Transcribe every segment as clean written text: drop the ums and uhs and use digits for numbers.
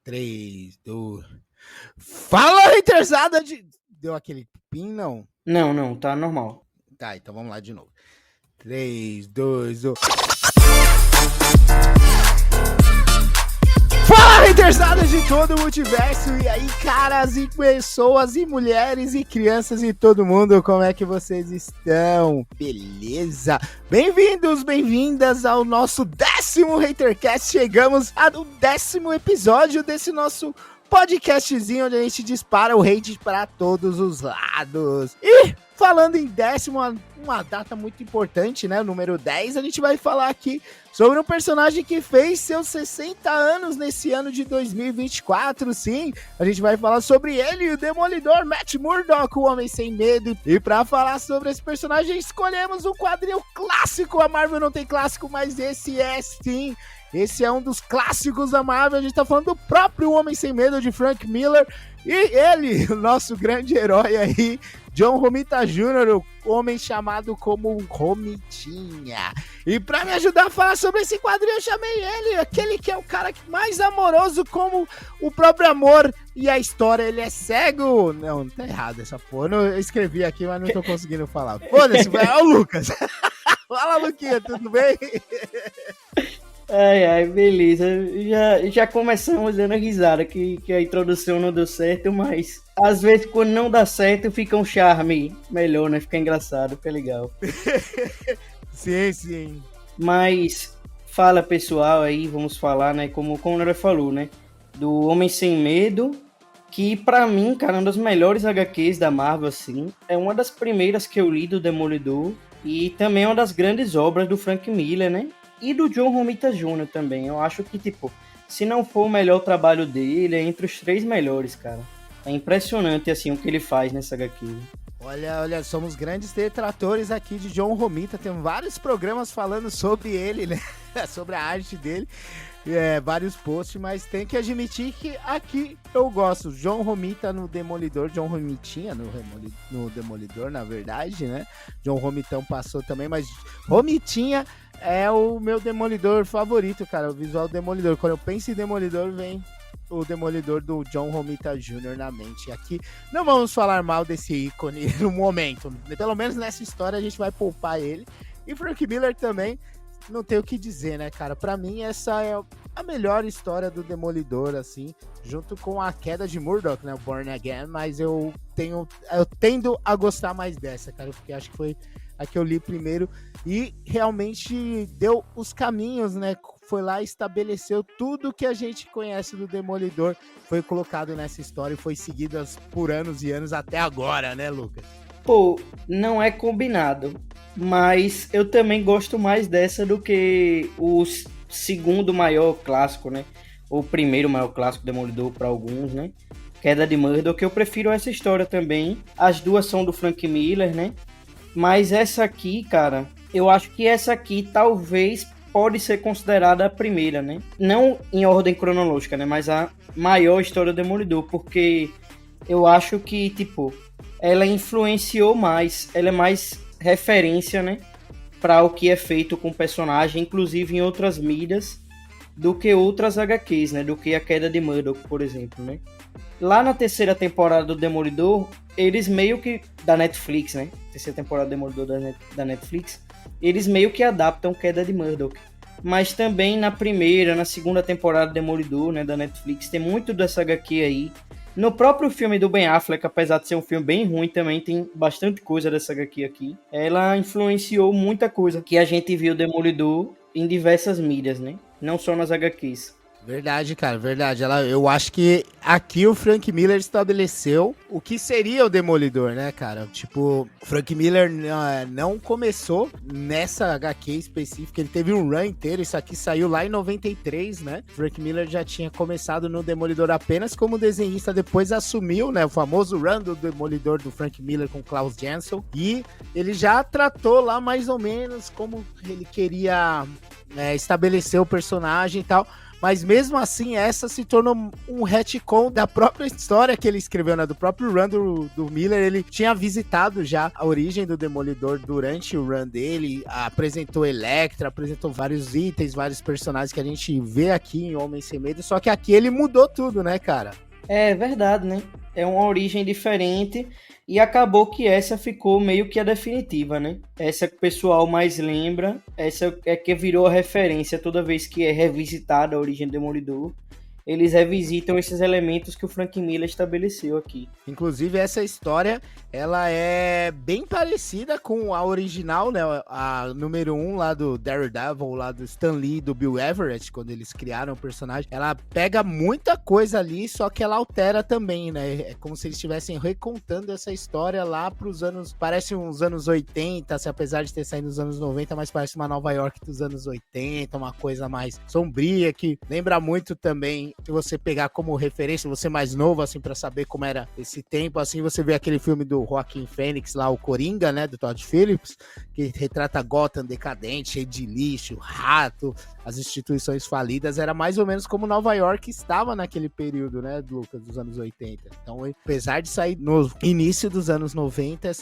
3, 2. Fala, retrasada de. Deu aquele pin, não? Não, tá normal. Tá, então vamos lá de novo. 3, 2, 1. Fala, retrasada de todo o multiverso. E aí, caras e pessoas e mulheres e crianças e todo mundo, como é que vocês estão? Beleza? Bem-vindos, bem-vindas ao nosso 10º Hatercast. Chegamos ao 10º episódio desse nosso podcastzinho onde a gente dispara o hate para todos os lados. E falando em 10º, uma data muito importante, né? O número 10, a gente vai falar aqui sobre um personagem que fez seus 60 anos nesse ano de 2024, sim. A gente vai falar sobre ele, o Demolidor Matt Murdock, o Homem Sem Medo. E para falar sobre esse personagem, escolhemos um quadril clássico. A Marvel não tem clássico, mas esse é sim. Esse é um dos clássicos da Marvel. A gente tá falando do próprio Homem Sem Medo de Frank Miller. E ele, o nosso grande herói aí, John Romita Jr., o homem chamado como Romitinha. E pra me ajudar a falar sobre esse quadrinho, eu chamei ele, aquele que é o cara mais amoroso como o próprio amor e a história. Ele é cego. Não, tá errado essa porra. Eu escrevi aqui, mas não tô conseguindo falar. Foda-se, é o Lucas. Fala, Luquinha, tudo bem? Ai, beleza. Já começamos dando risada que a introdução não deu certo, mas às vezes quando não dá certo fica um charme melhor, né? Fica engraçado, fica legal. Sim. Mas fala, pessoal, aí vamos falar, né? Como o Nora falou, né? Do Homem Sem Medo, que pra mim, cara, uma das melhores HQs da Marvel, assim. É uma das primeiras que eu li do Demolidor e também é uma das grandes obras do Frank Miller, né? E do John Romita Jr. também. Eu acho que, tipo, se não for o melhor trabalho dele, é entre os 3 melhores, cara. É impressionante, assim, o que ele faz nessa HQ. Olha, somos grandes detratores aqui de John Romita. Tem vários programas falando sobre ele, né? Sobre a arte dele. Vários posts, mas tem que admitir que aqui eu gosto. John Romita no Demolidor, John Romitinha no Demolidor, na verdade, né? John Romitão passou também, mas Romitinha é o meu Demolidor favorito, cara. O visual Demolidor. Quando eu penso em Demolidor, vem o Demolidor do John Romita Jr. na mente. Aqui não vamos falar mal desse ícone no momento. Pelo menos nessa história a gente vai poupar ele. E Frank Miller também, não tem o que dizer, né, cara? Pra mim, essa é a melhor história do Demolidor, assim, junto com a queda de Murdock, né? O Born Again, mas eu tendo a gostar mais dessa, cara, porque acho que foi a que eu li primeiro e realmente deu os caminhos, né? Foi lá e estabeleceu tudo que a gente conhece do Demolidor, foi colocado nessa história e foi seguido por anos e anos até agora, né, Lucas? Pô, não é combinado, mas eu também gosto mais dessa do que o segundo maior clássico, né? O primeiro maior clássico Demolidor para alguns, né? Queda de Murdock, eu prefiro essa história também. As duas são do Frank Miller, né? Mas essa aqui, cara, eu acho que essa aqui talvez pode ser considerada a primeira, né? Não em ordem cronológica, né? Mas a maior história do Demolidor, porque eu acho que, tipo, ela influenciou mais, ela é mais referência, né? Para o que é feito com o personagem, inclusive em outras mídias, do que outras HQs, né? Do que a Queda de Murdock, por exemplo, né? Lá na terceira temporada do Demolidor, eles meio que... Da Netflix, né? Terceira temporada do Demolidor da Netflix. Eles meio que adaptam Queda de Murdock. Mas também na primeira, na segunda temporada do Demolidor, né? Da Netflix, tem muito dessa HQ aí. No próprio filme do Ben Affleck, apesar de ser um filme bem ruim, também tem bastante coisa dessa HQ aqui. Ela influenciou muita coisa que a gente viu Demolidor em diversas mídias, né? Não só nas HQs. Verdade, cara, verdade. Eu acho que aqui o Frank Miller estabeleceu o que seria o Demolidor, né, cara? Tipo, o Frank Miller não começou nessa HQ específica, ele teve um run inteiro, isso aqui saiu lá em 93, né? Frank Miller já tinha começado no Demolidor apenas como desenhista, depois assumiu, né, o famoso run do Demolidor do Frank Miller com Klaus Janson, e ele já tratou lá mais ou menos como ele queria estabelecer o personagem e tal. mas mesmo assim essa se tornou um retcon da própria história que ele escreveu, né? Do próprio run do Miller. Ele tinha visitado já a origem do Demolidor durante o run dele, apresentou Elektra, apresentou vários itens, vários personagens que a gente vê aqui em Homem Sem Medo, só que aqui ele mudou tudo, né, cara? É verdade, né? É uma origem diferente e acabou que essa ficou meio que a definitiva, né? Essa que o pessoal mais lembra, essa é que virou a referência toda vez que é revisitada a origem do Demolidor. Eles revisitam esses elementos que o Frank Miller estabeleceu aqui. Inclusive, essa história, ela é bem parecida com a original, né? A número 1 lá do Daredevil, lá do Stan Lee e do Bill Everett, quando eles criaram o personagem. Ela pega muita coisa ali, só que ela altera também, né? É como se eles estivessem recontando essa história lá pros anos... Parece uns anos 80, se apesar de ter saído nos anos 90, mas parece uma Nova York dos anos 80, uma coisa mais sombria, que lembra muito também... Se você pegar como referência, você mais novo, assim, pra saber como era esse tempo, assim, você vê aquele filme do Joaquin Phoenix lá, o Coringa, né, do Todd Phillips, que retrata Gotham decadente, cheio de lixo, rato, as instituições falidas, era mais ou menos como Nova York estava naquele período, né, Lucas, dos anos 80. Então, apesar de sair no início dos anos 90,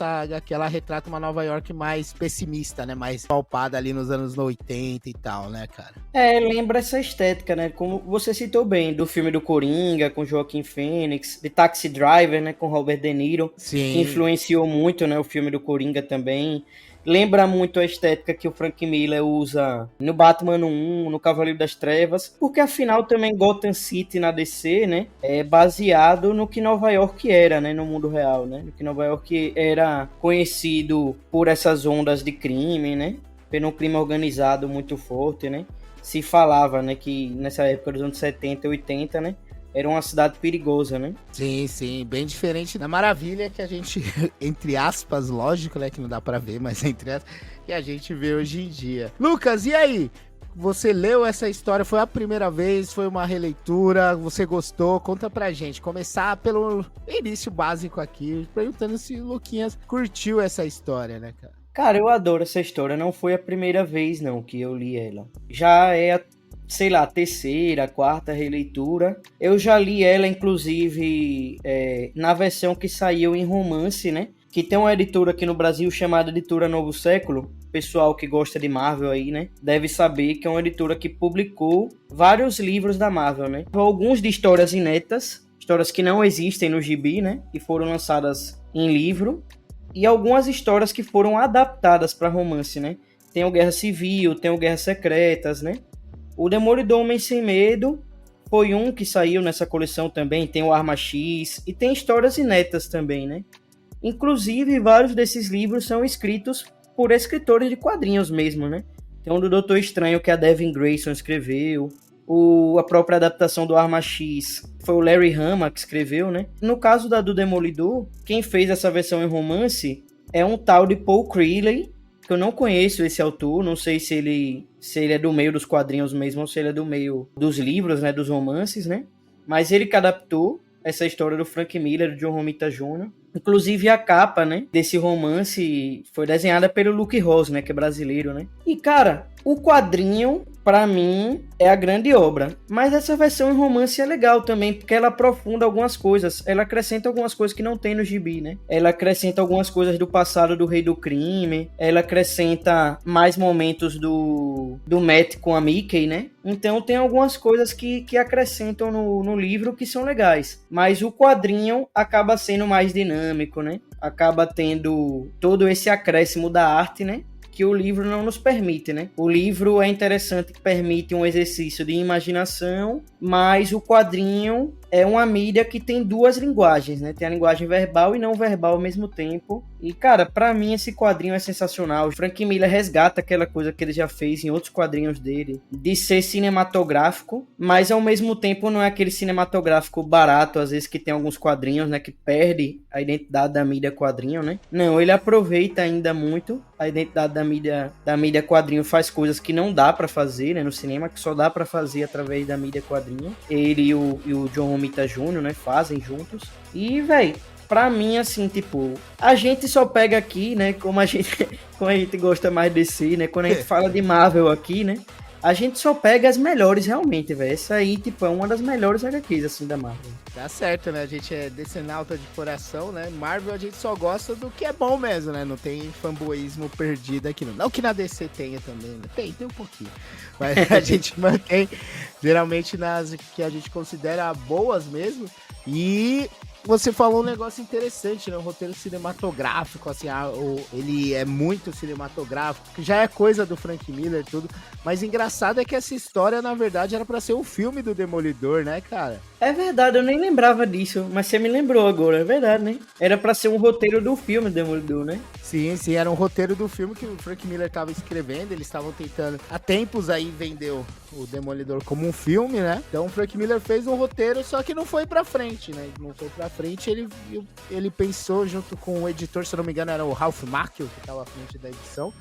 ela retrata uma Nova York mais pessimista, né, mais palpada ali nos anos 80 e tal, né, cara? Lembra essa estética, né, como você citou bem, do filme do Coringa, com Joaquin Phoenix, de Taxi Driver, né, com Robert De Niro, Sim. Que influenciou muito, né, o filme do Coringa também. Lembra muito a estética que o Frank Miller usa no Batman 1, no Cavaleiro das Trevas, porque afinal também Gotham City na DC, né, é baseado no que Nova York era, né, no mundo real, né, no que Nova York era conhecido por essas ondas de crime, né, pelo crime organizado muito forte, né. Se falava, né, que nessa época dos anos 70 e 80, né, era uma cidade perigosa, né? Sim, sim, bem diferente da maravilha que a gente, entre aspas, lógico, né, que não dá pra ver, mas entre aspas, que a gente vê hoje em dia. Lucas, e aí? Você leu essa história, foi a primeira vez, foi uma releitura, você gostou? Conta pra gente, começar pelo início básico aqui, perguntando se o Luquinhas curtiu essa história, né, cara? Cara, eu adoro essa história, não foi a primeira vez, não, que eu li ela. Já é a, sei lá, terceira, quarta releitura. Eu já li ela, inclusive, na versão que saiu em romance, né? Que tem uma editora aqui no Brasil chamada Editora Novo Século. Pessoal que gosta de Marvel aí, né? Deve saber que é uma editora que publicou vários livros da Marvel, né? Alguns de histórias inéditas, histórias que não existem no gibi, né? Que foram lançadas em livro. E algumas histórias que foram adaptadas para romance, né? Tem o Guerra Civil, tem o Guerras Secretas, né? O Demolidor Homem Sem Medo foi um que saiu nessa coleção também. Tem o Arma X e tem histórias inéditas também, né? Inclusive, vários desses livros são escritos por escritores de quadrinhos mesmo, né? Tem um do Doutor Estranho que a Devin Grayson escreveu. A própria adaptação do Arma X foi o Larry Hama que escreveu, né? No caso do Demolidor, quem fez essa versão em romance é um tal de Paul Creeley, que eu não conheço esse autor, não sei se ele é do meio dos quadrinhos mesmo ou se ele é do meio dos livros, né, dos romances, né? Mas ele que adaptou essa história do Frank Miller, do John Romita Jr. Inclusive a capa, né, desse romance foi desenhada pelo Luke Ross, né, que é brasileiro, né? E cara, o quadrinho, pra mim, é a grande obra. Mas essa versão em romance é legal também, porque ela aprofunda algumas coisas. Ela acrescenta algumas coisas que não tem no gibi, né? Ela acrescenta algumas coisas do passado do Rei do Crime. Ela acrescenta mais momentos do Matt com a Mickey, né? Então tem algumas coisas que acrescentam no livro que são legais. Mas o quadrinho acaba sendo mais dinâmico, né? Acaba tendo todo esse acréscimo da arte, né? Que o livro não nos permite, né? O livro é interessante que permite um exercício de imaginação, mas o quadrinho é uma mídia que tem duas linguagens, né? Tem a linguagem verbal e não verbal ao mesmo tempo. E, cara, pra mim esse quadrinho é sensacional. O Frank Miller resgata aquela coisa que ele já fez em outros quadrinhos dele, de ser cinematográfico, mas ao mesmo tempo não é aquele cinematográfico barato, às vezes que tem alguns quadrinhos, né, que perde a identidade da mídia quadrinho, né? Não, ele aproveita ainda muito a identidade da mídia quadrinho, faz coisas que não dá pra fazer, né, no cinema, que só dá pra fazer através da mídia quadrinho. Ele e o John Romita Jr., né, fazem juntos. E, véi, pra mim, assim, tipo, a gente só pega aqui, né, como a gente gosta mais de DC, né, quando a gente fala de Marvel aqui, né, a gente só pega as melhores realmente, velho. Essa aí, tipo, é uma das melhores HQs, assim, da Marvel. Tá certo, né? A gente é decenalta de coração, né? Marvel a gente só gosta do que é bom mesmo, né? Não tem fanboísmo perdido aqui, não. Não que na DC tenha também, né? Tem um pouquinho. Mas a gente mantém geralmente nas que a gente considera boas mesmo. E você falou um negócio interessante, né? O roteiro cinematográfico, assim, ele é muito cinematográfico, que já é coisa do Frank Miller e tudo. Mas engraçado é que essa história, na verdade, era pra ser um filme do Demolidor, né, cara? É verdade, eu nem lembrava disso, mas você me lembrou agora, é verdade, né? Era pra ser um roteiro do filme Demolidor, né? Sim, era um roteiro do filme que o Frank Miller tava escrevendo, eles estavam tentando há tempos aí vender o Demolidor como um filme, né? Então o Frank Miller fez um roteiro, só que não foi pra frente, né? Não foi pra frente, ele pensou junto com o editor, se eu não me engano era o Ralph Macchio, que tava à frente da edição,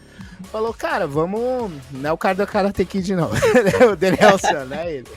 falou, cara, vamos... Não é o cara do Karate Kid, não. O Danielson, né? Ele...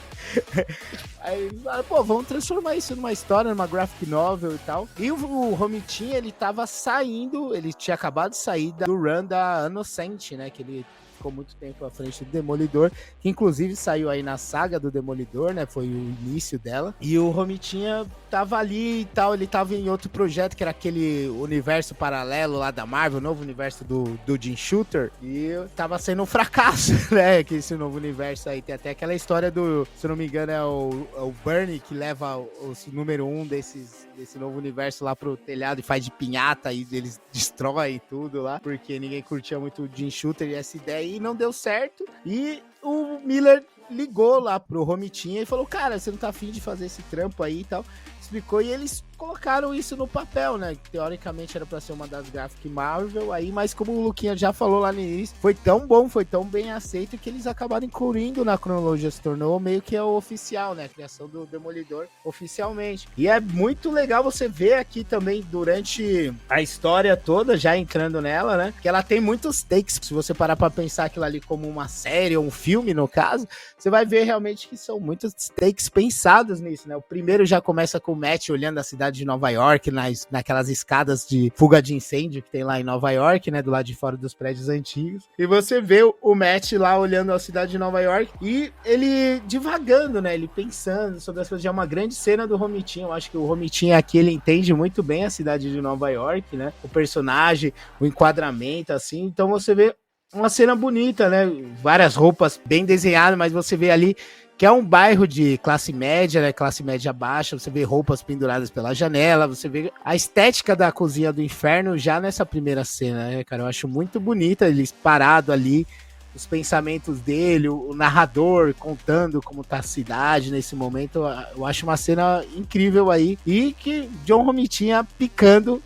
Aí, pô, vamos transformar isso numa história, numa graphic novel e tal. E o Romitinha, ele tava saindo, ele tinha acabado de sair do run da Innocent, né? Que ele ficou muito tempo à frente do Demolidor, que inclusive saiu aí na saga do Demolidor, né? Foi o início dela. E o Romitinha tava ali e tal, ele tava em outro projeto, que era aquele universo paralelo lá da Marvel, o novo universo do Jim Shooter, e tava sendo um fracasso, né? Que esse novo universo aí, tem até aquela história do, se eu não me engano, é o Bernie que leva o número 1 desse novo universo lá pro telhado e faz de pinhata e eles destroem tudo lá, porque ninguém curtia muito o Jim Shooter e essa ideia aí não deu certo, e o Miller ligou lá pro Romitinha e falou, cara, você não tá afim de fazer esse trampo aí e tal, explicou, e eles colocaram isso no papel, né? Teoricamente era pra ser uma das Graphic Marvel aí, mas como o Luquinha já falou lá no início, foi tão bom, foi tão bem aceito que eles acabaram incluindo na cronologia, se tornou meio que o oficial, né? A criação do Demolidor oficialmente. E é muito legal você ver aqui também durante a história toda, já entrando nela, né? Que ela tem muitos takes, se você parar pra pensar aquilo ali como uma série ou um filme, no caso, você vai ver realmente que são muitos takes pensados nisso, né? O primeiro já começa com o Matt olhando a cidade de Nova York, naquelas escadas de fuga de incêndio que tem lá em Nova York, né, do lado de fora dos prédios antigos, e você vê o Matt lá olhando a cidade de Nova York, e ele divagando, né, ele pensando sobre as coisas, já é uma grande cena do Romitinha, eu acho que o Romitinha aqui, ele entende muito bem a cidade de Nova York, né, o personagem, o enquadramento, assim, então você vê uma cena bonita, né, várias roupas bem desenhadas, mas você vê ali que é um bairro de classe média, né? Classe média baixa, você vê roupas penduradas pela janela, você vê a estética da cozinha do inferno já nessa primeira cena, né, cara? Eu acho muito bonita, eles parados ali, os pensamentos dele, o narrador contando como tá a cidade nesse momento, eu acho uma cena incrível aí, e que John Romitinha picando,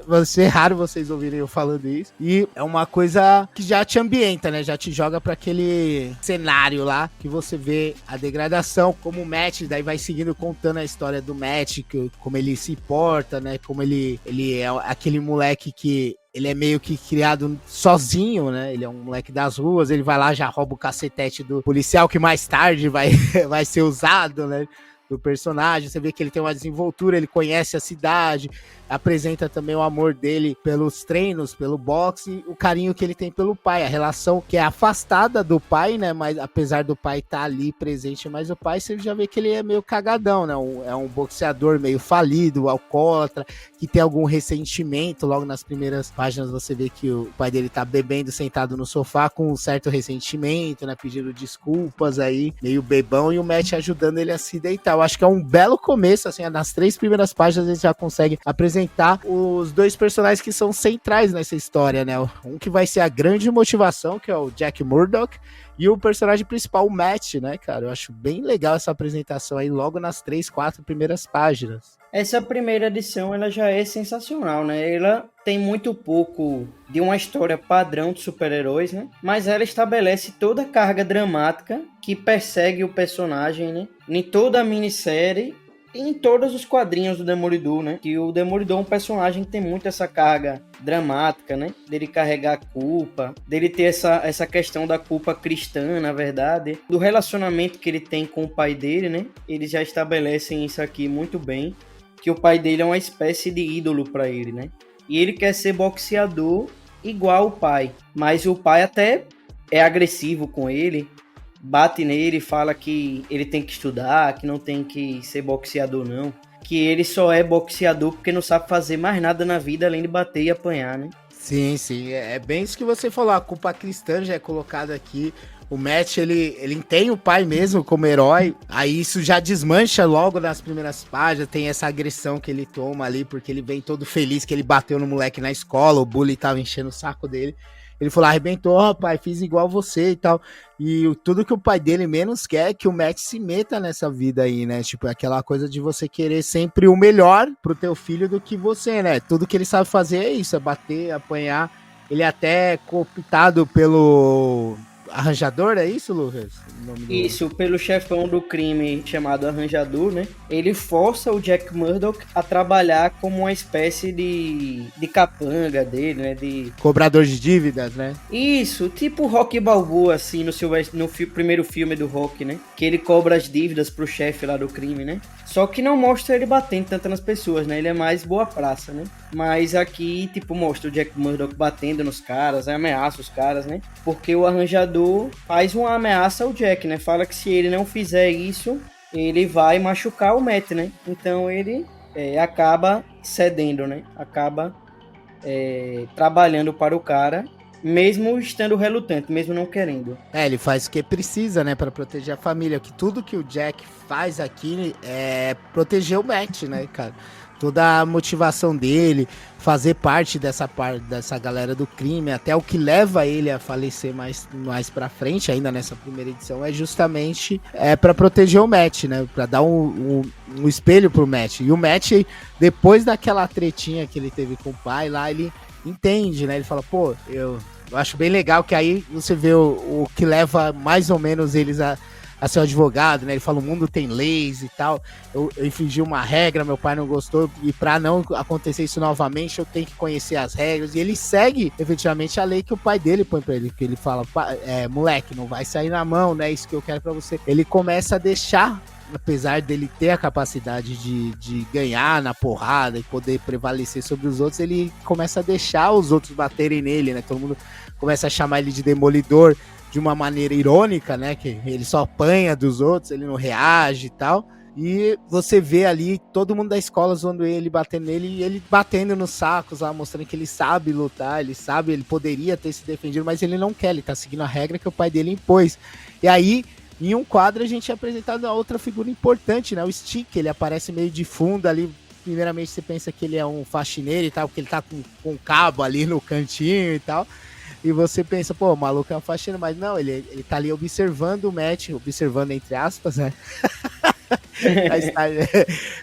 vai ser raro vocês ouvirem eu falando isso, e é uma coisa que já te ambienta, né, já te joga para aquele cenário lá, que você vê a degradação, como o Matt, daí vai seguindo contando a história do Matt, como ele se porta, né, como ele é aquele moleque que ele é meio que criado sozinho, né? Ele é um moleque das ruas, ele vai lá, já rouba o cacetete do policial, que mais tarde vai ser usado, né? Do personagem, você vê que ele tem uma desenvoltura, ele conhece a cidade, apresenta também o amor dele pelos treinos, pelo boxe, o carinho que ele tem pelo pai, a relação que é afastada do pai, né, mas apesar do pai estar ali presente, mas o pai você já vê que ele é meio cagadão, né, é um boxeador meio falido, alcoólatra, que tem algum ressentimento, logo nas primeiras páginas você vê que o pai dele tá bebendo sentado no sofá com um certo ressentimento, né, pedindo desculpas aí, meio bebão, e o Matt ajudando ele a se deitar. Eu acho que é um belo começo, assim, nas 3 primeiras páginas ele já consegue apresentar os 2 personagens que são centrais nessa história, né? Um que vai ser a grande motivação, que é o Jack Murdock, e o personagem principal, o Matt, né, cara? Eu acho bem legal essa apresentação aí, logo nas 3, 4 primeiras páginas. Essa primeira edição, ela já é sensacional, né? Ela tem muito pouco de uma história padrão de super-heróis, né? Mas ela estabelece toda a carga dramática que persegue o personagem, né? Em toda a minissérie e em todos os quadrinhos do Demolidor, né? Que o Demolidor é um personagem que tem muito essa carga dramática, né? Dele carregar a culpa, dele ter essa questão da culpa cristã, na verdade, do relacionamento que ele tem com o pai dele, né? Eles já estabelecem isso aqui muito bem, que o pai dele é uma espécie de ídolo para ele, né? E ele quer ser boxeador igual o pai, mas o pai até é agressivo com ele, bate nele e fala que ele tem que estudar, que não tem que ser boxeador não, que ele só é boxeador porque não sabe fazer mais nada na vida além de bater e apanhar, né? Sim, sim, é bem isso que você falou, a culpa cristã já é colocada aqui. O Matt, ele tem o pai mesmo como herói, aí isso já desmancha logo nas primeiras páginas, tem essa agressão que ele toma ali, porque ele vem todo feliz que ele bateu no moleque na escola, o bully tava enchendo o saco dele. Ele falou, arrebentou, ó, pai, fiz igual você e tal. E tudo que o pai dele menos quer é que o Matt se meta nessa vida aí, né? Tipo, aquela coisa de você querer sempre o melhor pro teu filho do que você, né? Tudo que ele sabe fazer é isso, é bater, apanhar. Ele é até cooptado pelo arranjador, é isso, Lucas? O nome do... Isso, pelo chefão do crime chamado Arranjador, né? Ele força o Jack Murdock a trabalhar como uma espécie de capanga dele, né? De... Cobrador de dívidas, né? Isso, tipo Rocky Balboa, assim, primeiro filme do Rocky, né? Que ele cobra as dívidas pro chefe lá do crime, né? Só que não mostra ele batendo tanto nas pessoas, né? Ele é mais boa praça, né? Mas aqui, tipo, mostra o Jack Murdock batendo nos caras, ameaça os caras, né? Porque o Arranjador faz uma ameaça ao Jack, né? Fala que se ele não fizer isso, ele vai machucar o Matt, né? Então ele acaba cedendo, né? Acaba trabalhando para o cara, mesmo estando relutante, mesmo não querendo. Ele faz o que precisa, né, pra proteger a família. Que tudo que o Jack faz aqui é proteger o Matt, né, cara? Toda a motivação dele, fazer parte dessa galera do crime, até o que leva ele a falecer mais pra frente, ainda nessa primeira edição, é justamente pra proteger o Matt, né? Pra dar um espelho pro Matt. E o Matt, depois daquela tretinha que ele teve com o pai lá, ele entende, né? Ele fala, pô, eu acho bem legal que aí você vê o que leva mais ou menos eles a ser um advogado, né? Ele fala, o mundo tem leis e tal. Eu infringi uma regra, meu pai não gostou, e pra não acontecer isso novamente, eu tenho que conhecer as regras. E ele segue, efetivamente, a lei que o pai dele põe pra ele, que ele fala, moleque, não vai sair na mão, né? Isso que eu quero pra você. Ele começa a deixar, apesar dele ter a capacidade de ganhar na porrada e poder prevalecer sobre os outros, ele começa a deixar os outros baterem nele, né? Todo mundo começa a chamar ele de demolidor de uma maneira irônica, né? Que ele só apanha dos outros, ele não reage e tal. E você vê ali todo mundo da escola zoando ele, batendo nele, e ele batendo nos sacos lá, mostrando que ele sabe lutar, ele poderia ter se defendido, mas ele não quer, ele tá seguindo a regra que o pai dele impôs. E aí, em um quadro, a gente é apresentado a outra figura importante, né? O Stick, ele aparece meio de fundo ali. Primeiramente, você pensa que ele é um faxineiro e tal, porque ele tá com um cabo ali no cantinho e tal. E você pensa, pô, o maluco é um faxineiro, mas não, ele tá ali observando o Matt, observando entre aspas, né?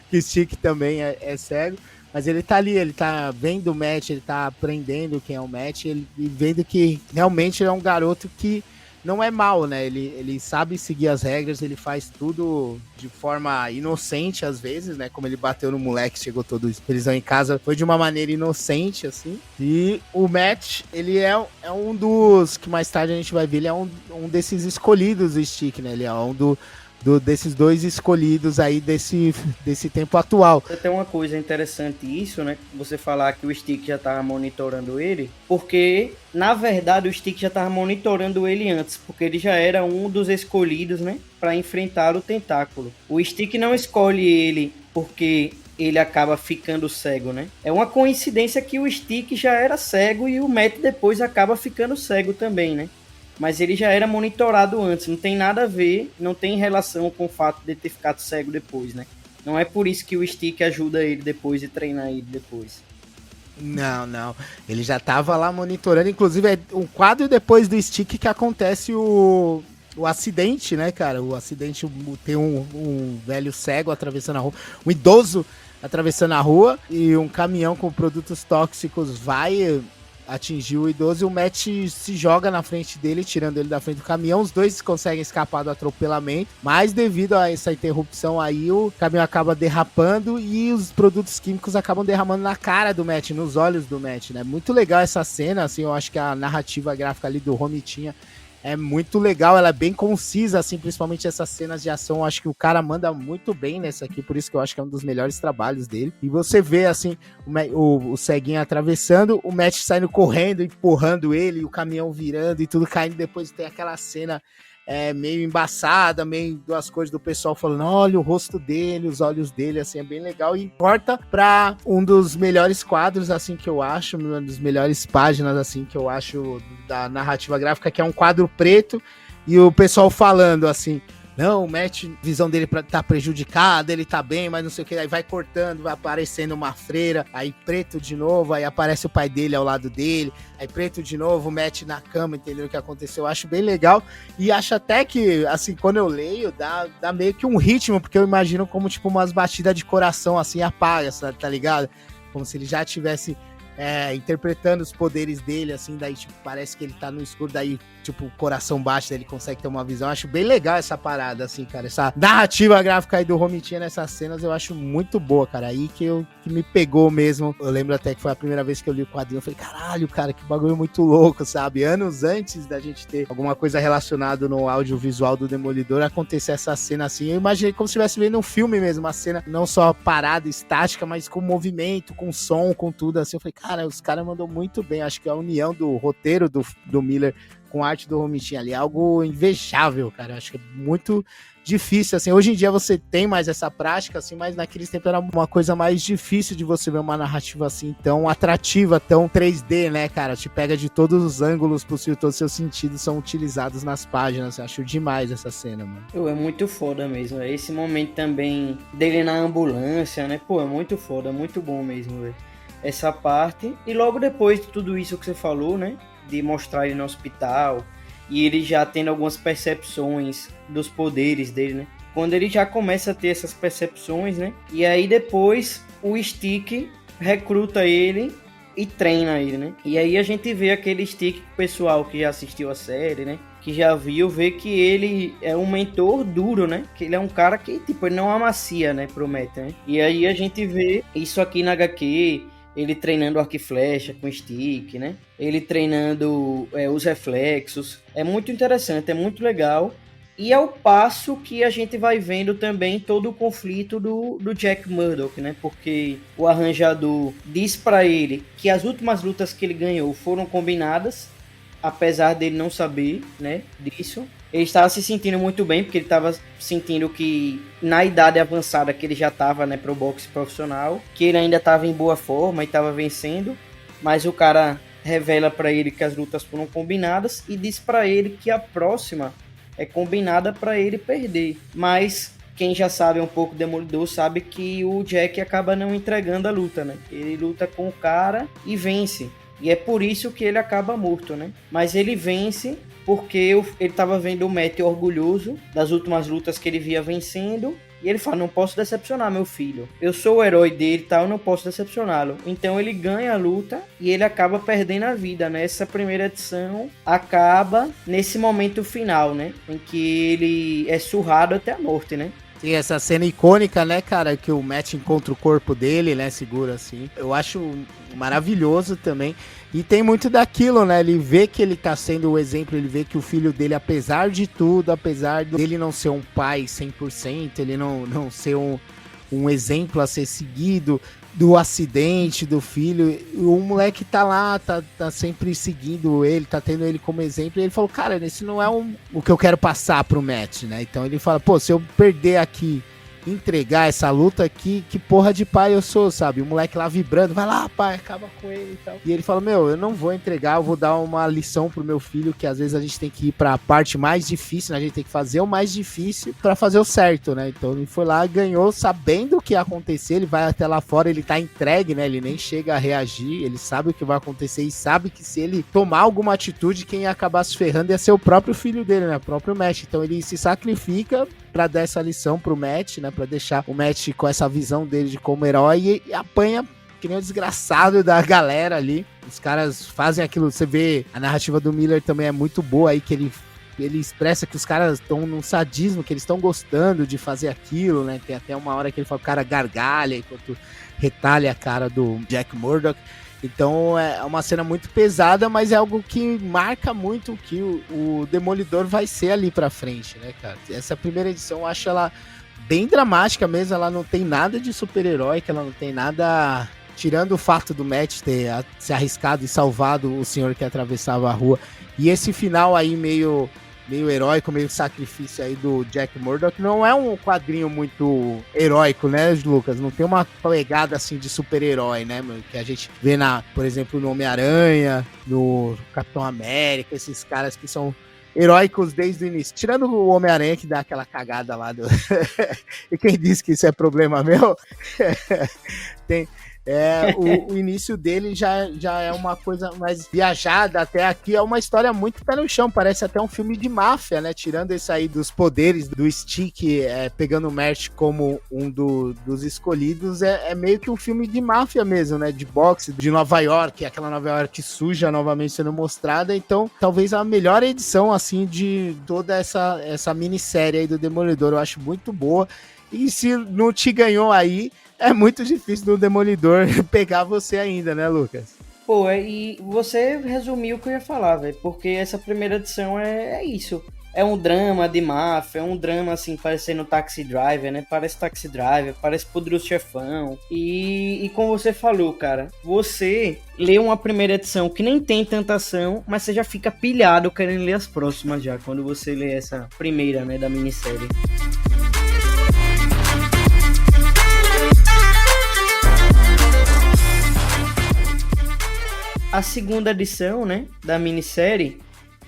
Que o Stick também é cego. Mas ele tá ali, ele tá vendo o Matt, ele tá aprendendo quem é o Matt, e vendo que realmente ele é um garoto que não é mal, né? Ele sabe seguir as regras, ele faz tudo de forma inocente às vezes, né? Como ele bateu no moleque, chegou todo felizão em casa, foi de uma maneira inocente, assim. E o Matt, ele é um dos, que mais tarde a gente vai ver, ele é um desses escolhidos do Stick, né? Ele é um desses dois escolhidos aí desse tempo atual. Tem uma coisa interessante isso, né? Você falar que o Stick já tava monitorando ele, porque, na verdade, o Stick já tava monitorando ele antes, porque ele já era um dos escolhidos, né? Pra enfrentar o tentáculo. O Stick não escolhe ele porque ele acaba ficando cego, né? É uma coincidência que o Stick já era cego e o Matt depois acaba ficando cego também, né? Mas ele já era monitorado antes, não tem nada a ver, não tem relação com o fato de ter ficado cego depois, né? Não é por isso que o Stick ajuda ele depois e treina ele depois. Não. Ele já tava lá monitorando, inclusive é um quadro depois do Stick que acontece o acidente, né, cara? O acidente, tem um velho cego atravessando a rua, um idoso atravessando a rua, e um caminhão com produtos tóxicos vai atingir o idoso, e o Matt se joga na frente dele, tirando ele da frente do caminhão. Os dois conseguem escapar do atropelamento, mas devido a essa interrupção aí, o caminhão acaba derrapando e os produtos químicos acabam derramando na cara do Matt, nos olhos do Matt, né? Muito legal essa cena, assim, eu acho que a narrativa gráfica ali do Romitinha é muito legal, ela é bem concisa, assim, principalmente essas cenas de ação. Eu acho que o cara manda muito bem nessa aqui, por isso que eu acho que é um dos melhores trabalhos dele. E você vê, assim, o ceguinho atravessando, o Matt saindo correndo, empurrando ele, o caminhão virando e tudo caindo. Depois tem aquela cena meio embaçada, meio duas coisas do pessoal falando, olha o rosto dele, os olhos dele, assim, é bem legal. E corta pra um dos melhores quadros, assim, que eu acho, uma das melhores páginas, assim, que eu acho da narrativa gráfica, que é um quadro preto e o pessoal falando, assim, não, o Matt, a visão dele tá prejudicada, ele tá bem, mas não sei o que, aí vai cortando, vai aparecendo uma freira, aí preto de novo, aí aparece o pai dele ao lado dele, aí preto de novo, o Matt na cama, entendeu o que aconteceu? Eu acho bem legal, e acho até que, assim, quando eu leio, dá meio que um ritmo, porque eu imagino como, tipo, umas batidas de coração, assim, apaga, tá ligado? Como se ele já tivesse interpretando os poderes dele, assim, daí, tipo, parece que ele tá no escuro, daí, tipo, o coração baixa, daí ele consegue ter uma visão. Eu acho bem legal essa parada, assim, cara, essa narrativa gráfica aí do Romitinha nessas cenas, eu acho muito boa, cara, aí que me pegou mesmo. Eu lembro até que foi a primeira vez que eu li o quadrinho, eu falei, caralho, cara, que bagulho muito louco, sabe? Anos antes da gente ter alguma coisa relacionada no audiovisual do Demolidor, acontecer essa cena assim, eu imaginei como se estivesse vendo um filme mesmo, uma cena não só parada, estática, mas com movimento, com som, com tudo, assim, eu falei, cara, os caras mandou muito bem, acho que a união do roteiro do Miller com a arte do Romitinha ali é algo invejável, cara, acho que é muito difícil, assim, hoje em dia você tem mais essa prática, assim, mas naqueles tempos era uma coisa mais difícil de você ver uma narrativa assim, tão atrativa, tão 3D, né, cara, te pega de todos os ângulos possíveis, todos os seus sentidos são utilizados nas páginas, eu acho demais essa cena, mano. Pô, é muito foda mesmo, esse momento também dele na ambulância, né, pô, é muito foda, muito bom mesmo, velho, essa parte, e logo depois de tudo isso que você falou, né, de mostrar ele no hospital, e ele já tendo algumas percepções dos poderes dele, né? Quando ele já começa a ter essas percepções, né? E aí depois o Stick recruta ele e treina ele, né? E aí a gente vê aquele Stick, o pessoal que já assistiu a série, né? Que já viu, vê que ele é um mentor duro, né? Que ele é um cara que, tipo, ele não amacia, né? Pro Matt, né? E aí a gente vê isso aqui na HQ, ele treinando arco e flecha com stick, né? Ele treinando os reflexos. É muito interessante, é muito legal. E ao passo que a gente vai vendo também todo o conflito do Jack Murdock, né? Porque o arranjador diz pra ele que as últimas lutas que ele ganhou foram combinadas, apesar dele não saber, né, disso. Ele estava se sentindo muito bem, porque ele estava sentindo que na idade avançada que ele já estava, né, pro boxe profissional, que ele ainda estava em boa forma e estava vencendo, mas o cara revela para ele que as lutas foram combinadas e diz para ele que a próxima é combinada para ele perder. Mas quem já sabe um pouco do Demolidor sabe que o Jack acaba não entregando a luta, né? Ele luta com o cara e vence. E é por isso que ele acaba morto, né? Mas ele vence porque ele estava vendo o Matt orgulhoso das últimas lutas que ele via vencendo. E ele fala, não posso decepcionar meu filho. Eu sou o herói dele e tal, não posso decepcioná-lo. Então ele ganha a luta e ele acaba perdendo a vida, né? Essa primeira edição acaba nesse momento final, né? Em que ele é surrado até a morte, né? Sim, essa cena icônica, né, cara, que o Matt encontra o corpo dele, né, segura assim. Eu acho maravilhoso também. E tem muito daquilo, né, ele vê que ele tá sendo o exemplo, ele vê que o filho dele, apesar de tudo, apesar dele não ser um pai 100%, ele não ser um exemplo a ser seguido, do acidente do filho, o moleque tá lá, tá sempre seguindo ele, tá tendo ele como exemplo, e ele falou, cara, esse não é o que eu quero passar pro Matt, né? Então ele fala, pô, se eu perder aqui, entregar essa luta aqui, que porra de pai eu sou, sabe? O moleque lá vibrando, vai lá, pai, acaba com ele e tal. E ele fala, meu, eu não vou entregar, eu vou dar uma lição pro meu filho, que às vezes a gente tem que ir pra parte mais difícil, né? A gente tem que fazer o mais difícil pra fazer o certo, né? Então ele foi lá, ganhou, sabendo o que ia acontecer, ele vai até lá fora, ele tá entregue, né? Ele nem chega a reagir, ele sabe o que vai acontecer e sabe que se ele tomar alguma atitude, quem ia acabar se ferrando ia ser o próprio filho dele, né? O próprio Matt. Então ele se sacrifica pra dar essa lição pro Matt, né? Pra deixar o Matt com essa visão dele de como herói e apanha que nem o desgraçado da galera ali. Os caras fazem aquilo, você vê, a narrativa do Miller também é muito boa aí, que ele expressa que os caras estão num sadismo, que eles estão gostando de fazer aquilo, né? Tem até uma hora que ele fala que o cara gargalha enquanto retalha a cara do Jack Murdock. Então é uma cena muito pesada, mas é algo que marca muito o que o Demolidor vai ser ali pra frente, né, cara? Essa primeira edição eu acho ela bem dramática mesmo, ela não tem nada de super-herói, ela não tem nada... Tirando o fato do Matt ter se arriscado e salvado o senhor que atravessava a rua. E esse final aí meio meio heróico, meio sacrifício aí do Jack Murdock. Não é um quadrinho muito heróico, né, Lucas? Não tem uma pegada assim de super-herói, né, que a gente vê por exemplo, no Homem-Aranha, no Capitão América, esses caras que são heróicos desde o início. Tirando o Homem-Aranha que dá aquela cagada lá do... E quem disse que isso é problema meu? Tem... o início dele já é uma coisa mais viajada. Até aqui é uma história muito pé no chão, parece até um filme de máfia, né? Tirando esse aí dos poderes do Stick, pegando o Mert como um dos escolhidos, é meio que um filme de máfia mesmo, né? De boxe, de Nova York, aquela Nova York suja novamente sendo mostrada. Então, talvez a melhor edição, assim, de toda essa minissérie aí do Demolidor. Eu acho muito boa. E se não te ganhou aí, é muito difícil do Demolidor pegar você ainda, né, Lucas? Pô, e você resumiu o que eu ia falar, velho. Porque essa primeira edição é isso. É um drama de máfia, é um drama, assim, parecendo Taxi Driver, né? Parece Taxi Driver, parece Poderoso Chefão. E como você falou, cara, você lê uma primeira edição que nem tem tanta ação, mas você já fica pilhado querendo ler as próximas já, quando você lê essa primeira, né, da minissérie. A segunda edição, né, da minissérie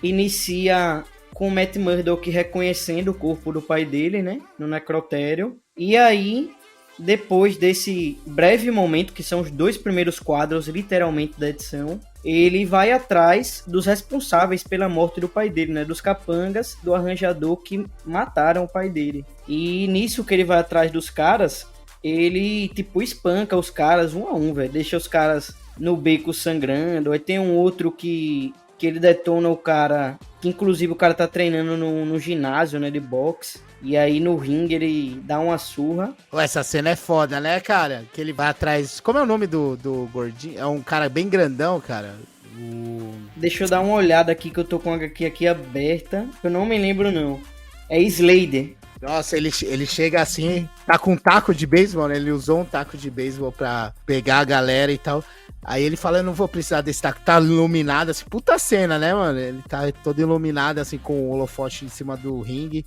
inicia com o Matt Murdock reconhecendo o corpo do pai dele, né, no necrotério. E aí, depois desse breve momento, que são os 2 primeiros quadros, literalmente, da edição, ele vai atrás dos responsáveis pela morte do pai dele, né, dos capangas, do arranjador que mataram o pai dele. E nisso que ele vai atrás dos caras, ele, tipo, espanca os caras um a um, velho, deixa os caras no beco sangrando. Aí tem um outro que ele detona o cara, que inclusive o cara tá treinando no ginásio, né, de boxe. E aí no ringue ele dá uma surra. Essa cena é foda, né, cara? Que ele vai atrás... Como é o nome do gordinho? É um cara bem grandão, cara. Deixa eu dar uma olhada aqui, que eu tô com a HQ aqui aberta. Eu não me lembro, não. É Slader. Nossa, ele chega assim, tá com um taco de beisebol, né? Ele usou um taco de beisebol pra pegar a galera e tal. Aí ele fala, eu não vou precisar desse taco. Tá iluminado, assim, puta cena, né, mano? Ele tá todo iluminado, assim, com o holofote em cima do ringue.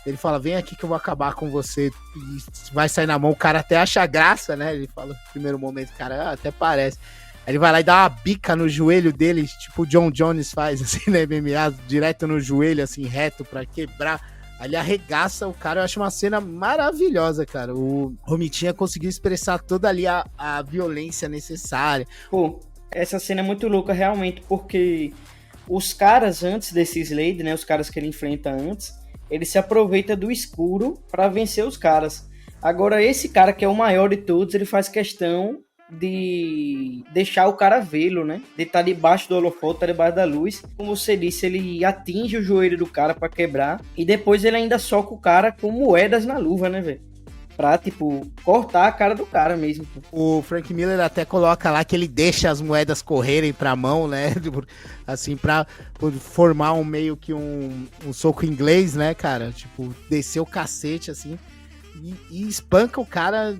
Ele fala, vem aqui que eu vou acabar com você. E vai sair na mão, o cara até acha graça, né? Ele fala, no primeiro momento, cara, até parece. Aí ele vai lá e dá uma bica no joelho dele, tipo o John Jones faz, assim, na MMA, direto no joelho, assim, reto, pra quebrar. Aí ele arregaça o cara. Eu acho uma cena maravilhosa, cara. O Romitinha conseguiu expressar toda ali a violência necessária. Pô, essa cena é muito louca realmente, porque os caras antes desse Slade, né, os caras que ele enfrenta antes, ele se aproveita do escuro pra vencer os caras. Agora esse cara, que é o maior de todos, ele faz questão de deixar o cara vê-lo, né? De estar debaixo do holofote, tá debaixo da luz. Como você disse, ele atinge o joelho do cara pra quebrar. E depois ele ainda soca o cara com moedas na luva, né, velho? Pra, tipo, cortar a cara do cara mesmo. O Frank Miller até coloca lá que ele deixa as moedas correrem pra mão, né? Assim, pra formar um meio que um soco inglês, né, cara? Tipo, descer o cacete, assim. E espanca o cara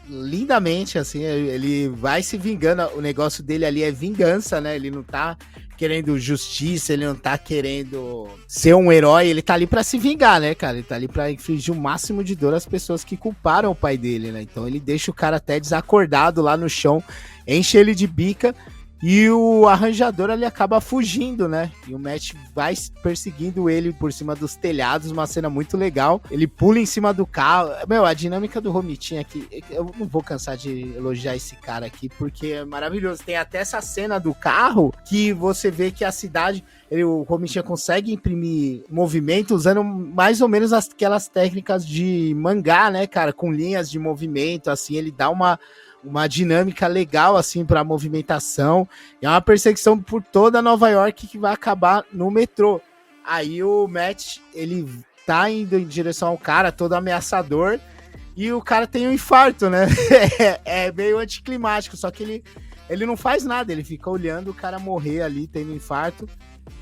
lindamente, assim, ele vai se vingando, o negócio dele ali é vingança, né, ele não tá querendo justiça, ele não tá querendo ser um herói, ele tá ali pra se vingar, né, cara, ele tá ali pra infligir o máximo de dor às pessoas que culparam o pai dele, né, então ele deixa o cara até desacordado lá no chão, enche ele de bica, e o arranjador ali acaba fugindo, né? E o Matt vai perseguindo ele por cima dos telhados, uma cena muito legal. Ele pula em cima do carro. Meu, a dinâmica do Romitinha aqui, eu não vou cansar de elogiar esse cara aqui, porque é maravilhoso. Tem até essa cena do carro que você vê que a cidade... o Romitinha consegue imprimir movimento usando mais ou menos aquelas técnicas de mangá, né, cara? Com linhas de movimento, assim, ele dá uma dinâmica legal, assim, pra movimentação. É uma perseguição por toda Nova York que vai acabar no metrô. Aí o Matt, ele tá indo em direção ao cara, todo ameaçador, e o cara tem um infarto, né? É meio anticlimático, só que ele não faz nada, ele fica olhando o cara morrer ali, tendo um infarto,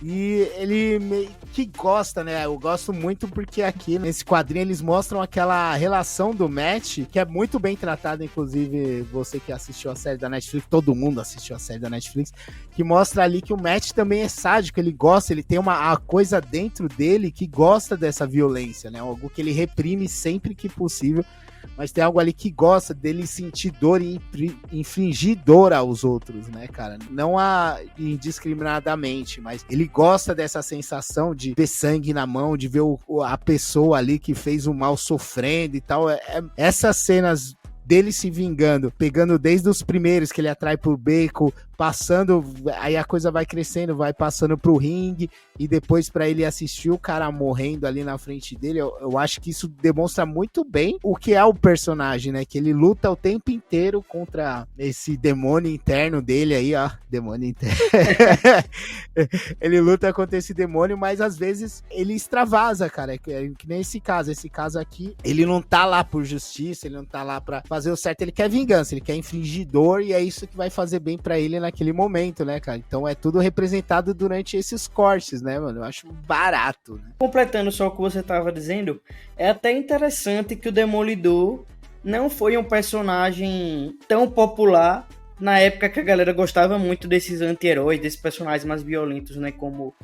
E ele meio que gosta, né? Eu gosto muito porque aqui nesse quadrinho eles mostram aquela relação do Matt, que é muito bem tratada, inclusive você que assistiu a série da Netflix, todo mundo assistiu a série da Netflix, que mostra ali que o Matt também é sádico, ele gosta, ele tem uma coisa dentro dele que gosta dessa violência, né? Algo que ele reprime sempre que possível, mas tem algo ali que gosta dele sentir dor e infligir dor aos outros, né, cara? Não indiscriminadamente, mas ele gosta dessa sensação de ver sangue na mão, de ver a pessoa ali que fez o mal sofrendo e tal. Essas cenas dele se vingando, pegando desde os primeiros que ele atrai pro beco, passando, aí a coisa vai crescendo, vai passando pro ringue, e depois pra ele assistir o cara morrendo ali na frente dele, eu acho que isso demonstra muito bem o que é o personagem, né, que ele luta o tempo inteiro contra esse demônio interno dele aí, ó, demônio interno, ele luta contra esse demônio, mas às vezes ele extravasa, cara, que nem esse caso aqui, ele não tá lá por justiça, ele não tá lá pra fazer o certo, ele quer vingança, ele quer infligir dor, e é isso que vai fazer bem pra ele naquele momento, né, cara? Então é tudo representado durante esses cortes, né, mano? Eu acho barato, né? Completando só o que você tava dizendo, é até interessante que o Demolidor não foi um personagem tão popular na época que a galera gostava muito desses anti-heróis, desses personagens mais violentos, né, como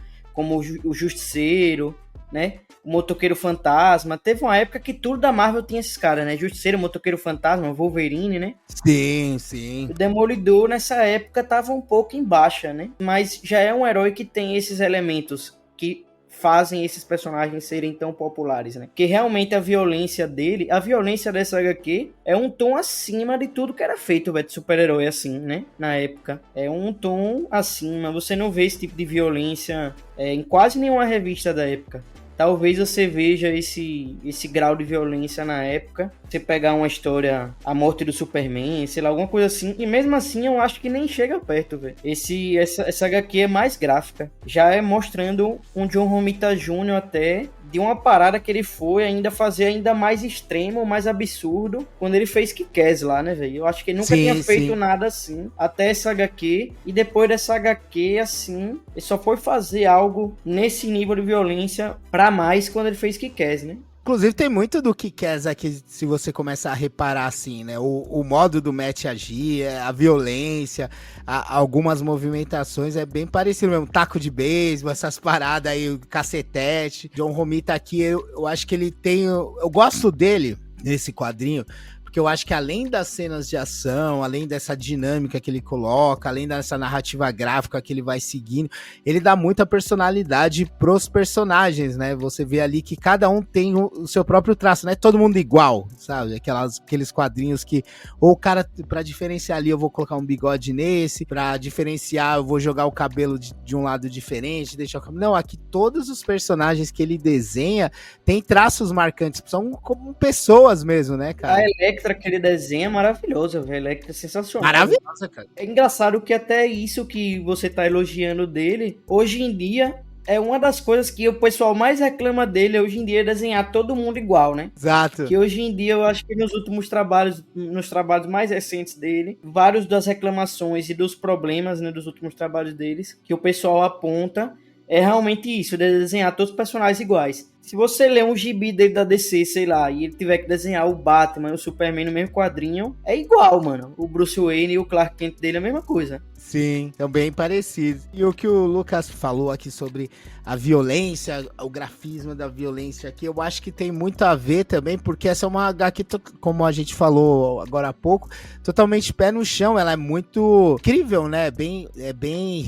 o Justiceiro, né, o Motoqueiro Fantasma. Teve uma época que tudo da Marvel tinha esses caras, né, Justiceiro, Motoqueiro Fantasma, Wolverine, né. Sim, sim. O Demolidor nessa época tava um pouco em baixa, né, mas já é um herói que tem esses elementos que fazem esses personagens serem tão populares, né? Que realmente a violência dele, a violência dessa HQ é um tom acima de tudo que era feito, velho, de super-herói assim, né? Na época. É um tom acima. Você não vê esse tipo de violência em quase nenhuma revista da época. Talvez você veja esse grau de violência na época. Você pegar uma história, a morte do Superman, sei lá, alguma coisa assim. E mesmo assim eu acho que nem chega perto, velho. Essa HQ é mais gráfica. Já é mostrando um John Romita Jr. até de uma parada que ele foi ainda fazer ainda mais extremo, mais absurdo, quando ele fez Kick-Ass lá, né, velho? Eu acho que ele nunca tinha feito nada assim, até essa HQ, e depois dessa HQ, assim, ele só foi fazer algo nesse nível de violência pra mais quando ele fez Kick-Ass, né? Inclusive tem muito do Kick-Ass aqui, se você começar a reparar assim, né? O modo do Matt agir, a violência, algumas movimentações é bem parecido mesmo. Taco de beisebol, essas paradas aí, o cacetete. John Romita aqui, eu acho que ele tem... Eu gosto dele nesse quadrinho, porque eu acho que além das cenas de ação, além dessa dinâmica que ele coloca, além dessa narrativa gráfica que ele vai seguindo, ele dá muita personalidade pros personagens, né? Você vê ali que cada um tem o seu próprio traço, não é todo mundo igual, sabe? Aqueles quadrinhos que, ou o cara, pra diferenciar ali, eu vou colocar um bigode nesse, pra diferenciar, eu vou jogar o cabelo de um lado diferente, deixar o cabelo... Não, aqui todos os personagens que ele desenha têm traços marcantes, são como pessoas mesmo, né, cara? A Electra, aquele desenho é maravilhoso, velho. Electra é sensacional. Maravilhosa, cara. É engraçado que até isso que você tá elogiando dele, hoje em dia, é uma das coisas que o pessoal mais reclama dele hoje em dia é desenhar todo mundo igual, né? Exato. Que hoje em dia eu acho que nos últimos trabalhos, nos trabalhos mais recentes dele, vários das reclamações e dos problemas, né, dos últimos trabalhos deles, que o pessoal aponta, é realmente isso, de desenhar todos os personagens iguais. Se você ler um gibi dele da DC, sei lá, e ele tiver que desenhar o Batman e o Superman no mesmo quadrinho, é igual, mano. O Bruce Wayne e o Clark Kent dele é a mesma coisa. Sim, são bem parecidos. E o que o Lucas falou aqui sobre a violência, o grafismo da violência aqui, eu acho que tem muito a ver também, porque essa é uma HQ, como a gente falou agora há pouco, totalmente pé no chão. Ela é muito incrível, né? É bem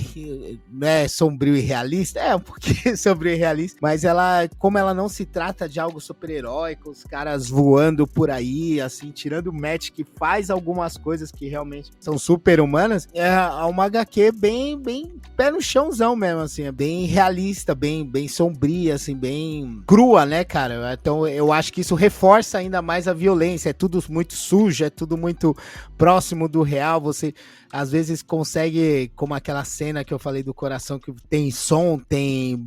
né, sombrio e realista. É um pouquinho sombrio e realista, mas ela, como ela não se trata de algo super-heróico, os caras voando por aí, assim, tirando o Matt que faz algumas coisas que realmente são super-humanas, é uma HQ bem pé no chãozão mesmo, assim, é bem realista, bem sombria, assim, bem crua, né, cara? Então eu acho que isso reforça ainda mais a violência, é tudo muito sujo, é tudo muito próximo do real, você às vezes consegue, como aquela cena que eu falei do coração, que tem som, tem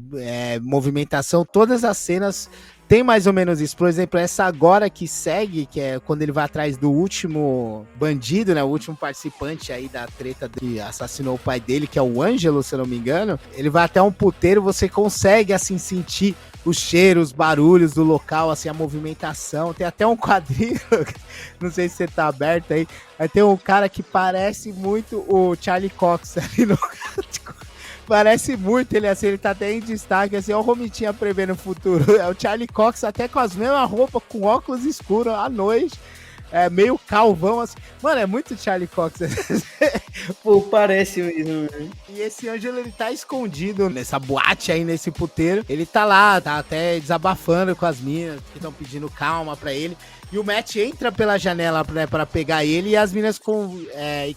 movimentação, todas as cenas tem mais ou menos isso. Por exemplo, essa agora que segue, que é quando ele vai atrás do último bandido, né? O último participante aí da treta que assassinou o pai dele, que é o Ângelo, se eu não me engano. Ele vai até um puteiro, você consegue, assim, sentir os cheiros, os barulhos do local, assim, a movimentação. Tem até um quadrinho, não sei se você tá aberto aí, mas tem um cara que parece muito o Charlie Cox ali no... Parece muito ele, assim, ele tá até em destaque, assim, ó, o Romitinha prevendo o futuro. É o Charlie Cox até com as mesmas roupas, com óculos escuros à noite, meio calvão, assim. Mano, é muito Charlie Cox. Pô, parece mesmo, né? E esse Ângelo, ele tá escondido nessa boate aí, nesse puteiro. Ele tá lá, tá até desabafando com as minas que estão pedindo calma pra ele. E o Matt entra pela janela, né, pra pegar ele, e as minas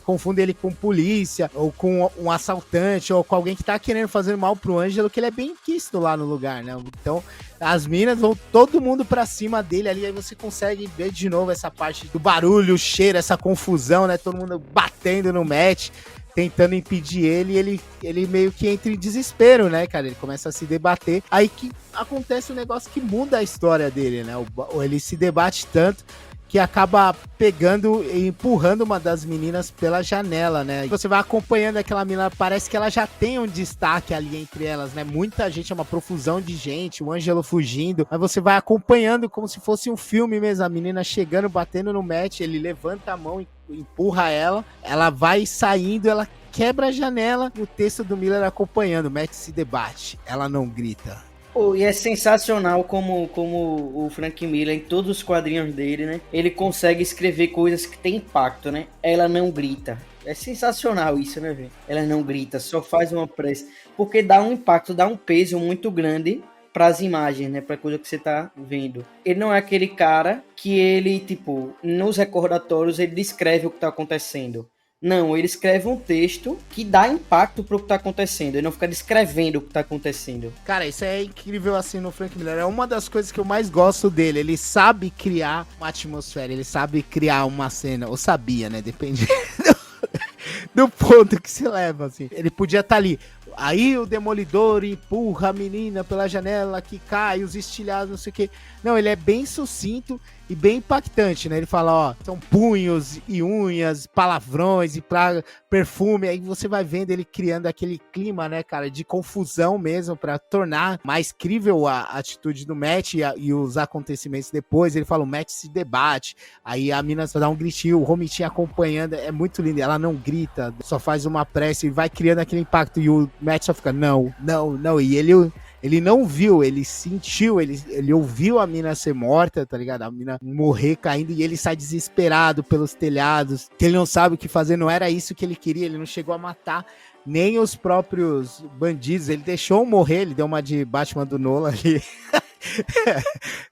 confundem ele com polícia, ou com um assaltante, ou com alguém que tá querendo fazer mal pro Ângelo, que ele é bem quisto lá no lugar, né? Então, as minas vão todo mundo pra cima dele ali, aí você consegue ver de novo essa parte do barulho, o cheiro, essa confusão, né? Todo mundo batendo no Matt, tentando impedir ele, e ele meio que entra em desespero, né, cara? Ele começa a se debater. Aí que acontece um negócio que muda a história dele, né? Ele se debate tanto que acaba pegando e empurrando uma das meninas pela janela, né? Você vai acompanhando aquela menina, parece que ela já tem um destaque ali entre elas, né? Muita gente, é uma profusão de gente, o Ângelo fugindo, mas você vai acompanhando como se fosse um filme mesmo, a menina chegando, batendo no Matt, ele levanta a mão e empurra ela vai saindo, ela quebra a janela, e o texto do Miller acompanhando, o Matt se debate, ela não grita. Pô, e é sensacional como o Frank Miller, em todos os quadrinhos dele, né? Ele consegue escrever coisas que tem impacto, né? Ela não grita. É sensacional isso, né, velho? Ela não grita, só faz uma pressa. Porque dá um impacto, dá um peso muito grande para as imagens, né? Pra coisa que você tá vendo. Ele não é aquele cara que ele, tipo, nos recordatórios, ele descreve o que tá acontecendo. Não, ele escreve um texto que dá impacto pro que tá acontecendo. Ele não fica descrevendo o que tá acontecendo. Cara, isso é incrível assim no Frank Miller. É uma das coisas que eu mais gosto dele. Ele sabe criar uma atmosfera, ele sabe criar uma cena. Ou sabia, né? Depende do ponto que se leva, assim. Ele podia estar ali. Aí o Demolidor empurra a menina pela janela que cai, os estilhados, não sei o que. Não, ele é bem sucinto e bem impactante, né? Ele fala, ó, são punhos e unhas, palavrões e perfume. Aí você vai vendo ele criando aquele clima, né, cara, de confusão mesmo, pra tornar mais crível a atitude do Matt e os acontecimentos depois. Ele fala, o Matt se debate, aí a mina só dá um gritinho, o Romitinho acompanhando, é muito lindo. Ela não grita, só faz uma prece e vai criando aquele impacto, e o Matt só fica, não, e ele não viu, ele sentiu, ele ouviu a mina ser morta, tá ligado? A mina morrer caindo, e ele sai desesperado pelos telhados, que ele não sabe o que fazer, não era isso que ele queria, ele não chegou a matar nem os próprios bandidos, ele deixou morrer, ele deu uma de Batman do Nolan ali,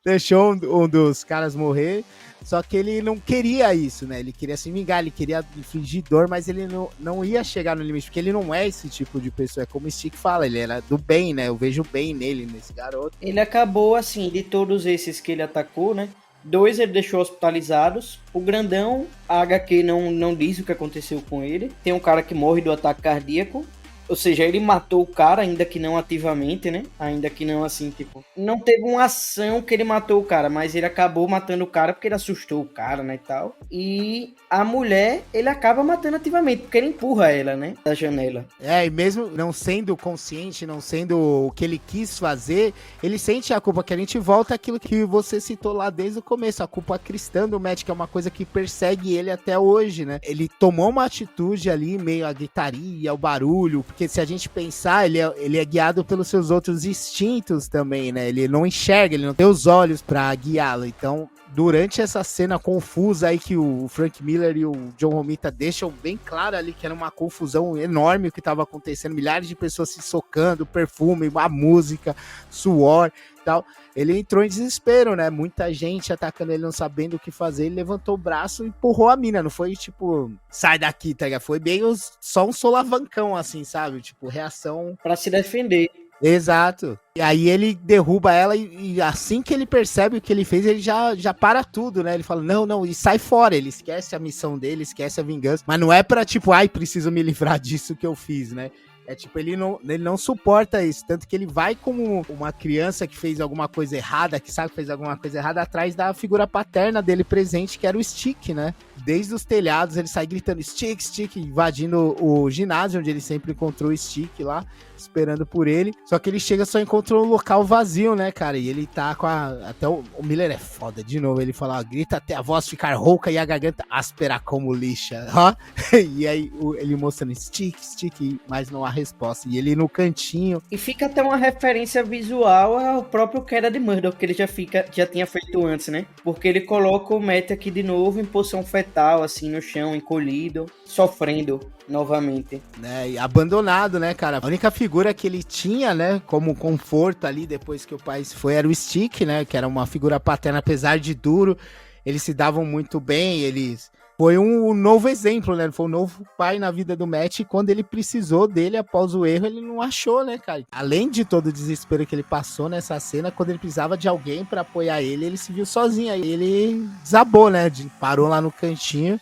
deixou um dos caras morrer, só que ele não queria isso, né? Ele queria se vingar, ele queria infligir dor, mas ele não ia chegar no limite, porque ele não é esse tipo de pessoa. É como o Stick fala, ele era do bem, né? Eu vejo bem nele, nesse garoto. Ele acabou, assim, de todos esses que ele atacou, né? 2 ele deixou hospitalizados. O grandão, a HQ não diz o que aconteceu com ele. Tem um cara que morre do ataque cardíaco. Ou seja, ele matou o cara, ainda que não ativamente, né? Ainda que não, assim, tipo... Não teve uma ação que ele matou o cara, mas ele acabou matando o cara porque ele assustou o cara, né, e tal. E a mulher, ele acaba matando ativamente, porque ele empurra ela, né, da janela. E mesmo não sendo consciente, não sendo o que ele quis fazer, ele sente a culpa, que a gente volta àquilo que você citou lá desde o começo, a culpa cristã do Matt, que é uma coisa que persegue ele até hoje, né? Ele tomou uma atitude ali, meio a gritaria, o barulho, porque se a gente pensar, ele é guiado pelos seus outros instintos também, né? Ele não enxerga, ele não tem os olhos pra guiá-lo. Então, durante essa cena confusa aí que o Frank Miller e o John Romita deixam bem claro ali que era uma confusão enorme o que estava acontecendo, milhares de pessoas se socando, perfume, a música, suor e tal. Ele entrou em desespero, né? Muita gente atacando ele, não sabendo o que fazer. Ele levantou o braço e empurrou a mina. Não foi tipo, sai daqui, tá ligado? Foi bem só um solavancão, assim, sabe? Tipo, reação pra se defender. Exato. E aí ele derruba ela e assim que ele percebe o que ele fez, ele já para tudo, né? Ele fala, não, e sai fora. Ele esquece a missão dele, esquece a vingança. Mas não é pra tipo, ai, preciso me livrar disso que eu fiz, né? É tipo, ele não suporta isso. Tanto que ele vai como uma criança que fez alguma coisa errada, que sabe que fez alguma coisa errada, atrás da figura paterna dele presente, que era o Stick, né? Desde os telhados, ele sai gritando Stick, Stick, invadindo o ginásio, onde ele sempre encontrou o Stick lá, esperando por ele. Só que ele chega só encontrou um local vazio, né, cara? E ele tá com até o Miller é foda, de novo. Ele fala, ó, grita até a voz ficar rouca e a garganta áspera como lixa, ó. E aí ele mostrando Stick, Stick, mas não há resposta. E ele no cantinho. E fica até uma referência visual ao próprio Queda de Murdoch, que ele já tinha feito antes, né? Porque ele coloca o Matt aqui de novo em posição fetal, assim, no chão, encolhido, sofrendo novamente. Né, e abandonado, né, cara? A única figura que ele tinha, né, como conforto ali, depois que o pai se foi, era o Stick, né, que era uma figura paterna, apesar de duro, eles se davam muito bem, eles... Foi um novo exemplo, né? Foi um novo pai na vida do Matt. E quando ele precisou dele após o erro, ele não achou, né, cara? Além de todo o desespero que ele passou nessa cena, quando ele precisava de alguém pra apoiar ele se viu sozinho. Aí ele desabou, né? Parou lá no cantinho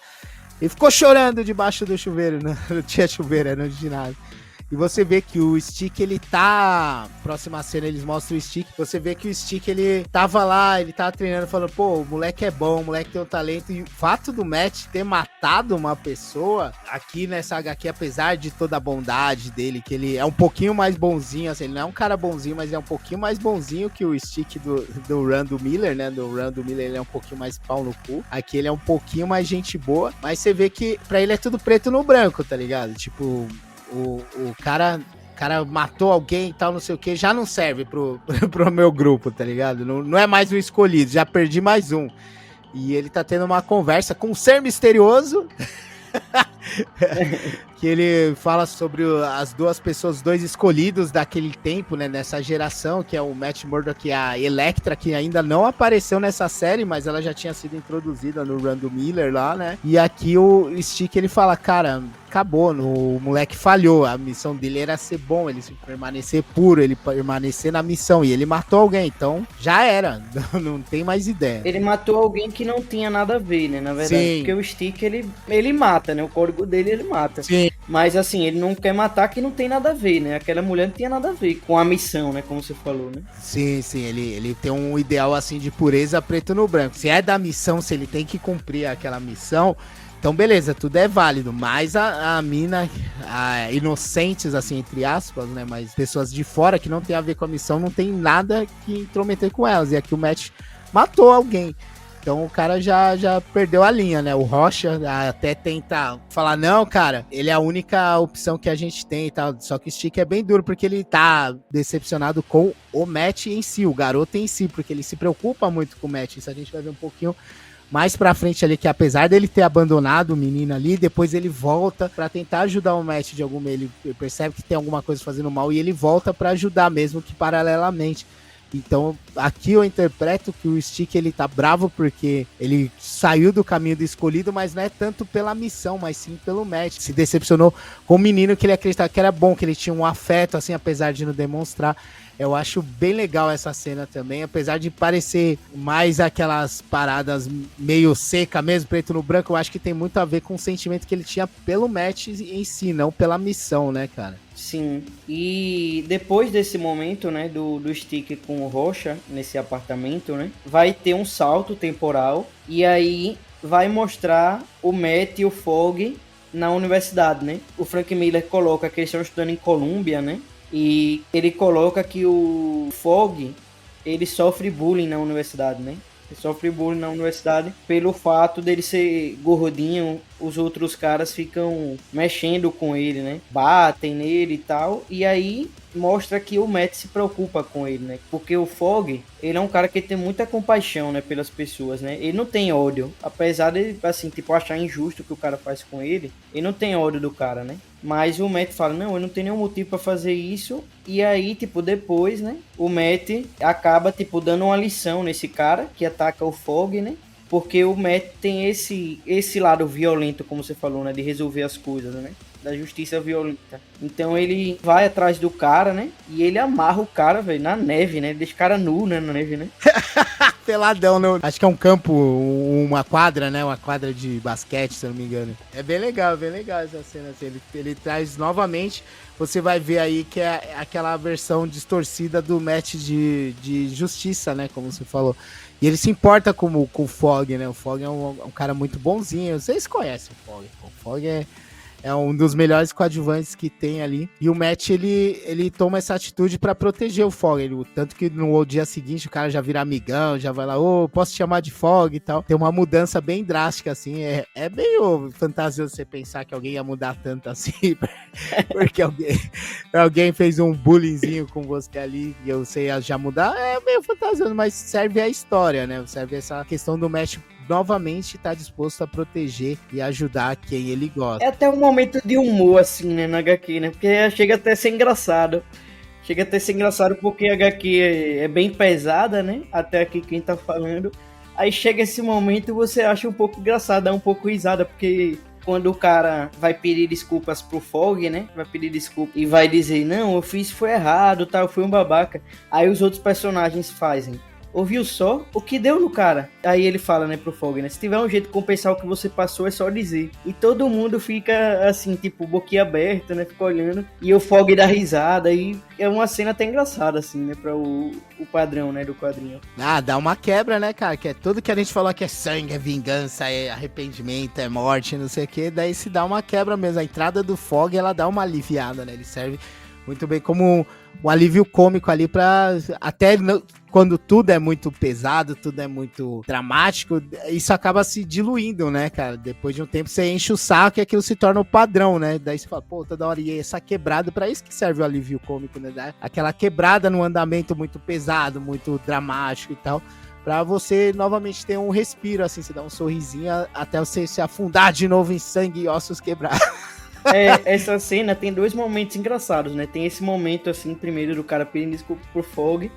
e ficou chorando debaixo do chuveiro. Né? Não tinha chuveiro, era no ginásio. E você vê que o Stick, ele tá... Próxima cena, eles mostram o Stick. Você vê que o Stick, ele tava lá, ele tava treinando, falando, pô, o moleque é bom, o moleque tem um talento. E o fato do Matt ter matado uma pessoa, aqui nessa HQ, apesar de toda a bondade dele, que ele é um pouquinho mais bonzinho, assim, ele não é um cara bonzinho, mas é um pouquinho mais bonzinho que o Stick do Run do Miller, né? Do Run do Miller, ele é um pouquinho mais pau no cu. Aqui ele é um pouquinho mais gente boa, mas você vê que pra ele é tudo preto no branco, tá ligado? Tipo... O cara matou alguém e tal, não sei o que, já não serve pro meu grupo, tá ligado? Não é mais um escolhido, já perdi mais um. E ele tá tendo uma conversa com um ser misterioso que ele fala sobre as duas pessoas, os dois escolhidos daquele tempo, né, nessa geração, que é o Matt Murdock e a Elektra, que ainda não apareceu nessa série, mas ela já tinha sido introduzida no Run do Miller lá, né? E aqui o Stick, ele fala, cara, acabou, o moleque falhou, a missão dele era ser bom, ele permanecer puro, ele permanecer na missão, e ele matou alguém, então já era, não tem mais ideia. Ele matou alguém que não tinha nada a ver, né, na verdade, Sim. Porque o Stick, ele mata, né, o código dele, ele mata. Sim. Mas assim, ele não quer matar que não tem nada a ver, né, aquela mulher não tinha nada a ver com a missão, né, como você falou, né. Sim, ele tem um ideal assim de pureza preto no branco, se é da missão, se ele tem que cumprir aquela missão, então beleza, tudo é válido, mas a mina, inocentes assim, entre aspas, né, mas pessoas de fora que não tem a ver com a missão, não tem nada que intrometer com elas, e aqui o Matt matou alguém. Então o cara já perdeu a linha, né? O Rocha até tenta falar, não, cara, ele é a única opção que a gente tem e tal. Só que o Stick é bem duro, porque ele tá decepcionado com o Matt em si, o garoto em si, porque ele se preocupa muito com o Matt. Isso a gente vai ver um pouquinho mais pra frente ali, que apesar dele ter abandonado o menino ali, depois ele volta pra tentar ajudar o Matt de alguma... Ele percebe que tem alguma coisa fazendo mal e ele volta pra ajudar, mesmo que paralelamente. Então, aqui eu interpreto que o Stick, ele tá bravo porque ele saiu do caminho do escolhido, mas não é tanto pela missão, mas sim pelo Matt. Se decepcionou com o menino que ele acreditava que era bom, que ele tinha um afeto, assim, apesar de não demonstrar. Eu acho bem legal essa cena também, apesar de parecer mais aquelas paradas meio seca mesmo, preto no branco, eu acho que tem muito a ver com o sentimento que ele tinha pelo Matt em si, não pela missão, né, cara? Sim, e depois desse momento, né, do Stick com o Rocha, nesse apartamento, né, vai ter um salto temporal, e aí vai mostrar o Matt e o Fogg na universidade, né? O Frank Miller coloca que eles estão estudando em Colômbia, né? E ele coloca que o Fogg, ele sofre bullying na universidade, né? Ele sofre bullying na universidade pelo fato dele ser gordinho. Os outros caras ficam mexendo com ele, né? Batem nele e tal. E aí mostra que o Matt se preocupa com ele, né? Porque o Fogg, ele é um cara que tem muita compaixão, né? Pelas pessoas, né? Ele não tem ódio. Apesar de, assim, tipo, achar injusto o que o cara faz com ele, ele não tem ódio do cara, né? Mas o Matt fala, não, eu não tenho nenhum motivo pra fazer isso. E aí, tipo, depois, né? O Matt acaba, tipo, dando uma lição nesse cara que ataca o Fogg, né? Porque o Matt tem esse lado violento, como você falou, né? De resolver as coisas, né? Da justiça violenta. Então ele vai atrás do cara, né? E ele amarra o cara, velho, na neve, né? Deixa o cara nu, né? Na neve, né? peladão, não. Acho que é um campo, uma quadra, né? Uma quadra de basquete, se eu não me engano. É bem legal essa cena. Assim. Ele traz novamente, você vai ver aí que é aquela versão distorcida do match de justiça, né? Como você falou. E ele se importa com o Fogg, né? O Fogg é um cara muito bonzinho. Vocês conhecem o Fogg. O Fogg é um dos melhores coadjuvantes que tem ali. E o Matt, ele toma essa atitude pra proteger o Fogg. Tanto que no dia seguinte o cara já vira amigão, já vai lá, posso te chamar de Fogg e tal. Tem uma mudança bem drástica, assim. É meio fantasioso você pensar que alguém ia mudar tanto assim. Porque alguém fez um bullyingzinho com você ali e você ia já mudar. É meio fantasioso, mas serve a história, né? Serve essa questão do Matt novamente tá disposto a proteger e ajudar quem ele gosta. É até um momento de humor, assim, né, na HQ, né? Porque chega até a ser engraçado. Porque a HQ é bem pesada, né? Até aqui quem tá falando. Aí chega esse momento e você acha um pouco engraçado, dá um pouco risada, porque quando o cara vai pedir desculpas pro Fogg, né? Vai pedir desculpa e vai dizer, não, eu fiz foi errado, tá? Eu fui um babaca. Aí os outros personagens fazem. Ouviu só o que deu no cara? Aí ele fala, né, pro Fogg, né? Se tiver um jeito de compensar o que você passou, é só dizer. E todo mundo fica, assim, tipo, boquiaberta, né? Fica olhando. E o Fogg dá risada. E é uma cena até engraçada, assim, né? Pra o padrão, né, do quadrinho. Ah, dá uma quebra, né, cara? Que é tudo que a gente falou que é sangue, é vingança, é arrependimento, é morte, não sei o quê. Daí se dá uma quebra mesmo. A entrada do Fogg, ela dá uma aliviada, né? Ele serve muito bem como um alívio cômico ali pra... Até quando tudo é muito pesado, tudo é muito dramático, isso acaba se diluindo, né, cara? Depois de um tempo você enche o saco e aquilo se torna o padrão, né? Daí você fala, pô, toda hora e essa quebrada, pra isso que serve o alívio cômico, né? Aquela quebrada no andamento muito pesado, muito dramático e tal, pra você novamente ter um respiro, assim, você dá um sorrisinho até você se afundar de novo em sangue e ossos quebrados. Essa cena tem dois momentos engraçados, né? Tem esse momento, assim, primeiro do cara pedindo desculpa pro Fogg.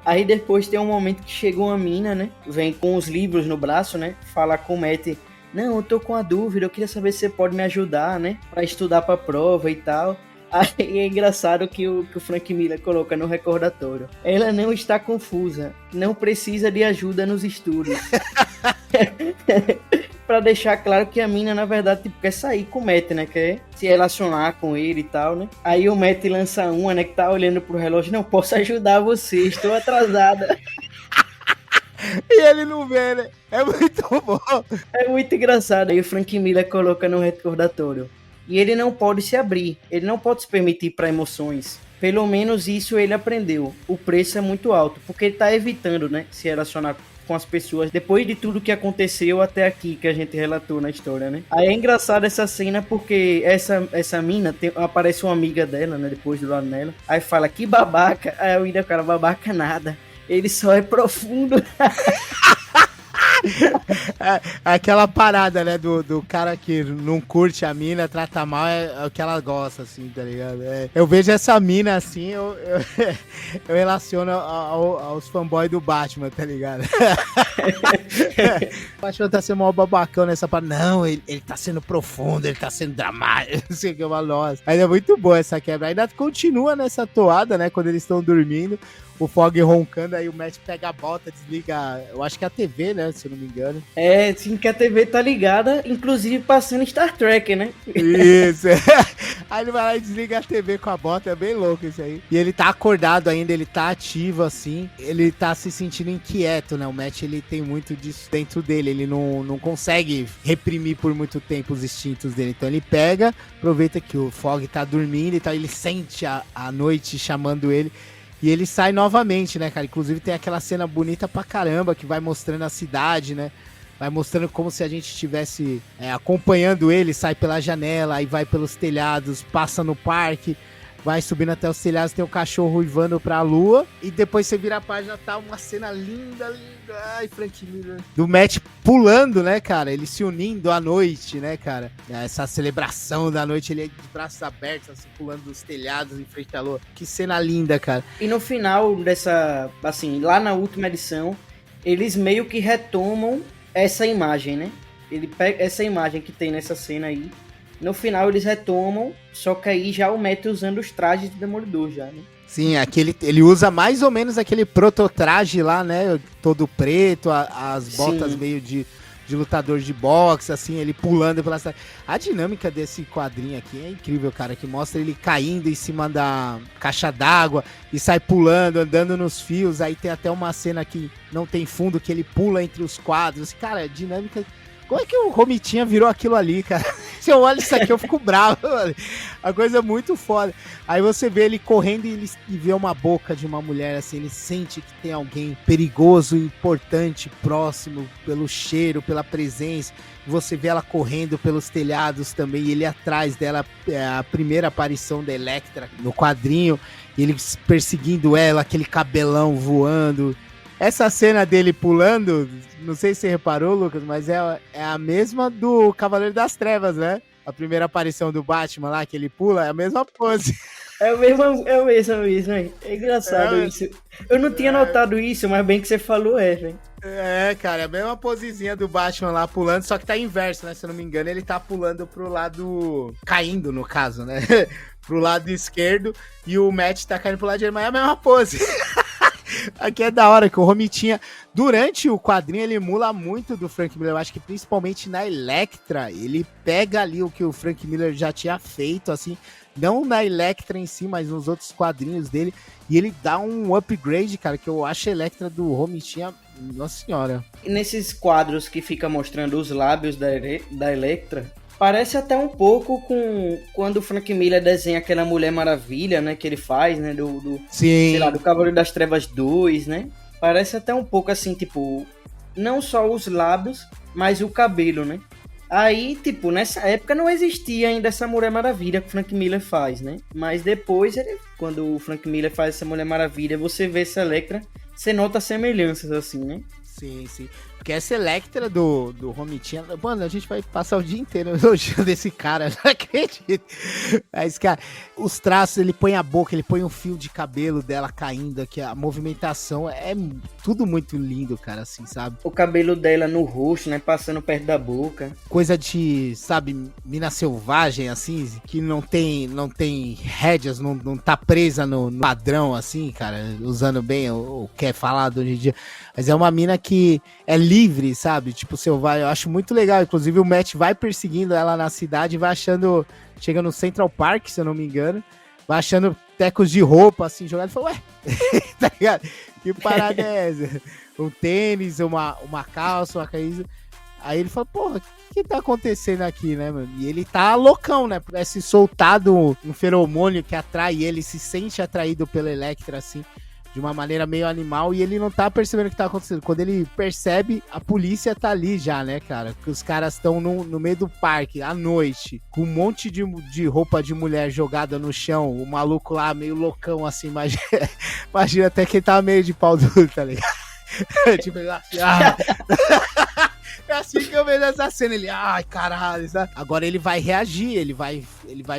Aí depois tem um momento que chega uma mina, né? Vem com os livros no braço, né? Fala com o Matt, não, eu tô com a dúvida, eu queria saber se você pode me ajudar, né? Pra estudar pra prova e tal. Aí é engraçado que o Frank Miller coloca no recordatório. Ela não está confusa, não precisa de ajuda nos estudos. Pra deixar claro que a mina, na verdade, tipo, quer sair com o Matt, né? Quer se relacionar com ele e tal, né? Aí o Matt lança uma, né? Que tá olhando pro relógio. Não posso ajudar você, estou atrasada. E ele não vê, né? É muito bom. É muito engraçado. Aí o Frank Miller coloca no recordatório. E ele não pode se abrir. Ele não pode se permitir para emoções. Pelo menos isso ele aprendeu. O preço é muito alto. Porque ele tá evitando, né? Se relacionar com as pessoas, depois de tudo que aconteceu até aqui, que a gente relatou na história, né? Aí é engraçado essa cena, porque essa mina, aparece uma amiga dela, né? Depois do lado dela, aí fala, que babaca. Aí eu ainda, cara, babaca nada. Ele só é profundo. Aquela parada, né, do cara que não curte a mina, trata mal, é o que ela gosta, assim, tá ligado? Eu vejo essa mina, assim, eu relaciono aos fanboys do Batman, tá ligado? O Batman tá sendo mó babacão nessa parada. Não, ele tá sendo profundo, ele tá sendo dramático, não sei o que, eu falo, nossa. Ainda é muito boa essa quebra. Ainda continua nessa toada, né, quando eles estão dormindo. O Fogg roncando, aí o Matt pega a bota, desliga, eu acho que é a TV, né, se eu não me engano. Sim, que a TV tá ligada, inclusive passando Star Trek, né? Isso. Aí ele vai lá e desliga a TV com a bota, é bem louco isso aí. E ele tá acordado ainda, ele tá ativo, assim, ele tá se sentindo inquieto, né? O Matt, ele tem muito disso dentro dele, ele não consegue reprimir por muito tempo os instintos dele. Então ele pega, aproveita que o Fogg tá dormindo, então ele sente a noite chamando ele. E ele sai novamente, né, cara? Inclusive tem aquela cena bonita pra caramba que vai mostrando a cidade, né? Vai mostrando como se a gente estivesse acompanhando ele, sai pela janela, aí vai pelos telhados, passa no parque, vai subindo até os telhados, tem um cachorro uivando pra lua, e depois você vira a página, tá uma cena linda, linda. Ai, Frank Miller. Do Matt pulando, né, cara? Ele se unindo à noite, né, cara? Essa celebração da noite, ele de braços abertos, assim, pulando dos telhados em frente à lua. Que cena linda, cara. E no final dessa, assim, lá na última edição, eles meio que retomam essa imagem, né? Ele pega essa imagem que tem nessa cena aí, No final eles retomam, só que aí já o Matt usando os trajes do Demolidor já, né? Sim, ele usa mais ou menos aquele prototraje lá, né? Todo preto, as botas Sim. meio de lutador de boxe, assim, ele pulando pela cidade. A dinâmica desse quadrinho aqui é incrível, cara, que mostra ele caindo em cima da caixa d'água e sai pulando, andando nos fios. Aí tem até uma cena que não tem fundo, que ele pula entre os quadros. Cara, dinâmica... Como é que o Romitinha virou aquilo ali, cara? Se eu olho isso aqui, eu fico bravo, mano. A coisa é muito foda. Aí você vê ele correndo e vê uma boca de uma mulher, assim, ele sente que tem alguém perigoso, importante, próximo, pelo cheiro, pela presença. Você vê ela correndo pelos telhados também, e ele atrás dela, é a primeira aparição da Elektra no quadrinho, e ele perseguindo ela, aquele cabelão voando. Essa cena dele pulando, não sei se você reparou, Lucas, mas é a mesma do Cavaleiro das Trevas, né? A primeira aparição do Batman lá, que ele pula, é a mesma pose. É o mesmo, hein? É engraçado isso. Eu não tinha notado isso, mas bem que você falou, velho. É, cara, é a mesma posezinha do Batman lá pulando, só que tá inverso, né? Se eu não me engano, ele tá pulando pro lado... caindo, no caso, né? Pro lado esquerdo, e o Matt tá caindo pro lado direito, mas é a mesma pose. Aqui é da hora que o Romitinha, durante o quadrinho, ele emula muito do Frank Miller. Eu acho que principalmente na Elektra, ele pega ali o que o Frank Miller já tinha feito, assim, não na Elektra em si, mas nos outros quadrinhos dele, e ele dá um upgrade, cara, que eu acho a Elektra do Romitinha, nossa senhora. E nesses quadros que fica mostrando os lábios da Elektra, parece até um pouco com quando o Frank Miller desenha aquela Mulher Maravilha, né, que ele faz, né, Sim. Sei lá, do Cavaleiro das Trevas 2, né? Parece até um pouco assim, tipo, não só os lábios, mas o cabelo, né? Aí, tipo, nessa época não existia ainda essa Mulher Maravilha que o Frank Miller faz, né? Mas depois, quando o Frank Miller faz essa Mulher Maravilha, você vê essa Elektra, você nota semelhanças, assim, né? Sim, sim. Porque essa Elektra do Romitinha, mano, a gente vai passar o dia inteiro elogiando esse cara, não acredito. Mas, cara, os traços, ele põe a boca, ele põe um fio de cabelo dela caindo aqui, a movimentação é tudo muito lindo, cara, assim, sabe? O cabelo dela no rosto, né, passando perto da boca. Coisa de, sabe, mina selvagem, assim, que não tem rédeas, não tá presa no padrão, assim, cara, usando bem o que é falado hoje em dia. Mas é uma mina que é livre, sabe? Tipo, selvagem. Eu acho muito legal. Inclusive, o Matt vai perseguindo ela na cidade, vai achando... Chega no Central Park, se eu não me engano. Vai achando tecos de roupa, assim, jogado. E fala, ué, tá ligado? Que parada é essa? Um tênis, uma calça, uma camisa. Aí ele fala, porra, o que tá acontecendo aqui, né, mano? E ele tá loucão, né? Parece soltado um feromônio que atrai ele, se sente atraído pela Elektra, assim, de uma maneira meio animal, e ele não tá percebendo o que tá acontecendo. Quando ele percebe, a polícia tá ali já, né, cara? Que os caras estão no meio do parque, à noite, com um monte de roupa de mulher jogada no chão, o maluco lá meio loucão, assim, imagina até que ele tava meio de pau duro, tá ligado? Tipo, ele é assim que eu vejo essa cena, ele, ai, caralho, sabe? Agora ele vai reagir, ele vai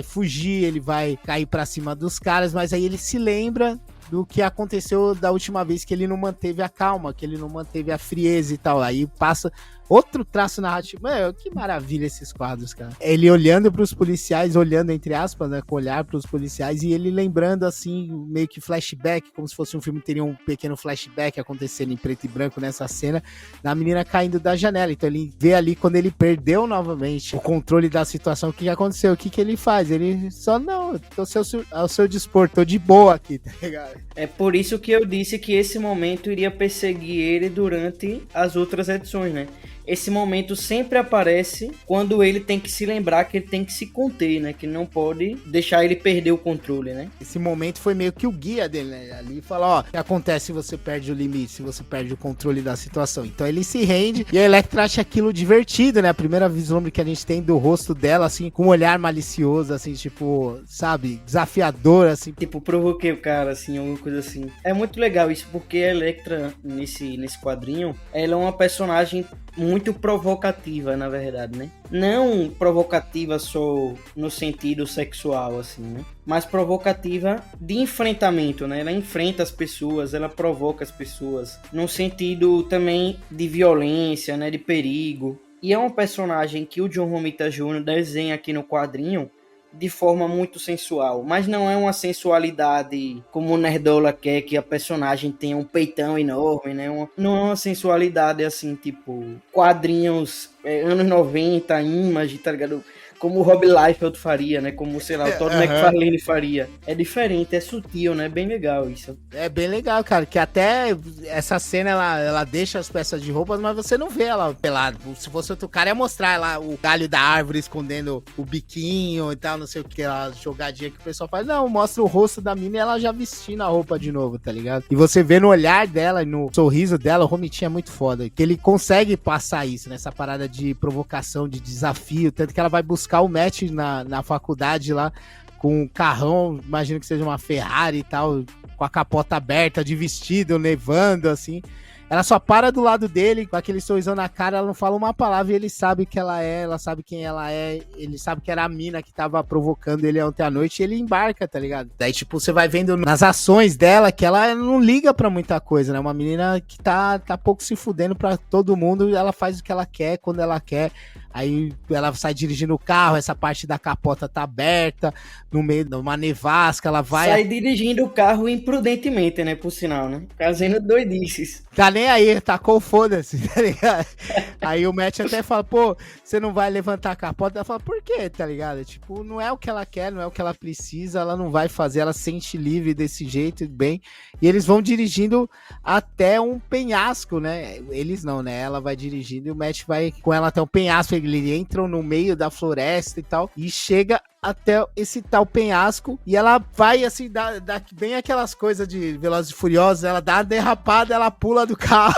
fugir, ele vai cair pra cima dos caras, mas aí ele se lembra do que aconteceu da última vez, que ele não manteve a calma, que ele não manteve a frieza e tal. Aí passa outro traço narrativo. Mano, que maravilha esses quadros, cara. Ele olhando pros policiais, olhando entre aspas, né, com olhar pros policiais, e ele lembrando assim, meio que flashback, como se fosse um filme, teria um pequeno flashback acontecendo em preto e branco nessa cena, da menina caindo da janela. Então ele vê ali quando ele perdeu novamente o controle da situação, o que aconteceu, o que ele faz? Ele só, não, tô ao seu dispor, tô de boa aqui, tá ligado? É por isso que eu disse que esse momento iria perseguir ele durante as outras edições, né? Esse momento sempre aparece quando ele tem que se lembrar que ele tem que se conter, né? Que não pode deixar ele perder o controle, né? Esse momento foi meio que o guia dele, né? Ali fala, ó, o que acontece se você perde o limite, se você perde o controle da situação. Então ele se rende e a Elektra acha aquilo divertido, né? A primeira vislumbre que a gente tem do rosto dela, assim, com um olhar malicioso, assim, tipo, sabe? Desafiador, assim. Tipo, provoquei o cara, assim, alguma coisa assim. É muito legal isso, porque a Elektra, nesse quadrinho, ela é uma personagem muito provocativa, na verdade, né? Não provocativa só no sentido sexual, assim, né? Mas provocativa de enfrentamento, né? Ela enfrenta as pessoas, ela provoca as pessoas, num sentido também de violência, né? De perigo. E é um personagem que o John Romita Jr. desenha aqui no quadrinho de forma muito sensual, mas não é uma sensualidade como o Nerdola quer, que a personagem tenha um peitão enorme, né? Não é uma sensualidade assim, tipo, quadrinhos anos 90, Image, tá ligado? Como o Rob Liefeld faria, né? Como, sei lá, o Todd McFarlane faria. É diferente, é sutil, né? Bem legal isso. É bem legal, cara, que até essa cena, ela deixa as peças de roupas, mas você não vê ela pelada. Se fosse outro cara, ia mostrar lá o galho da árvore escondendo o biquinho e tal, não sei o que, a jogadinha que o pessoal faz. Não, mostra o rosto da mina e ela já vestindo a roupa de novo, tá ligado? E você vê no olhar dela e no sorriso dela, o Romitinho é muito foda, que ele consegue passar isso, nessa parada de provocação, de desafio, tanto que ela vai buscar o Matt na faculdade lá, com um carrão, imagino que seja uma Ferrari e tal, com a capota aberta, de vestido, nevando, assim. Ela só para do lado dele, com aquele sorrisão na cara, ela não fala uma palavra e ele sabe que ela sabe quem ela é, ele sabe que era a mina que tava provocando ele ontem à noite e ele embarca, tá ligado? Daí, tipo, você vai vendo nas ações dela que ela não liga pra muita coisa, né? Uma menina que tá pouco se fudendo pra todo mundo, ela faz o que ela quer, quando ela quer. Aí ela sai dirigindo o carro, essa parte da capota tá aberta, no meio de uma nevasca, ela vai... Sai dirigindo o carro imprudentemente, né, por sinal, né? Fazendo doidices. Tá nem aí, tacou foda-se, tá ligado? Aí o Matt até fala, pô, você não vai levantar a capota? Ela fala, por quê, tá ligado? Tipo, não é o que ela quer, não é o que ela precisa, ela não vai fazer, ela se sente livre desse jeito, bem. E eles vão dirigindo até um penhasco, né? Eles não, né? Ela vai dirigindo e o Matt vai com ela até um penhasco, eles entram no meio da floresta e tal, e chega até esse tal penhasco, e ela vai assim, dá bem aquelas coisas de Velozes e Furiosos, ela dá uma derrapada, ela pula do carro.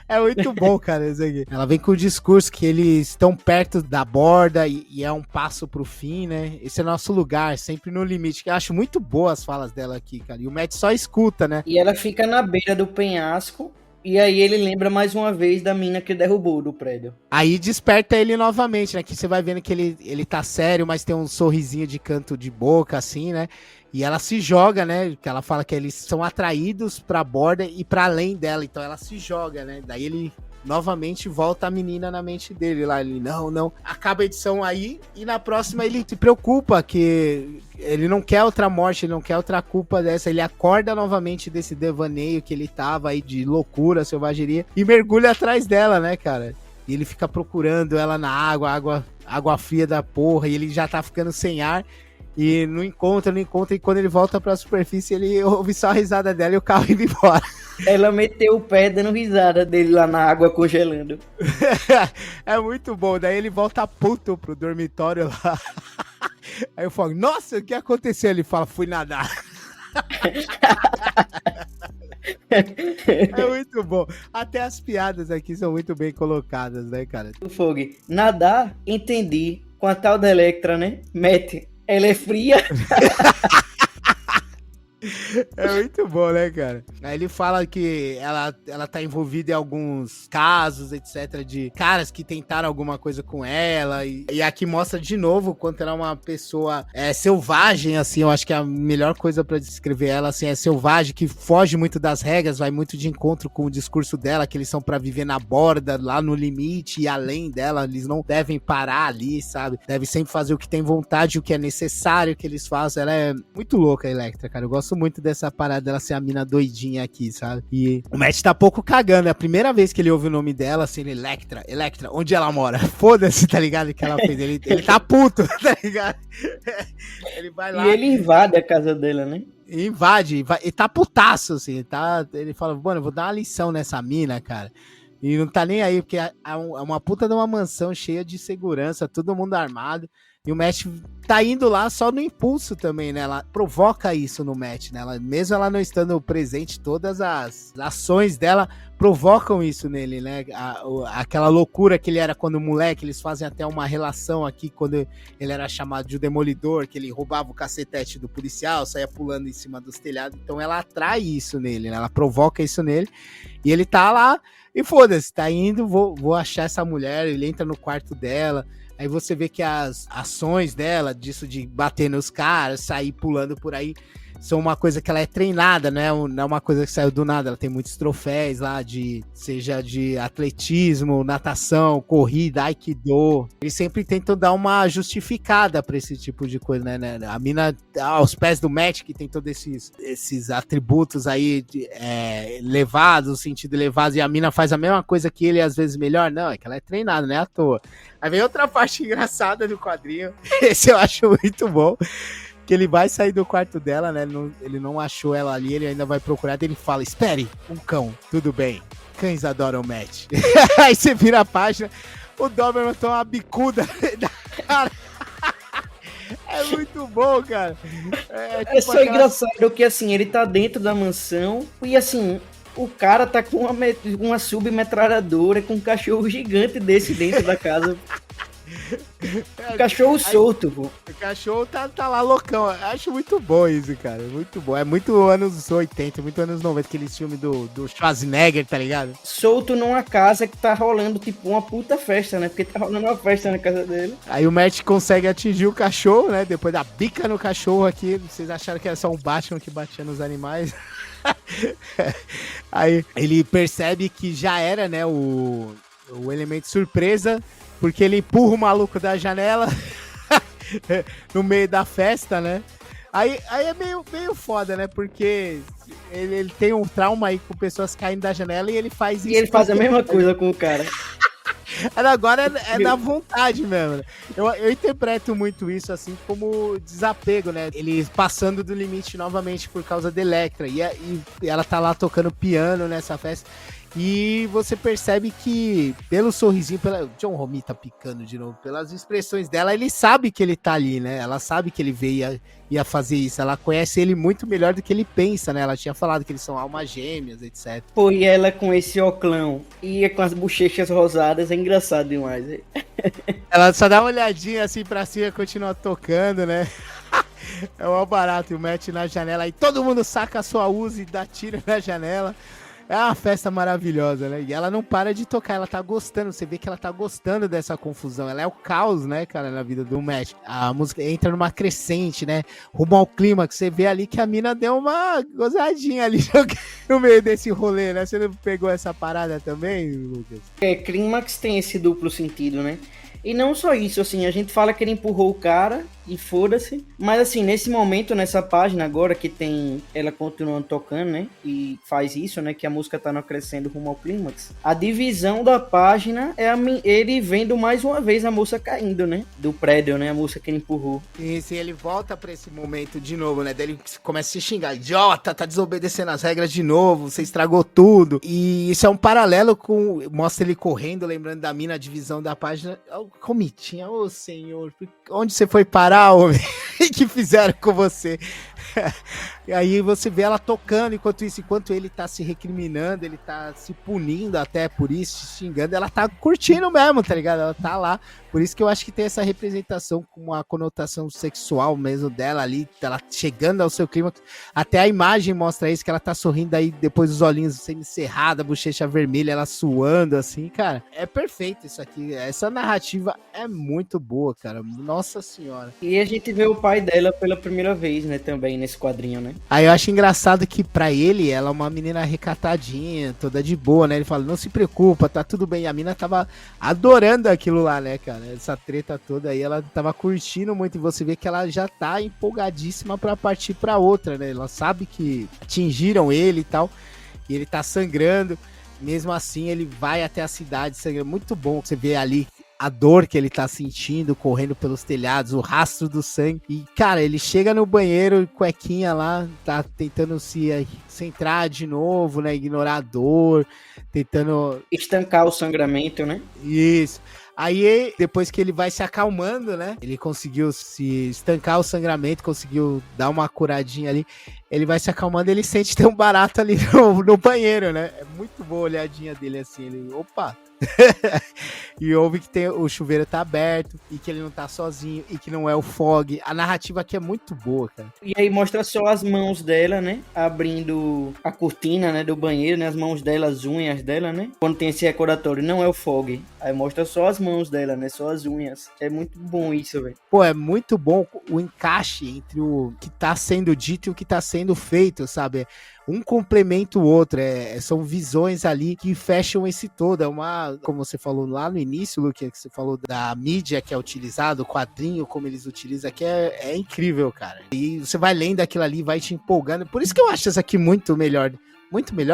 É muito bom, cara, isso aqui. Ela vem com o discurso que eles estão perto da borda e é um passo pro fim, né? Esse é nosso lugar, sempre no limite. Eu acho muito boas as falas dela aqui, cara. E o Matt só escuta, né? E ela fica na beira do penhasco. E aí ele lembra mais uma vez da mina que derrubou do prédio. Aí desperta ele novamente, né? Que você vai vendo que ele tá sério, mas tem um sorrisinho de canto de boca, assim, né? E ela se joga, né? Que ela fala que eles são atraídos pra borda e pra além dela. Então ela se joga, né? Daí ele novamente volta a menina na mente dele lá. Ele, não. Acaba a edição aí e na próxima ele se preocupa que ele não quer outra morte, ele não quer outra culpa dessa. Ele acorda novamente desse devaneio que ele tava aí de loucura, selvageria e mergulha atrás dela, né, cara? E ele fica procurando ela na água fria da porra, e ele já tá ficando sem ar. E não encontra, e quando ele volta pra superfície, ele ouve só a risada dela e o carro indo embora. Ela meteu o pé dando risada dele lá na água congelando. É muito bom, daí ele volta puto pro dormitório lá. Aí eu falo, nossa, o que aconteceu? Ele fala, fui nadar. É muito bom. Até as piadas aqui são muito bem colocadas, né, cara? O Fog, nadar, entendi. Com a tal da Electra, né? Mete. Ela é fria. É muito bom, né, cara? Aí ele fala que ela tá envolvida em alguns casos, etc, de caras que tentaram alguma coisa com ela, e aqui mostra de novo o quanto ela é uma pessoa selvagem, assim, eu acho que a melhor coisa pra descrever ela, assim, é selvagem, que foge muito das regras, vai muito de encontro com o discurso dela, que eles são pra viver na borda, lá no limite e além dela, eles não devem parar ali, sabe? Devem sempre fazer o que tem vontade, o que é necessário que eles façam. Ela é muito louca, a Electra, cara, eu gosto muito dessa parada dela ser a mina doidinha aqui, sabe? E o Matt tá pouco cagando, é a primeira vez que ele ouve o nome dela, assim, Electra, onde ela mora? Foda-se, tá ligado? Que ela fez, ele tá puto, tá ligado? Ele vai lá... E ele invade a casa dela, né? Invade, e tá putaço, assim, tá? Ele fala, mano, eu vou dar uma lição nessa mina, cara. E não tá nem aí, porque é uma puta de uma mansão cheia de segurança, todo mundo armado. E o Matt tá indo lá só no impulso também, né? Ela provoca isso no Matt, né? Mesmo ela não estando presente, todas as ações dela provocam isso nele, né? Aquela loucura que ele era quando moleque, eles fazem até uma relação aqui, quando ele era chamado de Demolidor, que ele roubava o cacetete do policial, saía pulando em cima dos telhados. Então ela atrai isso nele, né? Ela provoca isso nele. E ele tá lá e foda-se, tá indo, vou achar essa mulher, ele entra no quarto dela. Aí você vê que as ações dela, disso de bater nos caras, sair pulando por aí, são uma coisa que ela é treinada, né? Não é uma coisa que saiu do nada. Ela tem muitos troféus lá, seja de atletismo, natação, corrida, aikido. Eles sempre tentam dar uma justificada pra esse tipo de coisa, né? A mina, aos pés do Matt, que tem todos esses atributos aí elevados, no sentido elevado, e a mina faz a mesma coisa que ele, às vezes melhor. Não, é que ela é treinada, não é à toa. Aí vem outra parte engraçada do quadrinho. Esse eu acho muito bom. Que ele vai sair do quarto dela, né? Ele não achou ela ali, ele ainda vai procurar. Ele fala: espere, um cão, tudo bem. Cães adoram o Matt. Aí você vira a página, o Doberman toma uma bicuda da cara. É muito bom, cara. É só engraçado que, assim, ele tá dentro da mansão e, assim, o cara tá com uma submetralhadora com um cachorro gigante desse dentro da casa. O cachorro solto, pô. O cachorro tá lá loucão. Eu acho muito bom isso, cara. Muito bom. É muito anos 80, muito anos 90, aquele filme do Schwarzenegger, tá ligado? Solto numa casa que tá rolando, tipo, uma puta festa, né? Porque tá rolando uma festa na casa dele. Aí o Matt consegue atingir o cachorro, né? Depois da bica no cachorro aqui. Vocês acharam que era só um Batman que batia nos animais? Aí ele percebe que já era, né? O elemento surpresa. Porque ele empurra o maluco da janela no meio da festa, né? Aí é meio foda, né? Porque ele tem um trauma aí com pessoas caindo da janela e ele faz isso. E ele faz a mesma coisa com o cara. Agora é da vontade mesmo. Eu interpreto muito isso assim como desapego, né? Ele passando do limite novamente por causa da Elektra. E ela tá lá tocando piano nessa festa. E você percebe que, pelo sorrisinho, John Romita picando de novo, pelas expressões dela, ele sabe que ele tá ali, né? Ela sabe que ele veio ia fazer isso. Ela conhece ele muito melhor do que ele pensa, né? Ela tinha falado que eles são almas gêmeas, etc. Pô, e ela com esse oclão e com as bochechas rosadas, é engraçado demais. Ela só dá uma olhadinha assim pra cima e continua tocando, né? É um barato. E o Matt na janela, aí todo mundo saca a sua Uzi e dá tiro na janela. É uma festa maravilhosa, né? E ela não para de tocar, ela tá gostando. Você vê que ela tá gostando dessa confusão. Ela é o caos, né, cara, na vida do Matt. A música entra numa crescente, né? Rumo ao clímax. Você vê ali que a mina deu uma gozadinha ali no meio desse rolê, né? Você não pegou essa parada também, Lucas? Clímax tem esse duplo sentido, né? E não só isso, assim, a gente fala que ele empurrou o cara e foda-se. Mas assim, nesse momento, nessa página agora que tem ela continuando tocando, né? E faz isso, né? Que a música tá crescendo rumo ao clímax. A divisão da página é ele vendo mais uma vez a moça caindo, né? Do prédio, né? A moça que ele empurrou. E se ele volta pra esse momento de novo, né? Daí ele começa a se xingar. Idiota, tá desobedecendo as regras de novo. Você estragou tudo. E isso é um paralelo com... Mostra ele correndo, lembrando da mina, a divisão da página. Romitinha, ô senhor, onde você foi parar, homem? O que fizeram com você? E aí você vê ela tocando, enquanto ele tá se recriminando, ele tá se punindo até por isso, se xingando, ela tá curtindo mesmo, tá ligado? Ela tá lá, por isso que eu acho que tem essa representação com uma conotação sexual mesmo dela ali, ela chegando ao seu clima, até a imagem mostra isso, que ela tá sorrindo aí, depois os olhinhos semicerrados, a bochecha vermelha, ela suando assim, cara, é perfeito isso aqui, essa narrativa é muito boa, cara, nossa senhora. E a gente vê o pai dela pela primeira vez, né, também nesse quadrinho, né? Aí eu acho engraçado que pra ele, ela é uma menina recatadinha, toda de boa, né? Ele fala, não se preocupa, tá tudo bem. E a mina tava adorando aquilo lá, né, cara? Essa treta toda aí, ela tava curtindo muito. E você vê que ela já tá empolgadíssima pra partir pra outra, né? Ela sabe que atingiram ele e tal, e ele tá sangrando. Mesmo assim, ele vai até a cidade sangrando. Muito bom você ver ali a dor que ele tá sentindo, correndo pelos telhados, o rastro do sangue. E, cara, ele chega no banheiro, cuequinha lá, tá tentando se centrar de novo, né? Ignorar a dor, tentando... estancar o sangramento, né? Isso. Aí, depois que ele vai se acalmando, né? Ele conseguiu se estancar o sangramento, conseguiu dar uma curadinha ali. ele vai se acalmando, ele sente ter um barato ali no banheiro, né? É muito boa a olhadinha dele assim, ele, opa! E ouve que o chuveiro tá aberto e que ele não tá sozinho e que não é o Fog. A narrativa aqui é muito boa, cara. E aí mostra só as mãos dela, né? Abrindo a cortina, né, do banheiro, né? As mãos dela, as unhas dela, né? Quando tem esse recordatório, não é o Fog. Aí mostra só as mãos dela, né? Só as unhas. É muito bom isso, velho. Pô, é muito bom o encaixe entre o que tá sendo dito e o que tá sendo feito, sabe? Um complementa o outro, são visões ali que fecham esse todo, é uma, como você falou lá no início, Luque, que você falou da mídia que é utilizada, o quadrinho, como eles utilizam aqui, é incrível, cara, e você vai lendo aquilo ali, vai te empolgando, por isso que eu acho essa aqui muito melhor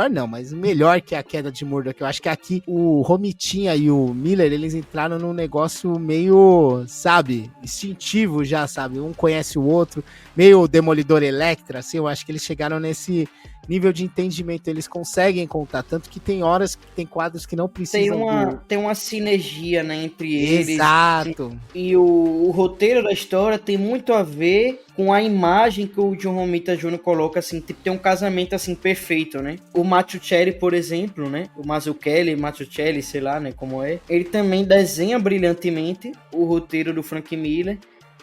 não, mas melhor que a Queda de Murdoch. Eu acho que aqui o Romitinha e o Miller, eles entraram num negócio meio, sabe, instintivo já, sabe? Um conhece o outro, meio Demolidor Electra, assim, eu acho que eles chegaram nesse nível de entendimento, eles conseguem contar, tanto que tem horas, tem quadros que não precisam tem uma sinergia, né, entre eles. Exato. E o roteiro da história tem muito a ver com a imagem que o John Romita Jr. coloca, assim, tipo, tem um casamento, assim, perfeito, né? O Mazzucchelli, por exemplo, né? O Mazzucchelli, sei lá, né, como é. Ele também desenha brilhantemente o roteiro do Frank Miller,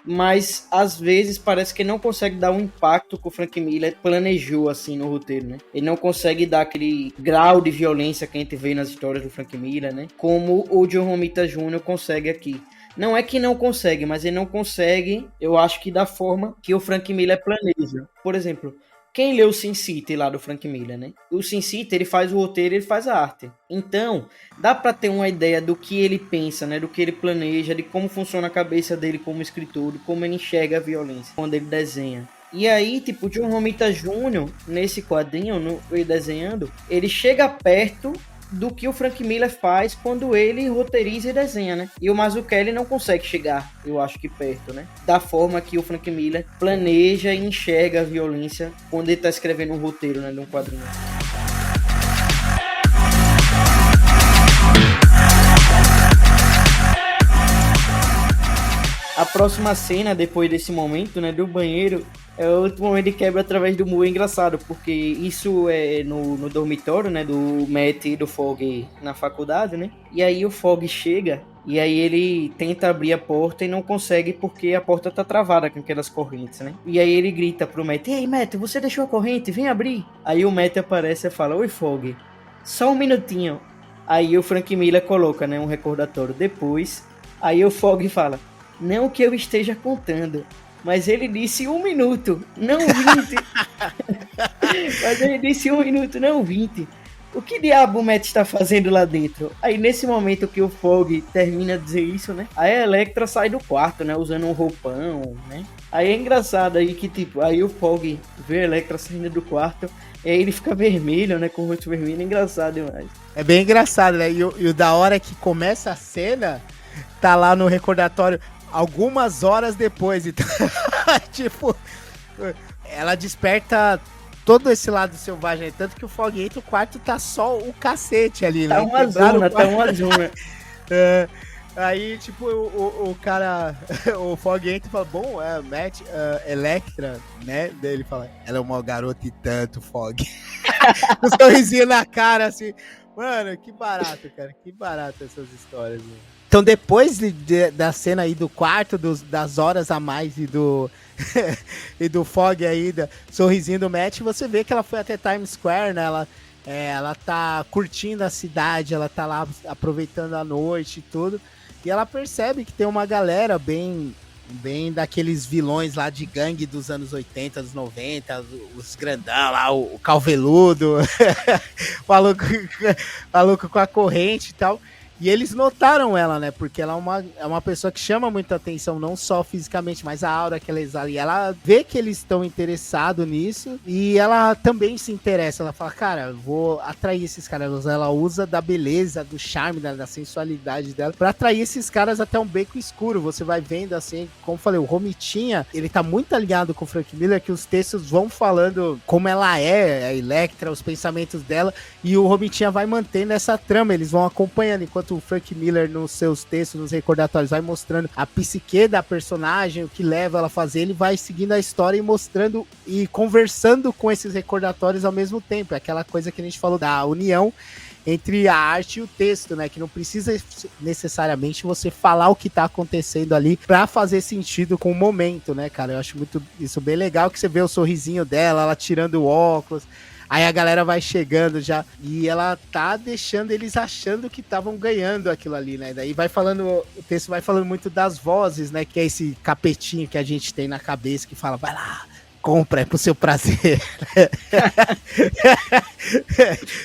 mas às vezes parece que não consegue dar o impacto que o Frank Miller planejou assim no roteiro, né? Ele não consegue dar aquele grau de violência que a gente vê nas histórias do Frank Miller, né? Como o John Romita Jr. consegue aqui. Não é que não consegue, mas ele não consegue, eu acho que da forma que o Frank Miller planeja. Por exemplo, quem leu o Sin City lá do Frank Miller, né? O Sin City, ele faz o roteiro, ele faz a arte. Então, dá pra ter uma ideia do que ele pensa, né? Do que ele planeja, de como funciona a cabeça dele como escritor, de como ele enxerga a violência quando ele desenha. E aí, tipo, o John Romita Jr., nesse quadrinho, ele desenhando, ele chega perto do que o Frank Miller faz quando ele roteiriza e desenha, né? E o Mazzucchelli não consegue chegar, eu acho que perto, né? Da forma que o Frank Miller planeja e enxerga a violência quando ele tá escrevendo um roteiro, né? De um quadrinho. A próxima cena, depois desse momento, né, do banheiro, é outro momento de quebra através do muro. É engraçado, porque isso é no dormitório, né, do Matt e do Fog na faculdade, né? E aí o Fog chega e aí ele tenta abrir a porta e não consegue porque a porta tá travada com aquelas correntes, né? E aí ele grita pro Matt: "Ei, Matt, você deixou a corrente? Vem abrir!" Aí o Matt aparece e fala: "Oi, Fog, só um minutinho." Aí o Frank Miller coloca, né, um recordatório depois. Aí o Fog fala: "Não que eu esteja contando, mas ele disse 1 minuto, não 20. Mas ele disse 1 minuto, não 20. O que diabo o Matt está fazendo lá dentro?" Aí nesse momento que o Fog termina de dizer isso, né? Aí a Elektra sai do quarto, né? Usando um roupão, né? Aí é engraçado aí que, tipo, aí o Fog vê a Elektra saindo do quarto, e aí ele fica vermelho, né? Com o rosto vermelho, é engraçado demais. É bem engraçado, né? E o da hora que começa a cena, tá lá no recordatório algumas horas depois, então, tipo, ela desperta todo esse lado selvagem, tanto que o Fog entra, o quarto tá só o cacete ali, tá né? Tá uma zona. Aí, tipo, o cara, o Fog entra e fala: "Bom, Matt, Elektra, né?" Daí ele fala: "Ela é uma garota e tanto, Fog." Um sorrisinho na cara, assim. Mano, que barato, cara, que barato essas histórias, mano. Então, depois da cena aí do quarto, das horas a mais e do e do Fog aí, sorrisinho do Matt, você vê que ela foi até Times Square, né? Ela tá curtindo a cidade, ela tá lá aproveitando a noite e tudo. E ela percebe que tem uma galera bem daqueles vilões lá de gangue dos anos 80, dos 90, os grandão lá, o calveludo, maluco com a corrente e tal. E eles notaram ela, né? Porque ela é uma pessoa que chama muita atenção, não só fisicamente, mas a aura que ela exala. E ela vê que eles estão interessados nisso e ela também se interessa. Ela fala: "Cara, vou atrair esses caras." Ela usa da beleza, do charme, da sensualidade dela pra atrair esses caras até um beco escuro. Você vai vendo, assim, como eu falei, o Romitinha, ele tá muito alinhado com o Frank Miller, que os textos vão falando como ela é, a Elektra, os pensamentos dela, e o Romitinha vai mantendo essa trama, eles vão acompanhando, enquanto enquanto o Frank Miller nos seus textos, nos recordatórios, vai mostrando a psique da personagem, o que leva ela a fazer, ele vai seguindo a história e mostrando e conversando com esses recordatórios ao mesmo tempo. É aquela coisa que a gente falou da união entre a arte e o texto, né? Que não precisa necessariamente você falar o que tá acontecendo ali pra fazer sentido com o momento, né, cara? Eu acho muito isso bem legal, que você vê o sorrisinho dela, ela tirando o óculos, aí a galera vai chegando já, e ela tá deixando eles achando que estavam ganhando aquilo ali, né? Daí vai falando, o texto vai falando muito das vozes, né? Que é esse capetinho que a gente tem na cabeça, que fala, vai lá, compra, é pro seu prazer.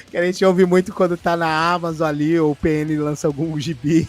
Que a gente ouve muito quando tá na Amazon ali, ou o PN lança algum gibi.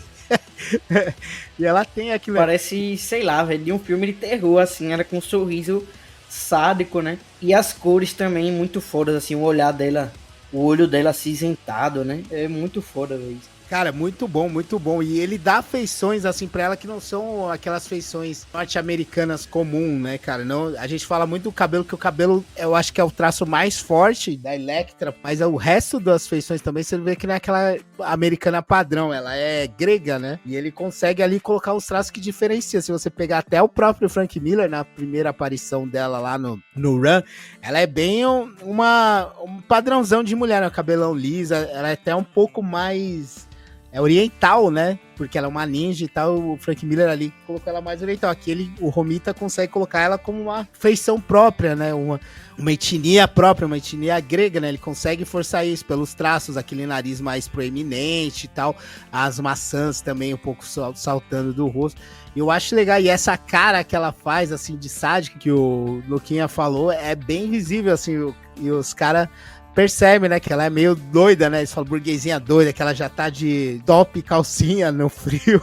E ela tem aquilo. Parece, sei lá, velho, de um filme de terror, assim, ela com um sorriso sádico, né? E as cores também muito fodas, assim, o olhar dela, o olho dela acinzentado, né? É muito foda, velho. Cara, muito bom, muito bom. E ele dá feições, assim, pra ela que não são aquelas feições norte-americanas comum, né, cara? Não, a gente fala muito do cabelo, que o cabelo, eu acho que é o traço mais forte da Elektra, mas o resto das feições também, você vê que não é aquela americana padrão, ela é grega, né? E ele consegue ali colocar os traços que diferenciam. Se você pegar até o próprio Frank Miller, na primeira aparição dela lá no Run, ela é bem um padrãozão de mulher, né? O cabelão lisa, ela é até um pouco mais... oriental, né? Porque ela é uma ninja e tal. O Frank Miller ali colocou ela mais oriental. Aqui o Romita consegue colocar ela como uma feição própria, né? Uma etnia própria, uma etnia grega, né? Ele consegue forçar isso pelos traços, aquele nariz mais proeminente e tal. As maçãs também um pouco saltando do rosto. E eu acho legal. E essa cara que ela faz, assim, de sádica, que o Luquinha falou, é bem visível, assim. E os caras percebe, né, que ela é meio doida, né? Eles falam burguesinha doida, que ela já tá de top e calcinha no frio.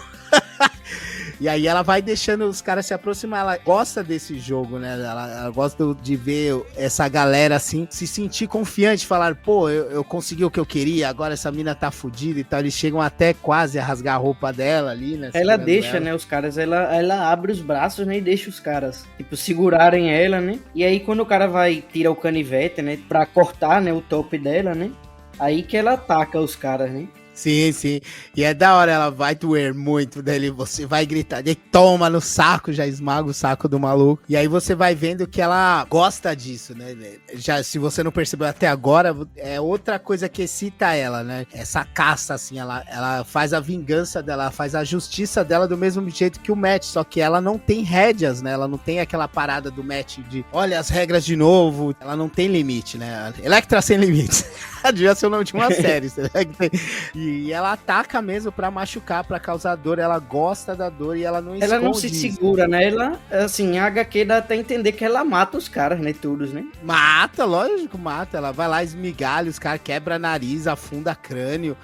E aí ela vai deixando os caras se aproximar. Ela gosta desse jogo, né? Ela gosta de ver essa galera, assim, se sentir confiante, falar, pô, eu consegui o que eu queria, agora essa mina tá fodida e tal. Eles chegam até quase a rasgar a roupa dela ali, né? Ela deixa, né, os caras, ela abre os braços, né, e deixa os caras, tipo, segurarem ela, né? E aí quando o cara vai tirar o canivete, né, pra cortar, né, o top dela, né? Aí que ela ataca os caras, né? Sim, sim. E é da hora, ela vai doer muito dele. Você vai gritar, e toma no saco, já esmaga o saco do maluco. E aí você vai vendo que ela gosta disso, né? Já, se você não percebeu até agora, é outra coisa que excita ela, né? Essa caça, assim, ela faz a vingança dela, ela faz a justiça dela do mesmo jeito que o Matt, só que ela não tem rédeas, né? Ela não tem aquela parada do Matt de, olha as regras de novo. Ela não tem limite, né? Elektra sem limites. Devia ser o nome de uma série. E ela ataca mesmo pra machucar, pra causar dor. Ela gosta da dor e ela não esconde. Ela não se segura, né? Ela, assim, a HQ dá até entender que ela mata os caras, né? Todos, né? Mata, lógico, mata. Ela vai lá, esmigalha os caras, quebra nariz, afunda crânio.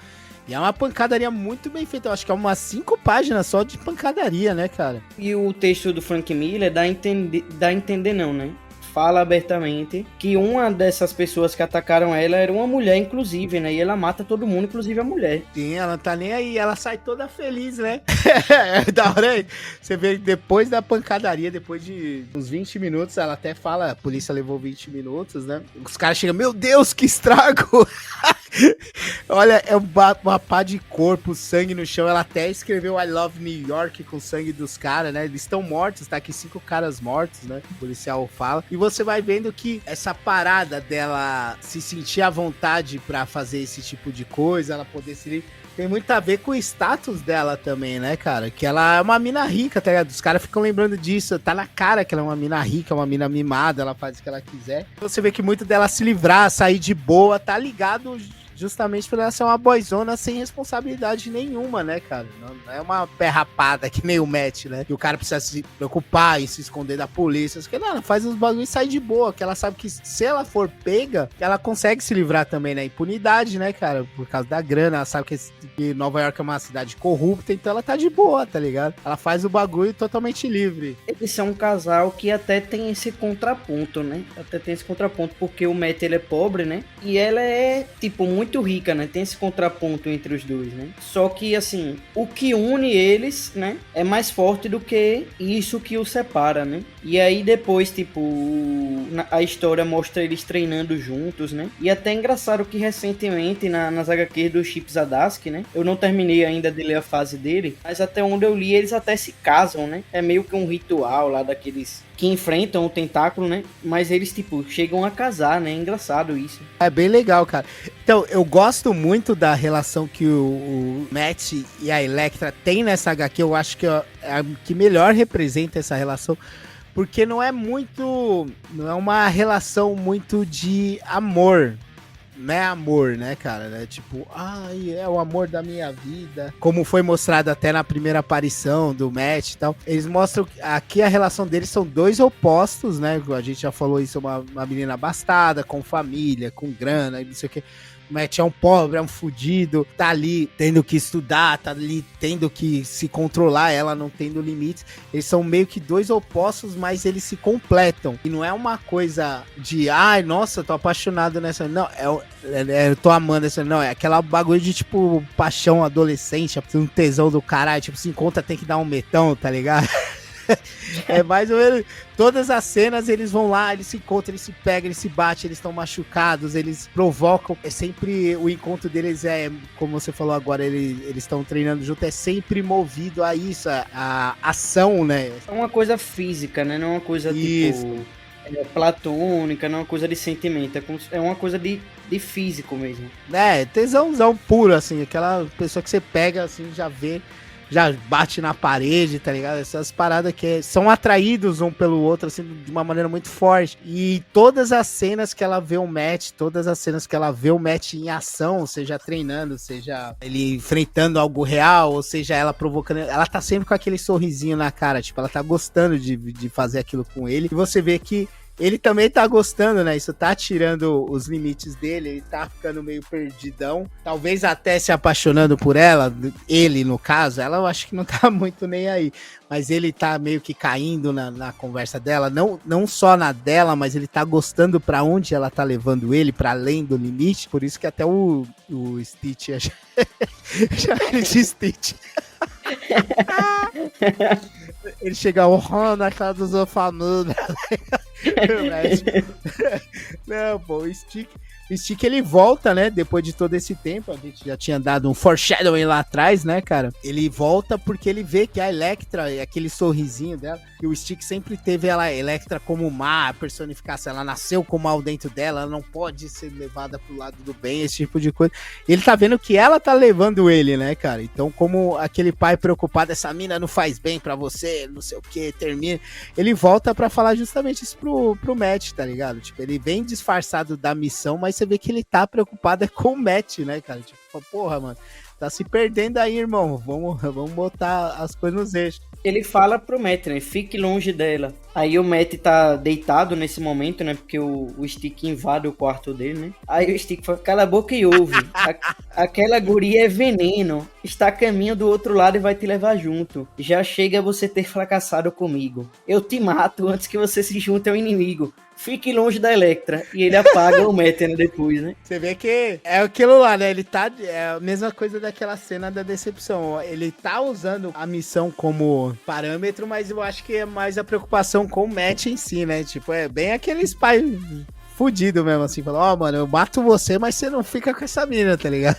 E é uma pancadaria muito bem feita. Eu acho que é umas 5 páginas só de pancadaria, né, cara? E o texto do Frank Miller dá a entender não, né? Fala abertamente que uma dessas pessoas que atacaram ela era uma mulher, inclusive, né? E ela mata todo mundo, inclusive a mulher. Sim, ela não tá nem aí, ela sai toda feliz, né? É da hora aí. Você vê depois da pancadaria, depois de uns 20 minutos, ela até fala, a polícia levou 20 minutos, né? Os caras chegam, meu Deus, que estrago! Olha, é uma pá de corpo, sangue no chão. Ela até escreveu I Love New York com o sangue dos caras, né? Eles estão mortos, tá aqui 5 caras mortos, né? O policial fala. E você vai vendo que essa parada dela se sentir à vontade pra fazer esse tipo de coisa, ela poder se... tem muito a ver com o status dela também, né, cara? Que ela é uma mina rica, tá ligado? Os caras ficam lembrando disso. Tá na cara que ela é uma mina rica, uma mina mimada, ela faz o que ela quiser. Você vê que muito dela se livrar, sair de boa, tá ligado justamente por ela ser uma boyzona sem responsabilidade nenhuma, né, cara? Não é uma perrapada que nem o Matt, né? E o cara precisa se preocupar e se esconder da polícia. Porque, não, ela faz os bagulhos e sai de boa, que ela sabe que se ela for pega, ela consegue se livrar também, né? Impunidade, né, cara? Por causa da grana, ela sabe que Nova York é uma cidade corrupta, então ela tá de boa, tá ligado? Ela faz o bagulho totalmente livre. Eles são um casal que até tem esse contraponto, né? Até tem esse contraponto, porque o Matt, ele é pobre, né? E ela é, tipo, muito muito rica, né? Tem esse contraponto entre os dois, né? Só que, assim, o que une eles, né? É mais forte do que isso que os separa, né? E aí depois, tipo, a história mostra eles treinando juntos, né? E até é engraçado que recentemente, nas HQs do Chip Zdarsky, né? Eu não terminei ainda de ler a fase dele, mas até onde eu li, eles até se casam, né? É meio que um ritual lá daqueles que enfrentam o tentáculo, né? Mas eles, tipo, chegam a casar, né? É engraçado isso. É bem legal, cara. Então, eu gosto muito da relação que o Matt e a Elektra têm nessa HQ. Eu acho que é a que melhor representa essa relação. Porque não é uma relação muito de amor. Não é amor, né, cara? É tipo, ai, é o amor da minha vida. Como foi mostrado até na primeira aparição do Matt e tal. Eles mostram que aqui a relação deles são dois opostos, né? A gente já falou isso, uma menina abastada, com família, com grana e não sei o que. O Matt é um pobre, é um fudido, tá ali tendo que estudar, tá ali tendo que se controlar, ela não tendo limites. Eles são meio que dois opostos, mas eles se completam. E não é uma coisa de, ai, nossa, tô apaixonado nessa. Não, eu tô amando essa. Não, é aquela bagulho de, tipo, paixão adolescente, um tesão do caralho. Tipo, se encontra, tem que dar um metão, tá ligado? É mais ou menos. Todas as cenas eles vão lá, eles se encontram, eles se pegam, eles se batem, eles estão machucados, eles provocam. É sempre o encontro deles como você falou agora, eles estão treinando junto, é sempre movido a isso, a ação, né? É uma coisa física, né? Não é uma coisa isso. Tipo platônica, não é uma coisa de sentimento, é uma coisa de físico mesmo. É, tesãozão puro, assim, aquela pessoa que você pega, assim, já bate na parede, tá ligado? Essas paradas que são atraídos um pelo outro, assim, de uma maneira muito forte. E todas as cenas que ela vê o Matt, em ação, seja treinando, seja ele enfrentando algo real, ou seja ela provocando, ela tá sempre com aquele sorrisinho na cara, tipo, ela tá gostando de fazer aquilo com ele. E você vê que ele também tá gostando, né? Isso tá tirando os limites dele, ele tá ficando meio perdidão. Talvez até se apaixonando por ela, ele no caso, ela eu acho que não tá muito nem aí. Mas ele tá meio que caindo na conversa dela, não só na dela, mas ele tá gostando pra onde ela tá levando ele, pra além do limite. Por isso que até o Stitch chama ele de Stitch. Ele chega na casa dos orfanatos. Não, pô, o Stick ele volta, né? Depois de todo esse tempo, a gente já tinha dado um foreshadowing lá atrás, né, cara? Ele volta porque ele vê que a Elektra, aquele sorrisinho dela, que o Stick sempre teve a Elektra como má, a personificação, ela nasceu com mal dentro dela, ela não pode ser levada pro lado do bem, esse tipo de coisa. Ele tá vendo que ela tá levando ele, né, cara? Então, como aquele pai preocupado, essa mina não faz bem pra você, não sei o que, termina. Ele volta pra falar justamente isso pro Matt, tá ligado? Tipo, ele vem disfarçado da missão, mas você vê que ele tá preocupado com o Matt, né, cara? Tipo, porra, mano, tá se perdendo aí, irmão. Vamos botar as coisas nos eixos. Ele fala pro Matt, né? Fique longe dela. Aí o Matt tá deitado nesse momento, né? Porque o Stick invade o quarto dele, né? Aí o Stick fala, cala a boca e ouve. Aquela guria é veneno. Está a caminho do outro lado e vai te levar junto. Já chega você ter fracassado comigo. Eu te mato antes que você se junte ao inimigo. Fique longe da Elektra. E ele apaga o Matt, né, depois, né? Você vê que é aquilo lá, né? Ele tá... É a mesma coisa daquela cena da decepção. Ele tá usando a missão como parâmetro, mas eu acho que é mais a preocupação com o Matt em si, né? Tipo, é bem aqueles pais fudido mesmo, assim. Falou, ó, mano, eu mato você, mas você não fica com essa mina, tá ligado?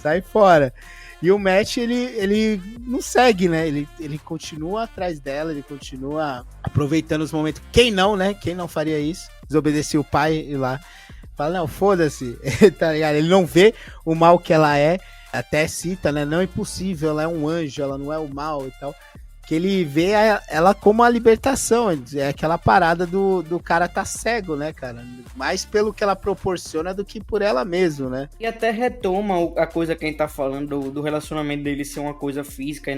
Sai fora. E o Matt, ele não segue, né? Ele continua atrás dela, ele continua aproveitando os momentos. Quem não, né? Quem não faria isso? Desobedecer o pai e lá. Fala, não, foda-se, tá ligado? Ele não vê o mal que ela é, até cita, né? Não é impossível, ela é um anjo, ela não é o mal e tal. Que ele vê ela como a libertação, é aquela parada do cara tá cego, né, cara? Mais pelo que ela proporciona do que por ela mesma, né? E até retoma a coisa que a gente tá falando do relacionamento dele ser uma coisa física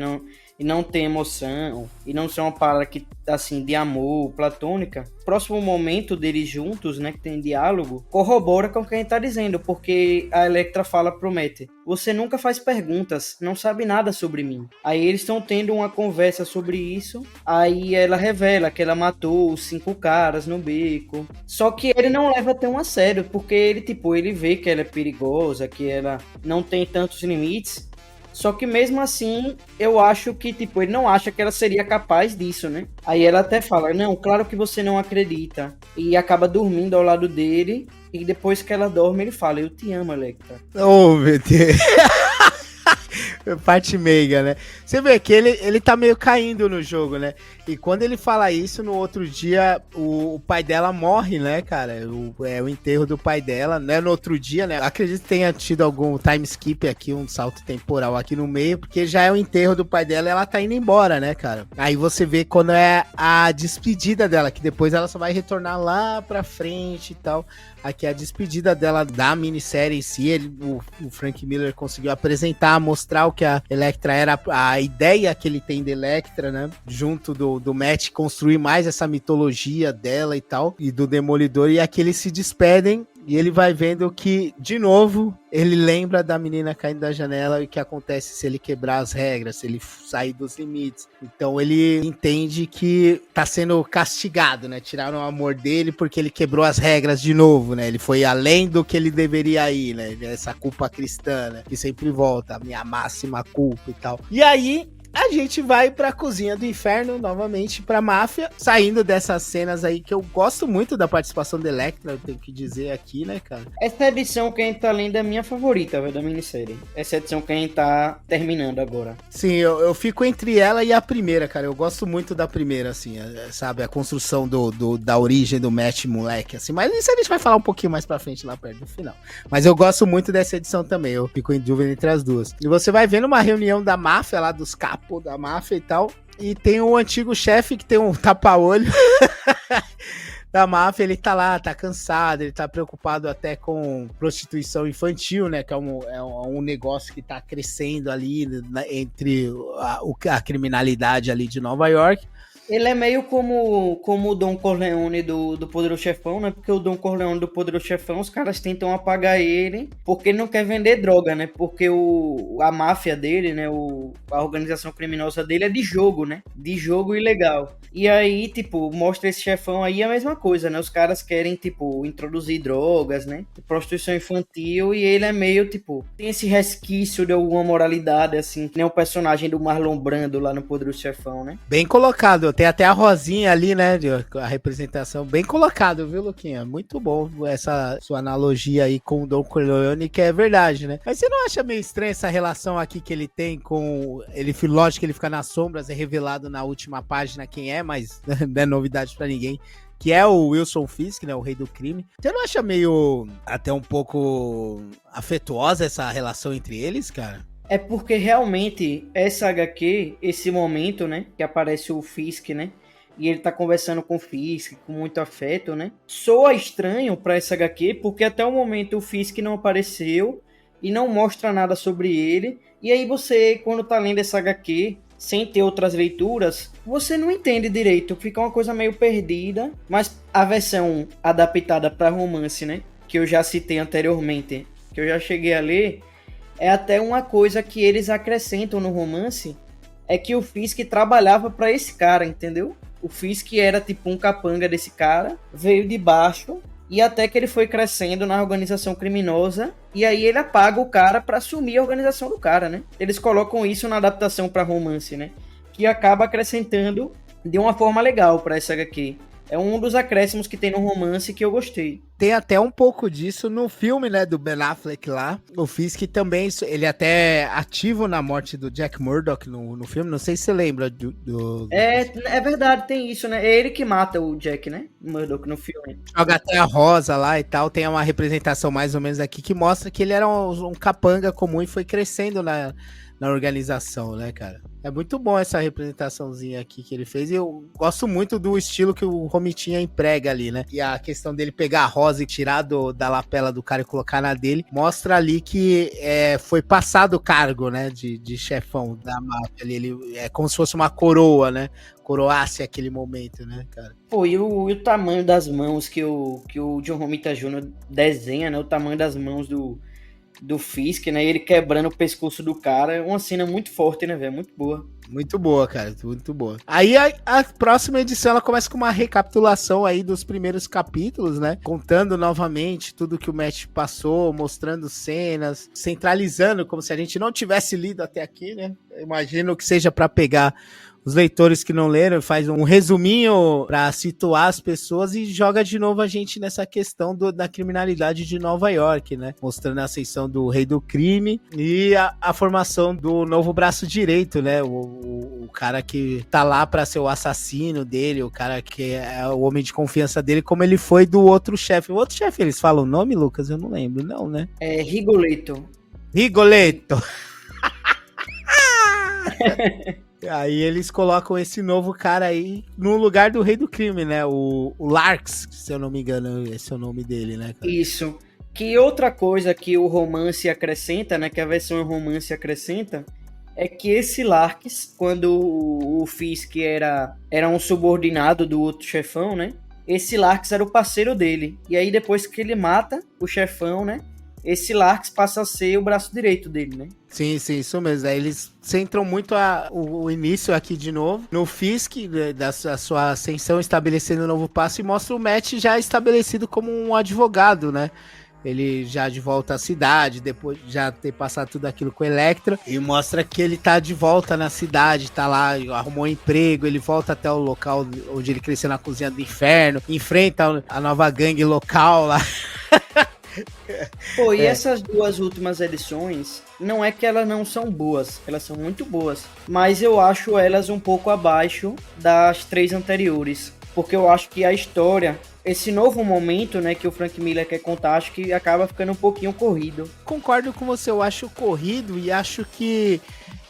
e não tem emoção, e não ser uma parada que, assim, de amor, platônica, o próximo momento deles juntos, né, que tem diálogo, corrobora com o que a gente tá dizendo, porque a Electra fala pro Matt, você nunca faz perguntas, não sabe nada sobre mim. Aí eles estão tendo uma conversa sobre isso, aí ela revela que ela matou os 5 caras no beco, só que ele não leva tão a sério, porque ele, tipo, ele vê que ela é perigosa, que ela não tem tantos limites, só que mesmo assim, eu acho que, tipo, ele não acha que ela seria capaz disso, né? Aí ela até fala, não, claro que você não acredita. E acaba dormindo ao lado dele, e depois que ela dorme, ele fala, eu te amo, Electra. Oh, meu Deus. Parte meiga, né? Você vê que ele tá meio caindo no jogo, né? E quando ele fala isso, no outro dia, o pai dela morre, né, cara? O enterro do pai dela, né? No outro dia, né? Acredito que tenha tido algum time skip aqui, um salto temporal aqui no meio, porque já é o enterro do pai dela e ela tá indo embora, né, cara? Aí você vê quando é a despedida dela, que depois ela só vai retornar lá pra frente e tal. Aqui é a despedida dela da minissérie em si. O Frank Miller conseguiu apresentar, mostrar o que a Electra era, a ideia que ele tem de Electra, né? Junto do Matt, construir mais essa mitologia dela e tal, e do Demolidor. E aqui eles se despedem. E ele vai vendo que, de novo, ele lembra da menina caindo da janela e o que acontece se ele quebrar as regras, se ele sair dos limites. Então ele entende que tá sendo castigado, né? Tiraram o amor dele porque ele quebrou as regras de novo, né? Ele foi além do que ele deveria ir, né? Essa culpa cristã, né? Que sempre volta, a minha máxima culpa e tal. E aí a gente vai pra cozinha do inferno, novamente pra máfia, saindo dessas cenas aí que eu gosto muito da participação da Electra, eu tenho que dizer aqui, né, cara? Essa edição que a gente tá lendo é a minha favorita, velho, da minissérie. Essa edição que a gente tá terminando agora. Sim, eu fico entre ela e a primeira, cara. Eu gosto muito da primeira, assim, sabe? A construção da origem do Matt moleque, assim. Mas isso a gente vai falar um pouquinho mais pra frente, lá perto do final. Mas eu gosto muito dessa edição também. Eu fico em dúvida entre as duas. E você vai vendo uma reunião da máfia lá, dos capos da máfia e tal. E tem o antigo chefe que tem um tapa-olho da máfia, ele tá lá, tá cansado, ele tá preocupado até com prostituição infantil, né, que é um negócio que tá crescendo ali entre a criminalidade ali de Nova York. Ele é meio como o Don Corleone do Poderoso Chefão, né? Porque o Don Corleone do Poderoso Chefão, os caras tentam apagar ele porque ele não quer vender droga, né? Porque a máfia dele, né? A organização criminosa dele é de jogo, né? De jogo ilegal. E aí, tipo, mostra esse chefão aí a mesma coisa, né? Os caras querem, tipo, introduzir drogas, né? Prostituição infantil e ele é meio, tipo, tem esse resquício de alguma moralidade, assim, que nem o personagem do Marlon Brando lá no Poderoso Chefão, né? Bem colocado, tem até a Rosinha ali, né? A representação bem colocado, viu, Luquinha? Muito bom essa sua analogia aí com o Don Corleone, que é verdade, né? Mas você não acha meio estranha essa relação aqui que ele tem com... Lógico que ele fica nas sombras, é revelado na última página quem é, mas não é novidade pra ninguém. Que é o Wilson Fisk, né? O rei do crime. Você não acha meio, até um pouco afetuosa essa relação entre eles, cara? É porque realmente essa HQ, esse momento, né, que aparece o Fisk, né, e ele tá conversando com o Fisk com muito afeto, né, soa estranho pra essa HQ, porque até o momento o Fisk não apareceu e não mostra nada sobre ele, e aí você, quando tá lendo essa HQ, sem ter outras leituras, você não entende direito, fica uma coisa meio perdida, mas a versão adaptada pra romance, né, que eu já citei anteriormente, que eu já cheguei a ler, é até uma coisa que eles acrescentam no romance, é que o Fisk trabalhava pra esse cara, entendeu? O Fisk era tipo um capanga desse cara, veio de baixo, e até que ele foi crescendo na organização criminosa, e aí ele apaga o cara pra assumir a organização do cara, né? Eles colocam isso na adaptação pra romance, né? Que acaba acrescentando de uma forma legal pra essa HQ. É um dos acréscimos que tem no romance que eu gostei. Tem até um pouco disso no filme, né, do Ben Affleck lá. O Fisk também, ele é até ativo na morte do Jack Murdock no filme. Não sei se você lembra É verdade, tem isso, né? É ele que mata o Jack, né? Murdock no filme. Joga até a rosa lá e tal. Tem uma representação mais ou menos aqui que mostra que ele era um capanga comum e foi crescendo na organização, né, cara? É muito bom essa representaçãozinha aqui que ele fez. E eu gosto muito do estilo que o Romitinha emprega ali, né? E a questão dele pegar a rosa e tirar da lapela do cara e colocar na dele, mostra ali que foi passado o cargo, né? De chefão da máfia ali. Ele é como se fosse uma coroa, né? Coroasse aquele momento, né, cara? Pô, e o tamanho das mãos que o John Romita Jr. desenha, né? O tamanho das mãos do Fisk, né? E ele quebrando o pescoço do cara. É uma cena muito forte, né, velho? Muito boa. Muito boa, cara, muito boa. Aí a próxima edição ela começa com uma recapitulação aí dos primeiros capítulos, né? Contando novamente tudo que o Matt passou, mostrando cenas, centralizando como se a gente não tivesse lido até aqui, né? Eu imagino que seja para pegar os leitores que não leram, faz um resuminho para situar as pessoas e joga de novo a gente nessa questão da criminalidade de Nova York, né? Mostrando a ascensão do rei do crime e a formação do novo braço direito, né? O cara que tá lá para ser o assassino dele, o cara que é o homem de confiança dele, como ele foi do outro chefe. O outro chefe, eles falam o nome, Lucas? Eu não lembro, não, né? É Rigoletto. Rigoletto! Aí eles colocam esse novo cara aí no lugar do rei do crime, né? O Larks, se eu não me engano, esse é o nome dele, né, cara? Isso. Que outra coisa que o romance acrescenta, né? Que a versão romance acrescenta, é que esse Larks, quando o Fisk era um subordinado do outro chefão, né? Esse Larks era o parceiro dele. E aí depois que ele mata o chefão, né? Esse Larks passa a ser o braço direito dele, né? Sim, isso mesmo. Aí eles centram muito o início aqui de novo no Fisk, da sua ascensão, estabelecendo um novo passo, e mostra o Matt já estabelecido como um advogado, né? Ele já de volta à cidade, depois de já ter passado tudo aquilo com o Elektra, e mostra que ele tá de volta na cidade, tá lá, arrumou um emprego, ele volta até o local onde ele cresceu, na cozinha do inferno, enfrenta a nova gangue local lá. Pô, e essas duas últimas edições, não é que elas não são boas, elas são muito boas, mas eu acho elas um pouco abaixo das 3 anteriores, porque eu acho que a história, esse novo momento, né, que o Frank Miller quer contar, acho que acaba ficando um pouquinho corrido. Concordo com você, eu acho corrido e acho que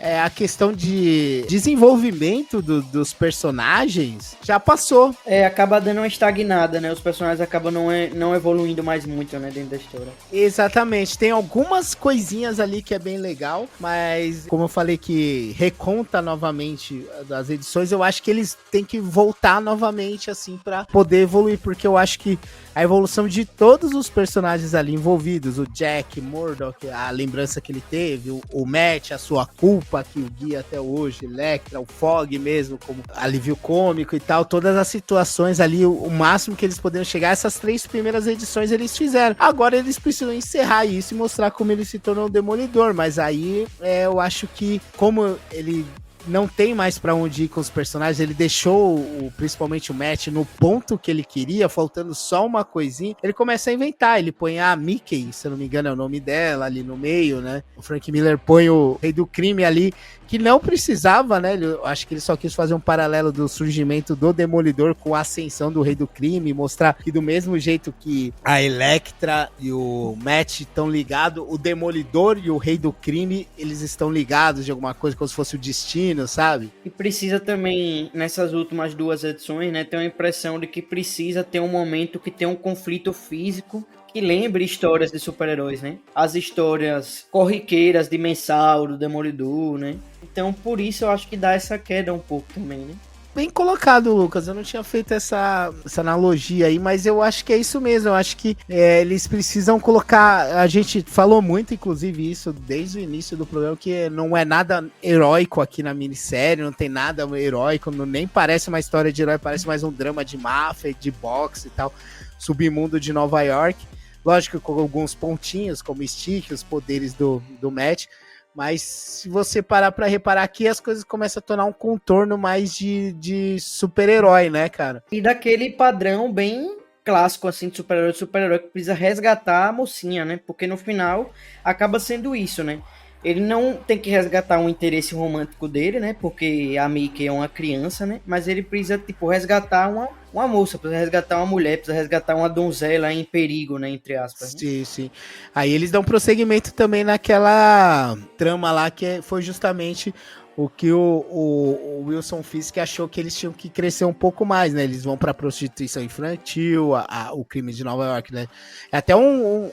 a questão de desenvolvimento dos personagens já passou. Acaba dando uma estagnada, né? Os personagens acabam não evoluindo mais muito, né, dentro da história. Exatamente. Tem algumas coisinhas ali que é bem legal, mas como eu falei que reconta novamente as edições, eu acho que eles têm que voltar novamente, assim, pra poder evoluir, porque eu acho que a evolução de todos os personagens ali envolvidos, o Jack, Murdoch, a lembrança que ele teve, o Matt, a sua culpa que o guia até hoje, Elektra, o Fog mesmo, como alívio cômico e tal, todas as situações ali, o máximo que eles poderiam chegar, essas 3 primeiras edições eles fizeram. Agora eles precisam encerrar isso e mostrar como ele se tornou um Demolidor, mas aí eu acho que como ele não tem mais pra onde ir com os personagens, ele deixou principalmente o Matt no ponto que ele queria, faltando só uma coisinha, ele começa a inventar, ele põe a Mickey, se eu não me engano é o nome dela, ali no meio, né, o Frank Miller põe o rei do crime ali, que não precisava, né, eu acho que ele só quis fazer um paralelo do surgimento do Demolidor com a ascensão do rei do crime, mostrar que do mesmo jeito que a Elektra e o Matt estão ligados, o Demolidor e o rei do crime, eles estão ligados de alguma coisa, como se fosse o destino, sabe? E precisa também, nessas últimas 2 edições, né, ter uma impressão de que precisa ter um momento que tem um conflito físico que lembre histórias de super-heróis, né? As histórias corriqueiras de Mensal, do Demolidor, né? Então, por isso eu acho que dá essa queda um pouco também, né? Bem colocado, Lucas. Eu não tinha feito essa analogia aí, mas eu acho que é isso mesmo. Eu acho que eles precisam colocar. A gente falou muito, inclusive, isso desde o início do programa, que não é nada heróico aqui na minissérie, não tem nada heróico, nem parece uma história de herói, parece mais um drama de máfia, de boxe e tal, submundo de Nova York. Lógico, com alguns pontinhos, como Stick, os poderes do Matt. Mas se você parar pra reparar aqui, as coisas começam a tornar um contorno mais de super-herói, né, cara? E daquele padrão bem clássico, assim, de super-herói que precisa resgatar a mocinha, né? Porque no final acaba sendo isso, né? Ele não tem que resgatar um interesse romântico dele, né? Porque a Mickey é uma criança, né? Mas ele precisa, tipo, resgatar uma moça, precisa resgatar uma mulher, precisa resgatar uma donzela em perigo, né, entre aspas. Né? Sim, sim. Aí eles dão prosseguimento também naquela trama lá, que foi justamente o que o Wilson Fisk achou que eles tinham que crescer um pouco mais, né? Eles vão pra prostituição infantil, o crime de Nova York, né? É até um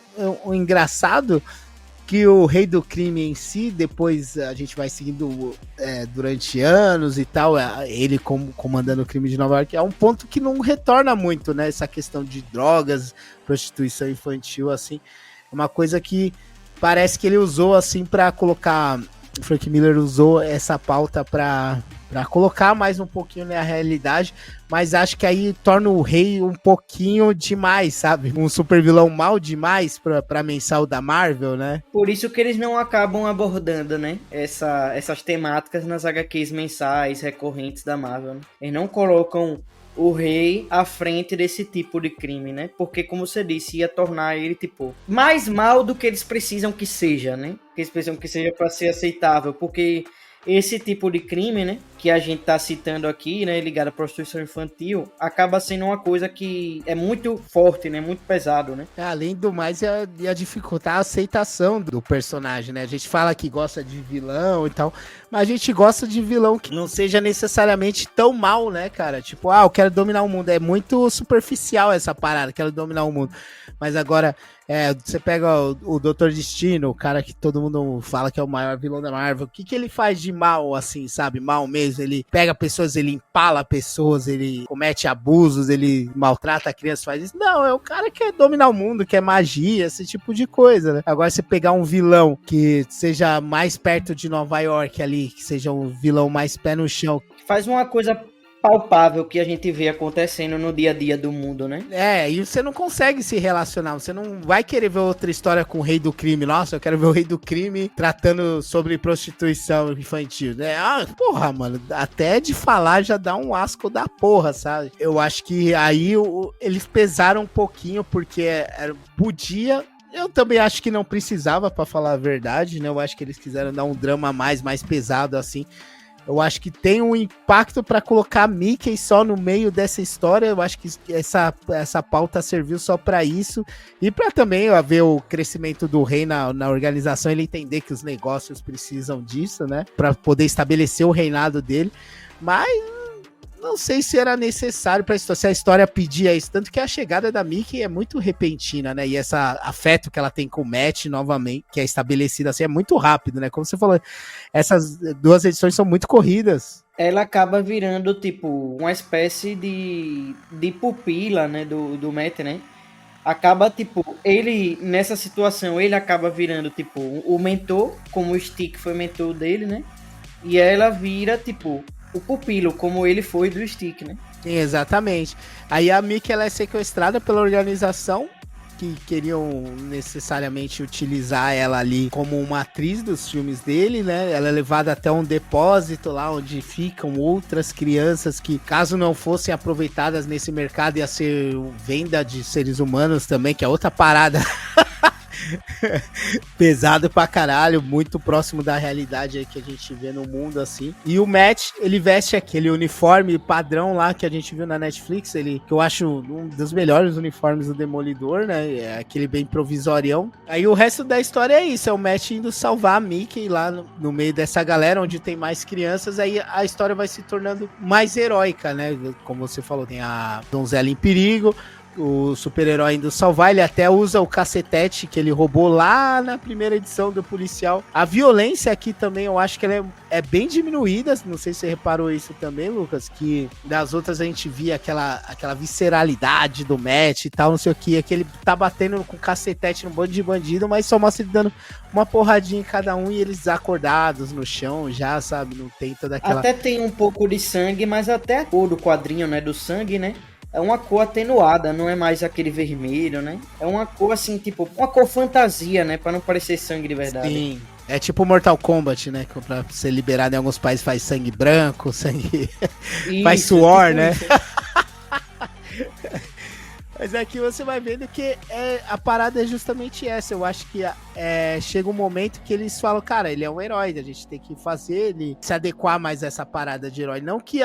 engraçado que o rei do crime em si, depois a gente vai seguindo durante anos e tal, ele comandando o crime de Nova York, é um ponto que não retorna muito, né? Essa questão de drogas, prostituição infantil, assim, é uma coisa que parece que ele usou, assim, para colocar... O Frank Miller usou essa pauta para colocar mais um pouquinho na realidade, mas acho que aí torna o rei um pouquinho demais, sabe? Um super vilão mal demais pra mensal da Marvel, né? Por isso que eles não acabam abordando, né? Essas temáticas nas HQs mensais recorrentes da Marvel. Né? Eles não colocam o rei à frente desse tipo de crime, né? Porque, como você disse, ia tornar ele, tipo, mais mal do que eles precisam que seja, né? Que eles precisam que seja para ser aceitável. Porque esse tipo de crime, né, que a gente tá citando aqui, né, ligado à prostituição infantil, acaba sendo uma coisa que é muito forte, né, muito pesado, né. Além do mais, ia dificultar a aceitação do personagem, né, a gente fala que gosta de vilão e tal, mas a gente gosta de vilão que não seja necessariamente tão mal, né, cara, tipo, eu quero dominar o mundo, é muito superficial essa parada, quero dominar o mundo, mas agora... você pega o Doutor Destino, o cara que todo mundo fala que é o maior vilão da Marvel. O que ele faz de mal, assim, sabe? Mal mesmo. Ele pega pessoas, ele empala pessoas, ele comete abusos, ele maltrata a criança, faz isso. Não, é o cara que quer dominar o mundo, quer magia, esse tipo de coisa, né? Agora, você pegar um vilão que seja mais perto de Nova York ali, que seja um vilão mais pé no chão. Faz uma coisa palpável que a gente vê acontecendo no dia a dia do mundo, né? E você não consegue se relacionar, você não vai querer ver outra história com o rei do crime. Nossa, eu quero ver o rei do crime tratando sobre prostituição infantil, né? Porra, mano, até de falar já dá um asco da porra, sabe? Eu acho que aí eles pesaram um pouquinho, porque podia... Eu também acho que não precisava, pra falar a verdade, né? Eu acho que eles quiseram dar um drama mais pesado, assim. Eu acho que tem um impacto para colocar Mickey só no meio dessa história. Eu acho que essa pauta serviu só para isso. E para também ver o crescimento do rei na organização, ele entender que os negócios precisam disso, né? Para poder estabelecer o reinado dele. Mas não sei se era necessário para história, se a história pedia isso. Tanto que a chegada da Mickey é muito repentina, né? E esse afeto que ela tem com o Matt, novamente, que é estabelecido assim, é muito rápido, né? Como você falou, essas duas edições são muito corridas. Ela acaba virando, tipo, uma espécie de pupila, né? Do Matt, né? Acaba, tipo, ele, nessa situação, ele acaba virando, tipo, o mentor, como o Stick foi mentor dele, né? E ela vira, tipo... o pupilo, como ele foi do Stick, né? Sim, exatamente. Aí a Mickey, ela é sequestrada pela organização, que queriam necessariamente utilizar ela ali como uma atriz dos filmes dele, né? Ela é levada até um depósito lá onde ficam outras crianças que, caso não fossem aproveitadas nesse mercado, ia ser venda de seres humanos também, que é outra parada... pesado pra caralho, muito próximo da realidade aí que a gente vê no mundo, assim. E o Matt, ele veste aquele uniforme padrão lá que a gente viu na Netflix, que eu acho um dos melhores uniformes do Demolidor, né? É aquele bem provisorião. Aí o resto da história é isso, é o Matt indo salvar a Mickey lá no meio dessa galera, onde tem mais crianças, aí a história vai se tornando mais heróica, né? Como você falou, tem a donzela em perigo, o super-herói indo salvar, ele até usa o cacetete que ele roubou lá na primeira edição do Policial. A violência aqui também, eu acho que ela é bem diminuída, não sei se você reparou isso também, Lucas, que das outras a gente via aquela visceralidade do Matt e tal, não sei o que, aquele tá batendo com cacetete no bando de bandido, mas só mostra ele dando uma porradinha em cada um e eles acordados no chão já, sabe, não tem toda aquela... Até tem um pouco de sangue, mas até a cor do quadrinho, né, do sangue, né, é uma cor atenuada, não é mais aquele vermelho, né? É uma cor assim, tipo, uma cor fantasia, né? Pra não parecer sangue de verdade. Sim, é tipo Mortal Kombat, né? Que pra ser liberado em alguns países faz sangue branco, sangue... Isso, faz suor, tipo, né? Mas aqui você vai vendo que a parada é justamente essa. Eu acho que chega um momento que eles falam, cara, ele é um herói, a gente tem que fazer ele se adequar mais a essa parada de herói. Não que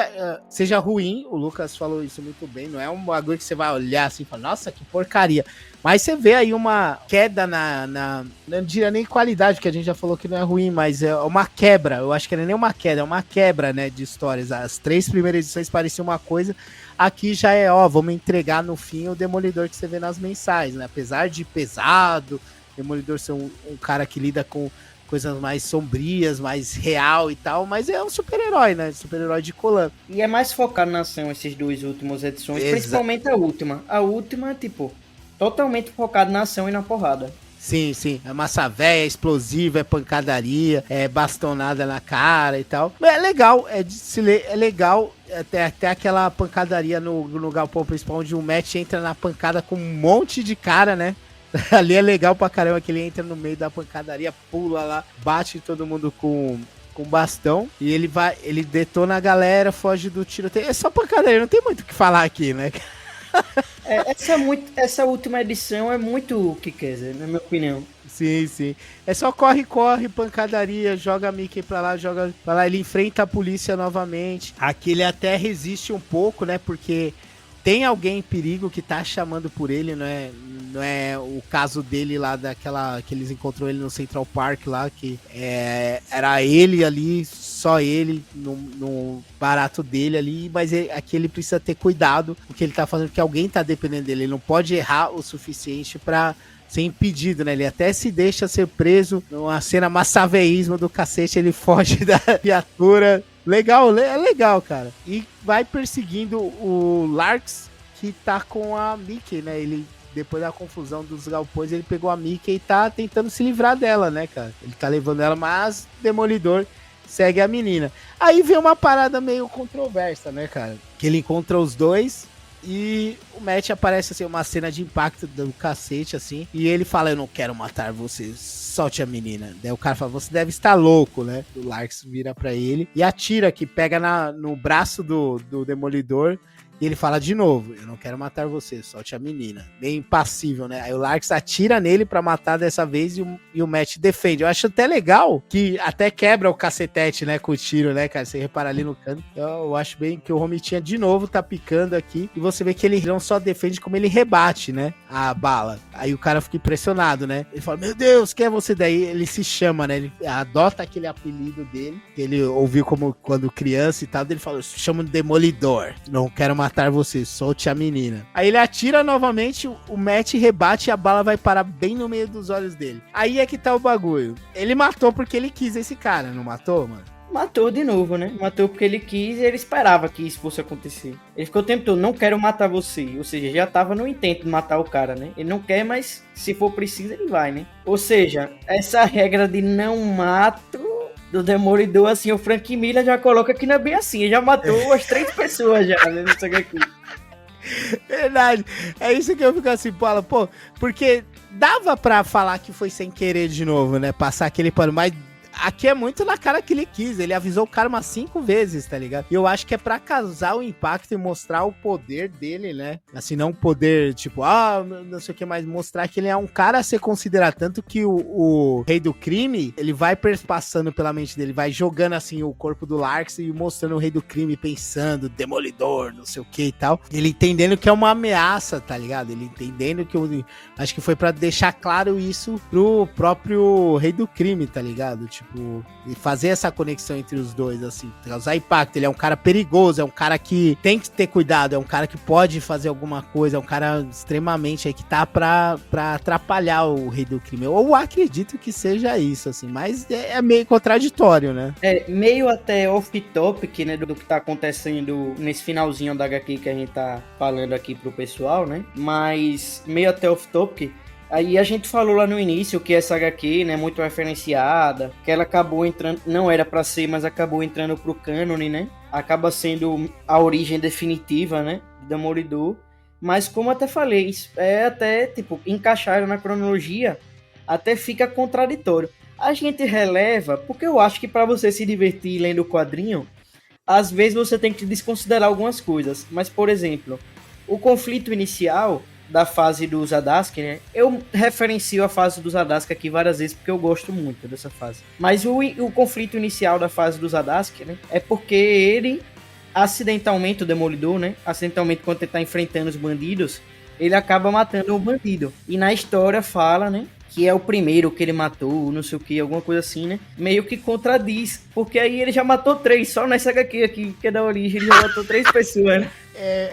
seja ruim, o Lucas falou isso muito bem, não é um bagulho que você vai olhar assim e falar, nossa, que porcaria. Mas você vê aí uma queda não diria nem qualidade, que a gente já falou que não é ruim, mas é uma quebra. Eu acho que não é nem uma queda, é uma quebra, né, de histórias. As 3 primeiras edições pareciam uma coisa, aqui já é, vamos entregar no fim o Demolidor que você vê nas mensais, né? Apesar de pesado, Demolidor ser um cara que lida com coisas mais sombrias, mais real e tal, mas é um super-herói, né? Super-herói de Colan. E é mais focado na ação esses 2 últimos edições, principalmente a última. A última, tipo, totalmente focado na ação e na porrada. Sim, é massa véia, é explosiva, é pancadaria, é bastonada na cara e tal. É legal, é legal até aquela pancadaria no galpão principal, onde o Matt entra na pancada com um monte de cara, né? Ali é legal pra caramba, que ele entra no meio da pancadaria, pula lá, bate todo mundo com bastão, e ele detona a galera, foge do tiroteio. É só pancadaria, não tem muito o que falar aqui, né? Essa última edição é muito kick-ass, na minha opinião. Sim. É só corre, pancadaria, joga Mickey pra lá, joga pra lá. Ele enfrenta a polícia novamente. Aqui ele até resiste um pouco, né? Porque tem alguém em perigo que tá chamando por ele, não é o caso dele lá que eles encontrou ele no Central Park lá, que era ele ali, só ele, no barato dele ali, mas aqui ele precisa ter cuidado com o que ele tá fazendo, porque alguém tá dependendo dele, ele não pode errar o suficiente pra ser impedido, né? Ele até se deixa ser preso numa cena massaveísmo do cacete, ele foge da viatura. Legal, é legal, cara. E vai perseguindo o Larks, que tá com a Mickey, né? Ele, depois da confusão dos galpões, ele pegou a Mickey e tá tentando se livrar dela, né, cara? Ele tá levando ela, mas Demolidor segue a menina. Aí vem uma parada meio controversa, né, cara? Que ele encontra os dois e o Matt aparece, assim, uma cena de impacto do cacete, assim, e ele fala, eu não quero matar você, solte a menina. Daí o cara fala, você deve estar louco, né? O Larks vira pra ele e atira, que pega no braço do Demolidor. E ele fala de novo, eu não quero matar você, solte a menina. Bem impassível, né? Aí o Larks atira nele pra matar dessa vez e o Matt defende. Eu acho até legal que até quebra o cacetete, né, com o tiro, né, cara? Você repara ali no canto. Eu acho bem que o Romitinha de novo tá picando aqui e você vê que ele não só defende, como ele rebate, né, a bala. Aí o cara fica impressionado, né? Ele fala, meu Deus, quem é você? Daí ele se chama, né? Ele adota aquele apelido dele, que ele ouviu como quando criança e tal. Ele fala, eu chamo de Demolidor, não quero matar você, solte a menina. Aí ele atira novamente, o Matt rebate e a bala vai parar bem no meio dos olhos dele. Aí é que tá o bagulho. Ele matou porque ele quis esse cara, não matou, mano? Matou de novo, né? Matou porque ele quis e ele esperava que isso fosse acontecer. Ele ficou o tempo todo, não quero matar você. Ou seja, já tava no intento de matar o cara, né? Ele não quer, mas se for preciso, ele vai, né? Ou seja, essa regra de não mato do Demolidor, assim, o Frank Miller já coloca que não é bem assim. Ele já matou as 3 pessoas já, né? Não sei aqui. Verdade. É isso que eu fico assim, Paula, pô, porque dava pra falar que foi sem querer de novo, né? Passar aquele pano, mas aqui é muito na cara que ele quis. Ele avisou o cara umas 5 vezes, tá ligado? E eu acho que é pra causar o impacto e mostrar o poder dele, né? Assim, não o poder, tipo, não sei o que, mas mostrar que ele é um cara a ser considerado. Tanto que o Rei do Crime, ele vai passando pela mente dele, vai jogando, assim, o corpo do Larks e mostrando o Rei do Crime, pensando, Demolidor, não sei o que e tal. Ele entendendo que é uma ameaça, tá ligado? Ele entendendo que acho que foi pra deixar claro isso pro próprio Rei do Crime, tá ligado? Tipo, fazer essa conexão entre os dois, assim, causar impacto. Ele é um cara perigoso, é um cara que tem que ter cuidado, é um cara que pode fazer alguma coisa, é um cara extremamente aí que tá pra atrapalhar o Rei do Crime. Eu acredito que seja isso, assim, mas é meio contraditório, né? É meio até off-topic, né, do que tá acontecendo nesse finalzinho da HQ que a gente tá falando aqui pro pessoal, né? Mas meio até off-topic. Aí a gente falou lá no início que essa HQ, né, muito referenciada, que ela acabou entrando, não era pra ser, mas acabou entrando pro cânone, né? Acaba sendo a origem definitiva, né, do Demolidor. Mas como até falei, é até, tipo, encaixar na cronologia, até fica contraditório. A gente releva, porque eu acho que pra você se divertir lendo o quadrinho, às vezes você tem que desconsiderar algumas coisas. Mas, por exemplo, o conflito inicial da fase do Zadasky, né? Eu referencio a fase do Zadasky aqui várias vezes porque eu gosto muito dessa fase. Mas o conflito inicial da fase do Zadasky, né? É porque ele, acidentalmente, o Demolidor, né? Acidentalmente, quando ele tá enfrentando os bandidos, ele acaba matando o bandido. E na história fala, né? Que é o primeiro que ele matou, não sei o que, alguma coisa assim, né? Meio que contradiz, porque aí ele já matou 3, só nessa HQ aqui, que é da origem, ele já matou 3 pessoas, né?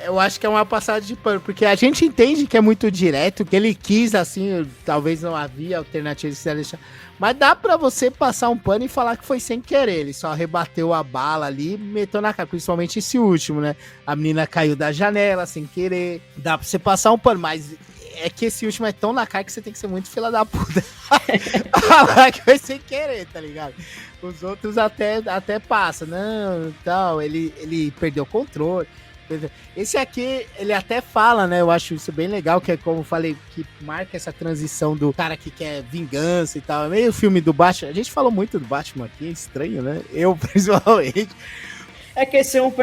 Eu acho que é uma passagem de pano, porque a gente entende que é muito direto, que ele quis, assim, talvez não havia alternativa de se deixar, mas dá pra você passar um pano e falar que foi sem querer, ele só rebateu a bala ali e meteu na cara, principalmente esse último, né? A menina caiu da janela sem querer, dá pra você passar um pano, mas é que esse último é tão na cara que você tem que ser muito fila da puta falar que foi sem querer, tá ligado? Os outros até passa, não, tal, ele perdeu o controle. Esse aqui, ele até fala, né? Eu acho isso bem legal, que é como eu falei, que marca essa transição do cara que quer vingança e tal. É meio filme do Batman. A gente falou muito do Batman aqui, é estranho, né? Eu, principalmente. É que são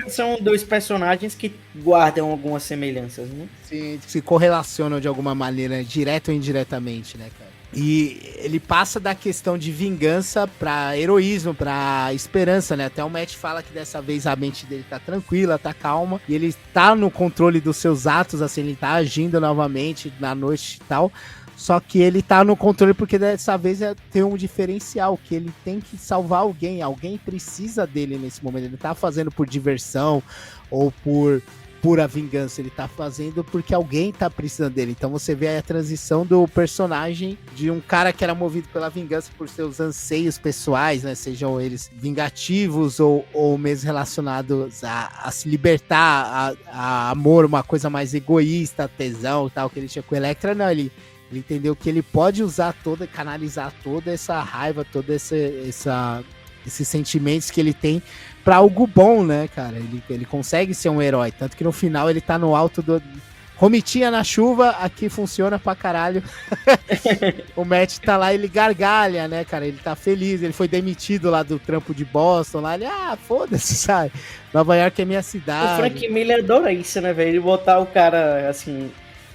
2 personagens que guardam algumas semelhanças, né? Sim, se correlacionam de alguma maneira, direto ou indiretamente, né, cara? E ele passa da questão de vingança pra heroísmo, pra esperança, né? Até o Matt fala que dessa vez a mente dele tá tranquila, tá calma, e ele tá no controle dos seus atos, assim, ele tá agindo novamente na noite e tal. Só que ele tá no controle porque dessa vez tem um diferencial, que ele tem que salvar alguém precisa dele nesse momento. Ele tá fazendo por diversão ou por pura vingança, ele tá fazendo porque alguém tá precisando dele. Então você vê aí a transição do personagem de um cara que era movido pela vingança por seus anseios pessoais, né? Sejam eles vingativos ou mesmo relacionados a se libertar, a amor, uma coisa mais egoísta, tesão e tal, que ele tinha com o Elektra. Não, ele entendeu que ele pode usar canalizar toda essa raiva, toda esses sentimentos que ele tem pra algo bom, né, cara? Ele consegue ser um herói, tanto que no final ele tá no alto do... Romitinha na chuva, aqui funciona pra caralho. O Matt tá lá, ele gargalha, né, cara? Ele tá feliz, ele foi demitido lá do trampo de Boston, lá, ele, foda-se, sabe? Nova York é minha cidade. O Frank Miller adora isso, né, velho? Ele botar o cara, assim...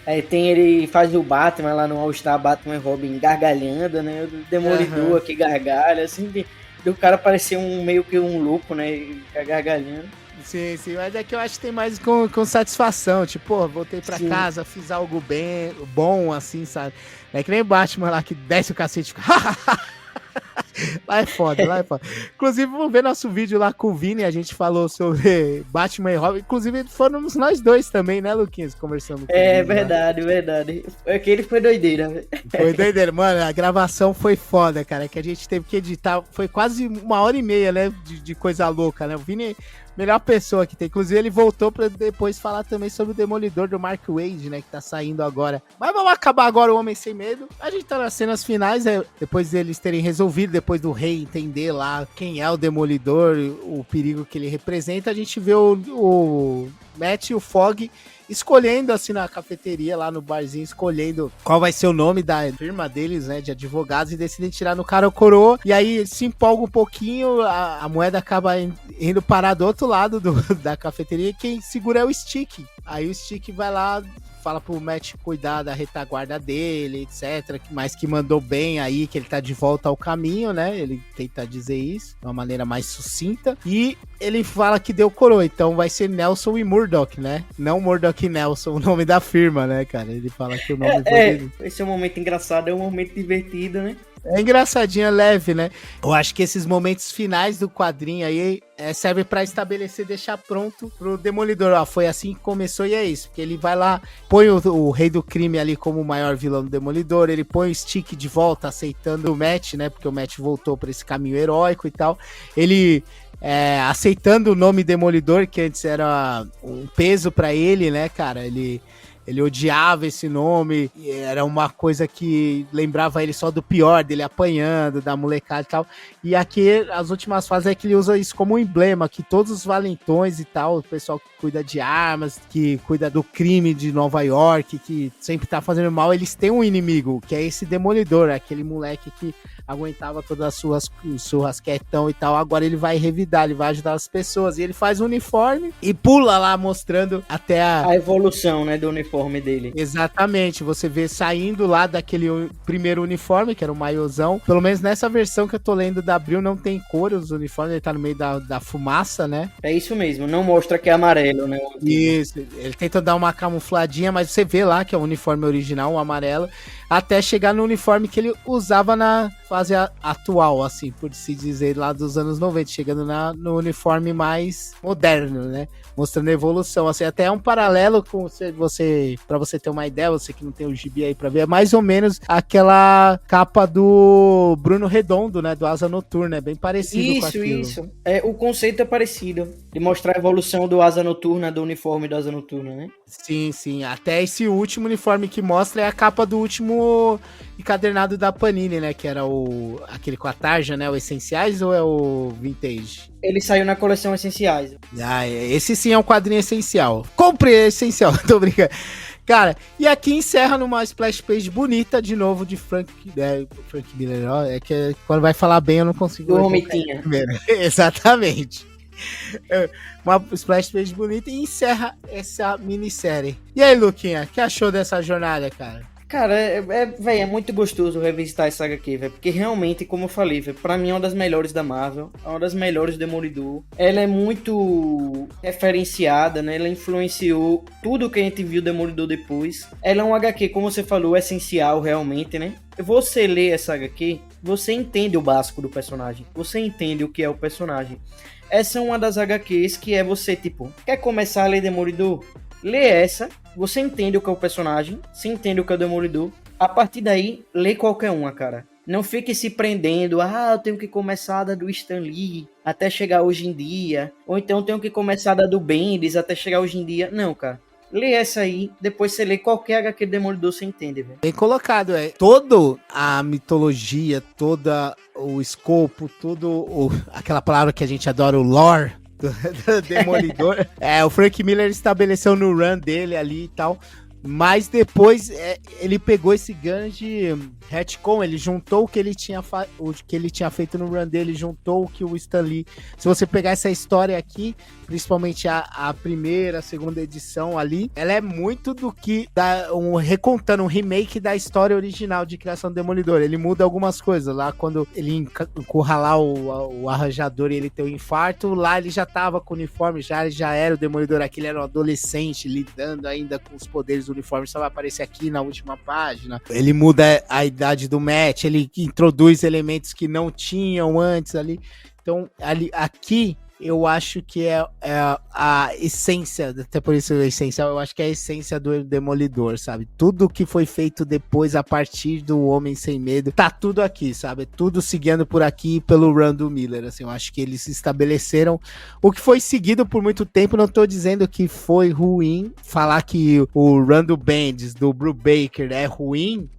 ele faz o Batman lá no All-Star, Batman e Robin gargalhando, né? O Demolidor aqui gargalha, assim, do cara parecer meio que um louco, né? Gargalhando. Sim, mas é que eu acho que tem mais com satisfação, tipo, pô, voltei pra casa, fiz algo bom, assim, sabe? É que nem Batman lá que desce o cacete e fica... Lá é foda. Inclusive, vamos ver nosso vídeo lá com o Vini, a gente falou sobre Batman e Robin. Inclusive, fomos nós dois também, né, Luquinhas, conversando com ele. Verdade. Aquele foi doideira, velho. Foi doideira, mano, a gravação foi foda, cara, que a gente teve que editar, foi quase 1h30, né, de coisa louca, né, o Vini... Melhor pessoa que tem. Inclusive, ele voltou pra depois falar também sobre o Demolidor do Mark Waid, né? Que tá saindo agora. Mas vamos acabar agora o Homem Sem Medo. A gente tá nas cenas finais, depois deles terem resolvido, depois do rei entender lá quem é o Demolidor, o perigo que ele representa. A gente vê o Matt e o Fog escolhendo, assim, na cafeteria, lá no barzinho, escolhendo qual vai ser o nome da firma deles, né, de advogados, e decidem tirar no cara ou coroa, e aí se empolga um pouquinho, a moeda acaba indo parar do outro lado da cafeteria, e quem segura é o Stick. Aí o Stick vai lá, fala pro Matt cuidar da retaguarda dele, etc, mas que mandou bem aí, que ele tá de volta ao caminho, né, ele tenta dizer isso de uma maneira mais sucinta, e ele fala que deu coroa, então vai ser Nelson e Murdoch, né, não Murdoch e Nelson, o nome da firma, né, cara, ele fala que o nome dele... Esse é um momento engraçado, é um momento divertido, né. É engraçadinho, é leve, né? Eu acho que esses momentos finais do quadrinho aí serve pra estabelecer, deixar pronto pro Demolidor. Ó, foi assim que começou e é isso. Porque ele vai lá, põe o Rei do Crime ali como o maior vilão do Demolidor, ele põe o Stick de volta, aceitando o Matt, né? Porque o Matt voltou pra esse caminho heróico e tal. Ele... aceitando o nome Demolidor, que antes era um peso pra ele, né, cara? Ele odiava esse nome, era uma coisa que lembrava ele só do pior, dele apanhando, da molecada e tal. E aqui, as últimas fases é que ele usa isso como um emblema, que todos os valentões e tal, o pessoal que cuida de armas, que cuida do crime de Nova York, que sempre tá fazendo mal, eles têm um inimigo, que é esse Demolidor, aquele moleque que aguentava todas as suas surras quietão e tal. Agora ele vai revidar, ele vai ajudar as pessoas, e ele faz o uniforme e pula lá mostrando até a evolução, né, do uniforme. uniforme dele. Exatamente, você vê saindo lá daquele primeiro uniforme, que era o maiôzão. Pelo menos nessa versão que eu tô lendo da Abril, não tem cor os uniformes, ele tá no meio da fumaça, né? É isso mesmo, não mostra que é amarelo, né? Isso, ele tenta dar uma camufladinha, mas você vê lá que é o uniforme original, o amarelo, até chegar no uniforme que ele usava na fase atual, assim, por se dizer, lá dos anos 90, chegando no uniforme mais moderno, né? Mostrando a evolução, assim, até é um paralelo com você, pra você ter uma ideia, você que não tem o gibi aí pra ver, é mais ou menos aquela capa do Bruno Redondo, né, do Asa Noturna, é bem parecido com aquilo. Isso, o conceito é parecido, de mostrar a evolução do Asa Noturna, do uniforme do Asa Noturna, né? Sim, até esse último uniforme que mostra é a capa do último encadernado da Panini, né, que era aquele com a tarja, né, o Essenciais ou é o Vintage? Ele saiu na coleção Essenciais. Ah, esse sim é um quadrinho essencial. Compre essencial, tô brincando. Cara, e aqui encerra numa splash page bonita, de novo, de Frank Miller. Ó, é que quando vai falar bem eu não consigo... Do Romitinha. Exatamente. Uma splash page bonita e encerra essa minissérie. E aí, Luquinha, o que achou dessa jornada, cara? Cara, é muito gostoso revisitar essa HQ, velho, porque realmente, como eu falei, velho, pra mim é uma das melhores da Marvel, é uma das melhores do Demolidor. Ela é muito referenciada, né, ela influenciou tudo que a gente viu do Demolidor depois. Ela é um HQ, como você falou, essencial realmente, né. Você lê essa HQ, você entende o básico do personagem, você entende o que é o personagem. Essa é uma das HQs que é você, tipo, quer começar a ler Demolidor? Lê essa, você entende o que é o personagem, você entende o que é o Demolidor. A partir daí, lê qualquer uma, cara. Não fique se prendendo, eu tenho que começar da do Stan Lee até chegar hoje em dia. Ou então eu tenho que começar da do Bendis até chegar hoje em dia. Não, cara. Lê essa aí, depois você lê qualquer HQ do Demolidor, você entende, velho. Bem colocado, toda a mitologia, todo o escopo, aquela palavra que a gente adora, o lore do Demolidor. O Frank Miller estabeleceu no run dele ali e tal. Mas depois ele pegou esse grande retcon, ele juntou o que ele tinha feito no run dele, juntou o que o Stan Lee... Se você pegar essa história aqui, principalmente a primeira, a segunda edição ali, ela é muito do que... recontando um remake da história original de criação do Demolidor. Ele muda algumas coisas. Lá quando ele encurralar o arranjador e ele ter um infarto, lá ele já tava com o uniforme, ele já era o Demolidor. Aqui ele era um adolescente lidando ainda com os poderes do uniforme, só vai aparecer aqui na última página. Ele muda a idade do Matt, ele introduz elementos que não tinham antes ali. Então, aqui eu acho que é a essência, até por isso é essencial, eu acho que é a essência do Demolidor, sabe? Tudo que foi feito depois, a partir do Homem Sem Medo, tá tudo aqui, sabe? Tudo seguindo por aqui pelo run do Miller, assim, eu acho que eles estabeleceram o que foi seguido por muito tempo. Não tô dizendo que foi ruim, falar que o run do Bendis, do Brubaker é ruim,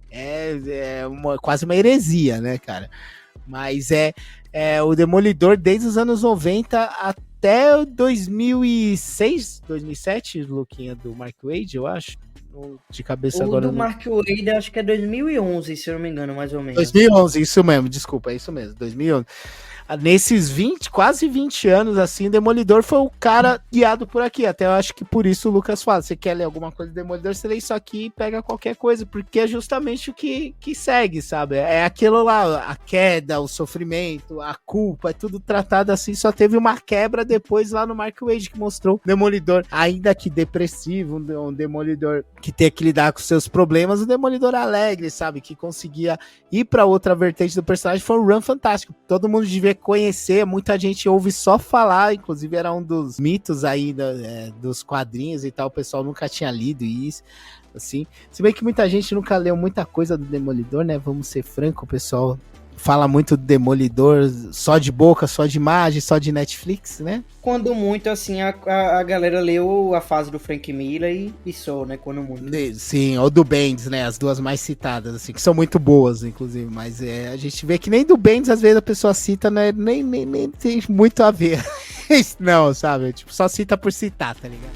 quase uma heresia, né, cara? Mas o Demolidor desde os anos 90 até 2006, 2007, Luquinha, do Mark Waid, eu acho. De cabeça agora. O do Mark Waid, acho que é 2011, se eu não me engano, mais ou menos. 2011, isso mesmo, desculpa, é isso mesmo, 2011. Nesses quase 20 anos, assim, Demolidor foi o cara guiado por aqui. Até eu acho que por isso o Lucas fala, você quer ler alguma coisa do Demolidor, você lê isso aqui e pega qualquer coisa, porque é justamente o que segue, sabe? É aquilo lá, a queda, o sofrimento, a culpa, é tudo tratado assim. Só teve uma quebra depois lá no Mark Waid, que mostrou o Demolidor, ainda que depressivo, um Demolidor que tem que lidar com seus problemas, o Demolidor alegre, sabe? Que conseguia ir pra outra vertente do personagem. Foi um run fantástico. Todo mundo devia conhecer, muita gente ouve só falar, inclusive era um dos mitos aí dos quadrinhos e tal, o pessoal nunca tinha lido isso, assim, se bem que muita gente nunca leu muita coisa do Demolidor, né, vamos ser franco, o pessoal fala muito do Demolidor só de boca, só de imagem, só de Netflix, né? Quando muito, assim, a galera leu a fase do Frank Miller e só, né? Quando muito. Sim, ou do Bendis, né? As duas mais citadas, assim, que são muito boas, inclusive. Mas a gente vê que nem do Bendis, às vezes, a pessoa cita, né? Nem tem muito a ver. Não, sabe? Tipo, só cita por citar, tá ligado?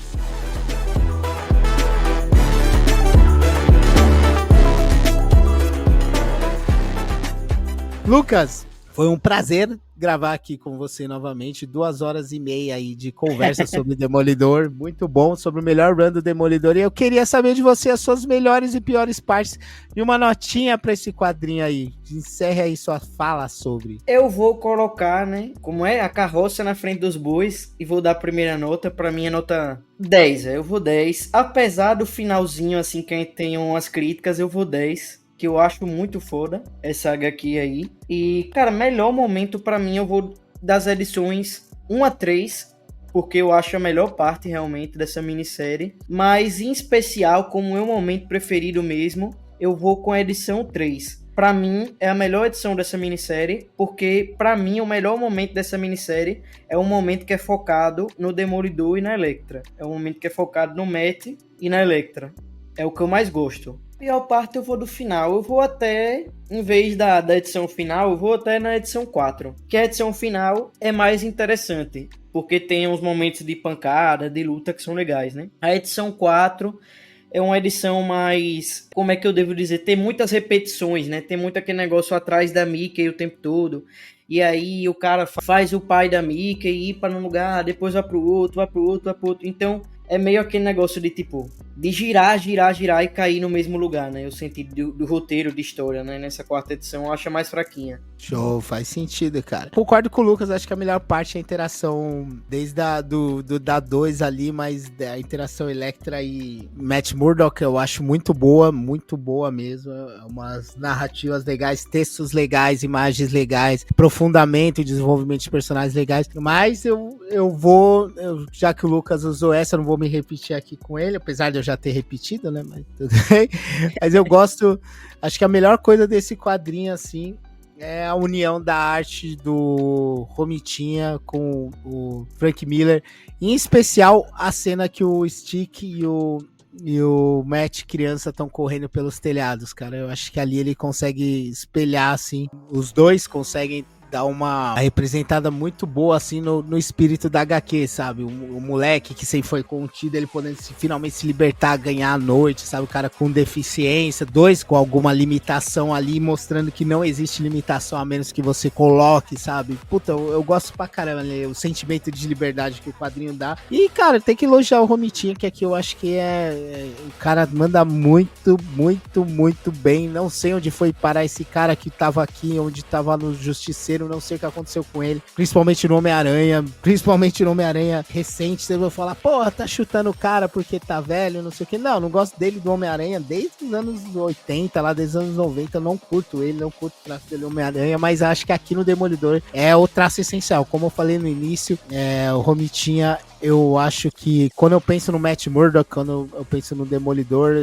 Lucas, Foi um prazer gravar aqui com você novamente, 2h30 aí de conversa sobre Demolidor, muito bom, sobre o melhor run do Demolidor, e eu queria saber de você as suas melhores e piores partes, e uma notinha pra esse quadrinho aí, encerre aí sua fala sobre. Eu vou colocar, né, como é, a carroça na frente dos bois, e vou dar a primeira nota, pra mim é nota 10, eu vou 10, apesar do finalzinho, assim, que a gente tem umas críticas, eu vou 10, que eu acho muito foda, essa HQ aí. E, cara, melhor momento pra mim eu vou das edições 1 a 3, porque eu acho a melhor parte realmente dessa minissérie. Mas, em especial, como meu momento preferido mesmo, eu vou com a edição 3. Pra mim, é a melhor edição dessa minissérie, porque, pra mim, o melhor momento dessa minissérie é um momento que é focado no Demolidor e na Elektra. É um momento que é focado no Matt e na Elektra. É o que eu mais gosto. Pior parte eu vou do final, eu vou até, em vez da edição final, eu vou até na edição 4, que a edição final é mais interessante, porque tem uns momentos de pancada, de luta que são legais, né? A edição 4 é uma edição mais, como é que eu devo dizer, tem muitas repetições, né? Tem muito aquele negócio atrás da Mickey o tempo todo, e aí o cara faz o pai da Mickey ir para um lugar, depois vai pro outro, vai pro outro, vai pro outro, então... É meio aquele negócio de, tipo, de girar e cair no mesmo lugar, né? O sentido do roteiro de história, né? Nessa quarta edição eu acho mais fraquinha. Show, faz sentido, cara. Concordo com o Lucas, acho que a melhor parte é a interação desde da 2 ali, mas a interação Elektra e Matt Murdock eu acho muito boa mesmo. Umas narrativas legais, textos legais, imagens legais, aprofundamento e desenvolvimento de personagens legais. Mas já que o Lucas usou essa, eu não vou me repetir aqui com ele, apesar de eu já ter repetido, né? Mas tudo bem. Mas eu gosto, acho que a melhor coisa desse quadrinho, assim, é a união da arte do Romitinha com o Frank Miller, em especial a cena que o Stick e o Matt criança estão correndo pelos telhados, cara. Eu acho que ali ele consegue espelhar, assim, os dois conseguem dá uma representada muito boa, assim, no espírito da HQ, sabe? O moleque que sempre foi contido, ele podendo finalmente se libertar, ganhar a noite, sabe? O cara com deficiência, dois com alguma limitação ali, mostrando que não existe limitação a menos que você coloque, sabe? Puta, eu gosto pra caramba, né? O sentimento de liberdade que o quadrinho dá. E, cara, tem que elogiar o Romitinha, que aqui eu acho que o cara manda muito, muito, muito bem. Não sei onde foi parar esse cara que tava aqui, onde tava no Justiceiro, não sei o que aconteceu com ele, principalmente no Homem-Aranha recente, você vai falar, porra, tá chutando o cara porque tá velho, não sei o que, não gosto dele do Homem-Aranha desde os anos 80, lá desde os anos 90, eu não curto ele, não curto o traço dele Homem-Aranha, mas acho que aqui no Demolidor é o traço essencial, como eu falei no início, o Romitinha, eu acho que quando eu penso no Matt Murdock, quando eu penso no Demolidor,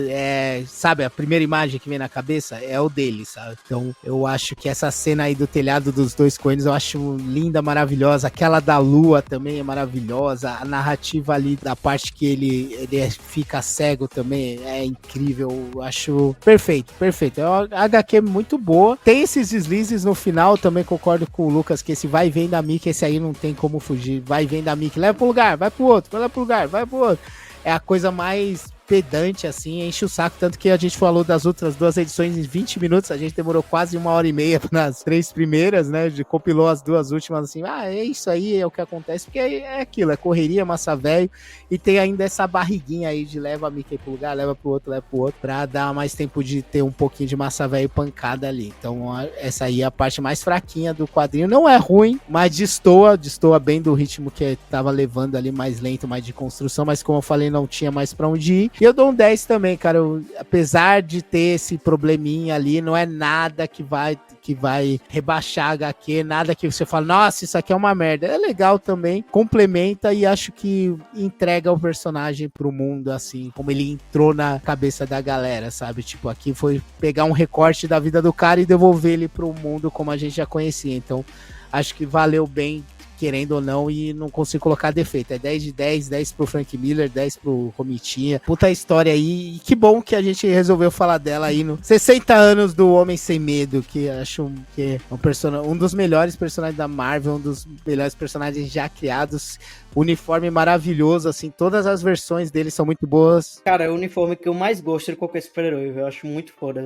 sabe, a primeira imagem que vem na cabeça é o dele, sabe? Então eu acho que essa cena aí do telhado dos dois coelhos eu acho linda, maravilhosa. Aquela da lua também é maravilhosa. A narrativa ali da parte que ele fica cego também é incrível. Eu acho perfeito. É uma HQ muito boa. Tem esses deslizes no final, também concordo com o Lucas que esse vai e vem da Mickey, esse aí não tem como fugir. Vai e vem da Mickey, leva pro lugar, vai pro outro, vai pro lugar, vai pro outro. É a coisa mais pedante, assim, enche o saco, tanto que a gente falou das outras duas edições em 20 minutos, a gente demorou quase 1h30 nas 3 primeiras, né, compilou as 2 últimas, assim, é isso aí, é o que acontece, porque é aquilo, é correria, massa velho, e tem ainda essa barriguinha aí de leva a Mickey pro lugar, leva pro outro, pra dar mais tempo de ter um pouquinho de massa velho pancada ali, então essa aí é a parte mais fraquinha do quadrinho, não é ruim, mas destoa bem do ritmo que tava levando ali, mais lento, mais de construção, mas como eu falei, não tinha mais pra onde ir. E eu dou um 10 também, cara. Apesar de ter esse probleminha ali, não é nada que vai rebaixar a HQ, nada que você fala, nossa, isso aqui é uma merda. É legal também, complementa e acho que entrega o personagem pro mundo, assim, como ele entrou na cabeça da galera, sabe? Tipo, aqui foi pegar um recorte da vida do cara e devolver ele pro mundo como a gente já conhecia. Então, acho que valeu bem, querendo ou não, e não consigo colocar defeito. É 10 de 10, 10 pro Frank Miller, 10 pro Romitinha. Puta história aí, e que bom que a gente resolveu falar dela aí no 60 anos do Homem Sem Medo, que acho que é um dos melhores personagens da Marvel, um dos melhores personagens já criados. uniforme maravilhoso, assim, todas as versões dele são muito boas. Cara, é o uniforme que eu mais gosto de qualquer super-herói, eu acho muito foda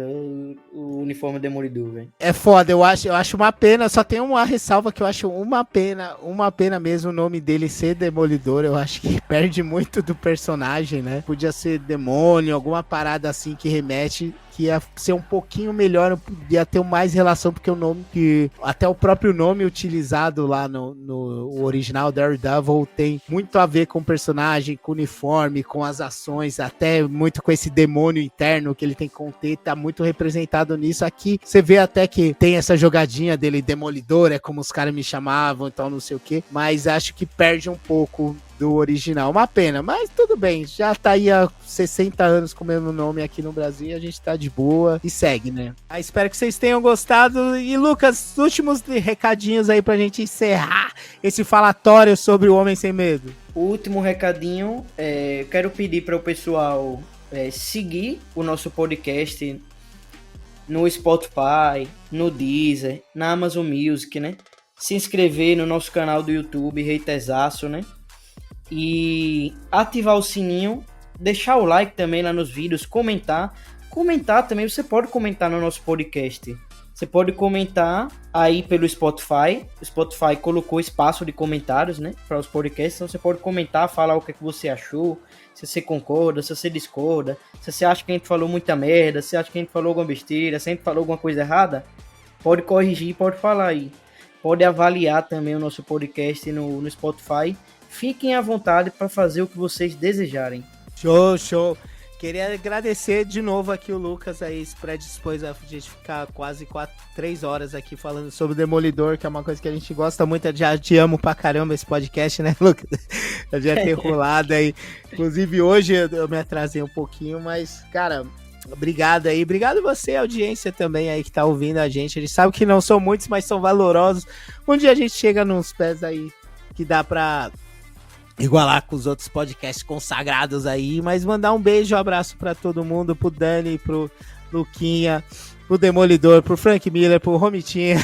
o uniforme Demolidor, velho. É foda, eu acho uma pena, só tem uma ressalva que eu acho uma pena mesmo o nome dele ser Demolidor, eu acho que perde muito do personagem, né? Podia ser demônio, alguma parada assim que remete, que ia ser um pouquinho melhor, ia ter mais relação, porque o nome, que até o próprio nome utilizado lá no original Daredevil tem muito a ver com o personagem, com o uniforme, com as ações, até muito com esse demônio interno que ele tem que conter, tá muito representado nisso. Aqui você vê até que tem essa jogadinha dele, Demolidor, é como os caras me chamavam, então não sei o que, mas acho que perde um pouco do original, uma pena, mas tudo bem, já tá aí há 60 anos com o mesmo nome aqui no Brasil, a gente tá de boa e segue, né? Espero que vocês tenham gostado. E Lucas, últimos recadinhos aí pra gente encerrar esse falatório sobre o Homem Sem Medo. O último recadinho, quero pedir para o pessoal seguir o nosso podcast no Spotify, no Deezer, na Amazon Music, né? Se inscrever no nosso canal do YouTube, Reitesaço, né? E ativar o sininho, deixar o like também lá nos vídeos, comentar também, você pode comentar no nosso podcast, você pode comentar aí pelo Spotify, o Spotify colocou espaço de comentários, né, para os podcasts, então você pode comentar, falar o que você achou, se você concorda, se você discorda, se você acha que a gente falou muita merda, se você acha que a gente falou alguma besteira, se a gente falou alguma coisa errada, pode corrigir, pode falar aí, pode avaliar também o nosso podcast no Spotify. Fiquem à vontade para fazer o que vocês desejarem. Show. Queria agradecer de novo aqui o Lucas aí, se predispôs a gente ficar quase 3 horas aqui falando sobre o Demolidor, que é uma coisa que a gente gosta muito. Já te amo pra caramba esse podcast, né, Lucas? Eu já ter rolado aí. Inclusive hoje eu me atrasei um pouquinho, mas, cara, obrigado aí. Obrigado você, audiência também aí que tá ouvindo a gente. A gente sabe que não são muitos, mas são valorosos. Um dia a gente chega nos pés aí que dá pra igualar com os outros podcasts consagrados aí, mas mandar um beijo, um abraço pra todo mundo, pro Dani, pro Luquinha, pro Demolidor, pro Frank Miller, pro Romitinha.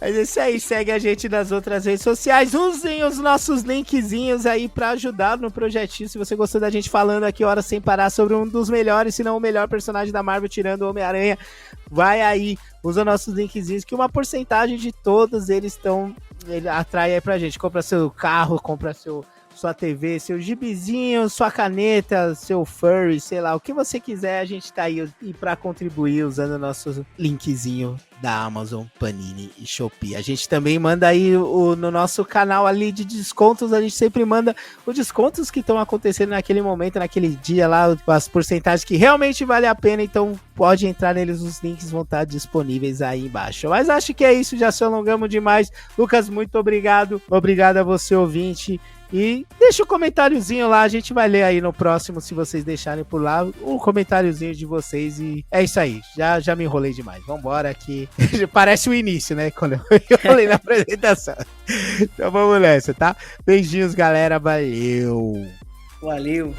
Mas é isso aí, segue a gente nas outras redes sociais, usem os nossos linkzinhos aí pra ajudar no projetinho, se você gostou da gente falando aqui horas sem parar sobre um dos melhores, se não o melhor personagem da Marvel, tirando o Homem-Aranha, vai aí, usa nossos linkzinhos, que uma porcentagem de todos eles estão, ele atrai aí pra gente, compra seu carro, compra sua TV, seu gibizinho, sua caneta, seu furry, sei lá, o que você quiser, a gente tá aí e pra contribuir usando o nosso linkzinho da Amazon, Panini e Shopee. A gente também manda aí no nosso canal ali de descontos, a gente sempre manda os descontos que estão acontecendo naquele momento, naquele dia lá, as porcentagens que realmente vale a pena, então pode entrar neles, os links vão estar disponíveis aí embaixo. Mas acho que é isso, já se alongamos demais. Lucas, muito obrigado. Obrigado a você, ouvinte. E deixa um comentáriozinho lá, a gente vai ler aí no próximo, se vocês deixarem por lá, um comentáriozinho de vocês. E é isso aí, já me enrolei demais. Vambora aqui. Parece o início, né? Quando eu enrolei na apresentação. Então vamos nessa, tá? Beijinhos, galera. Valeu. Valeu.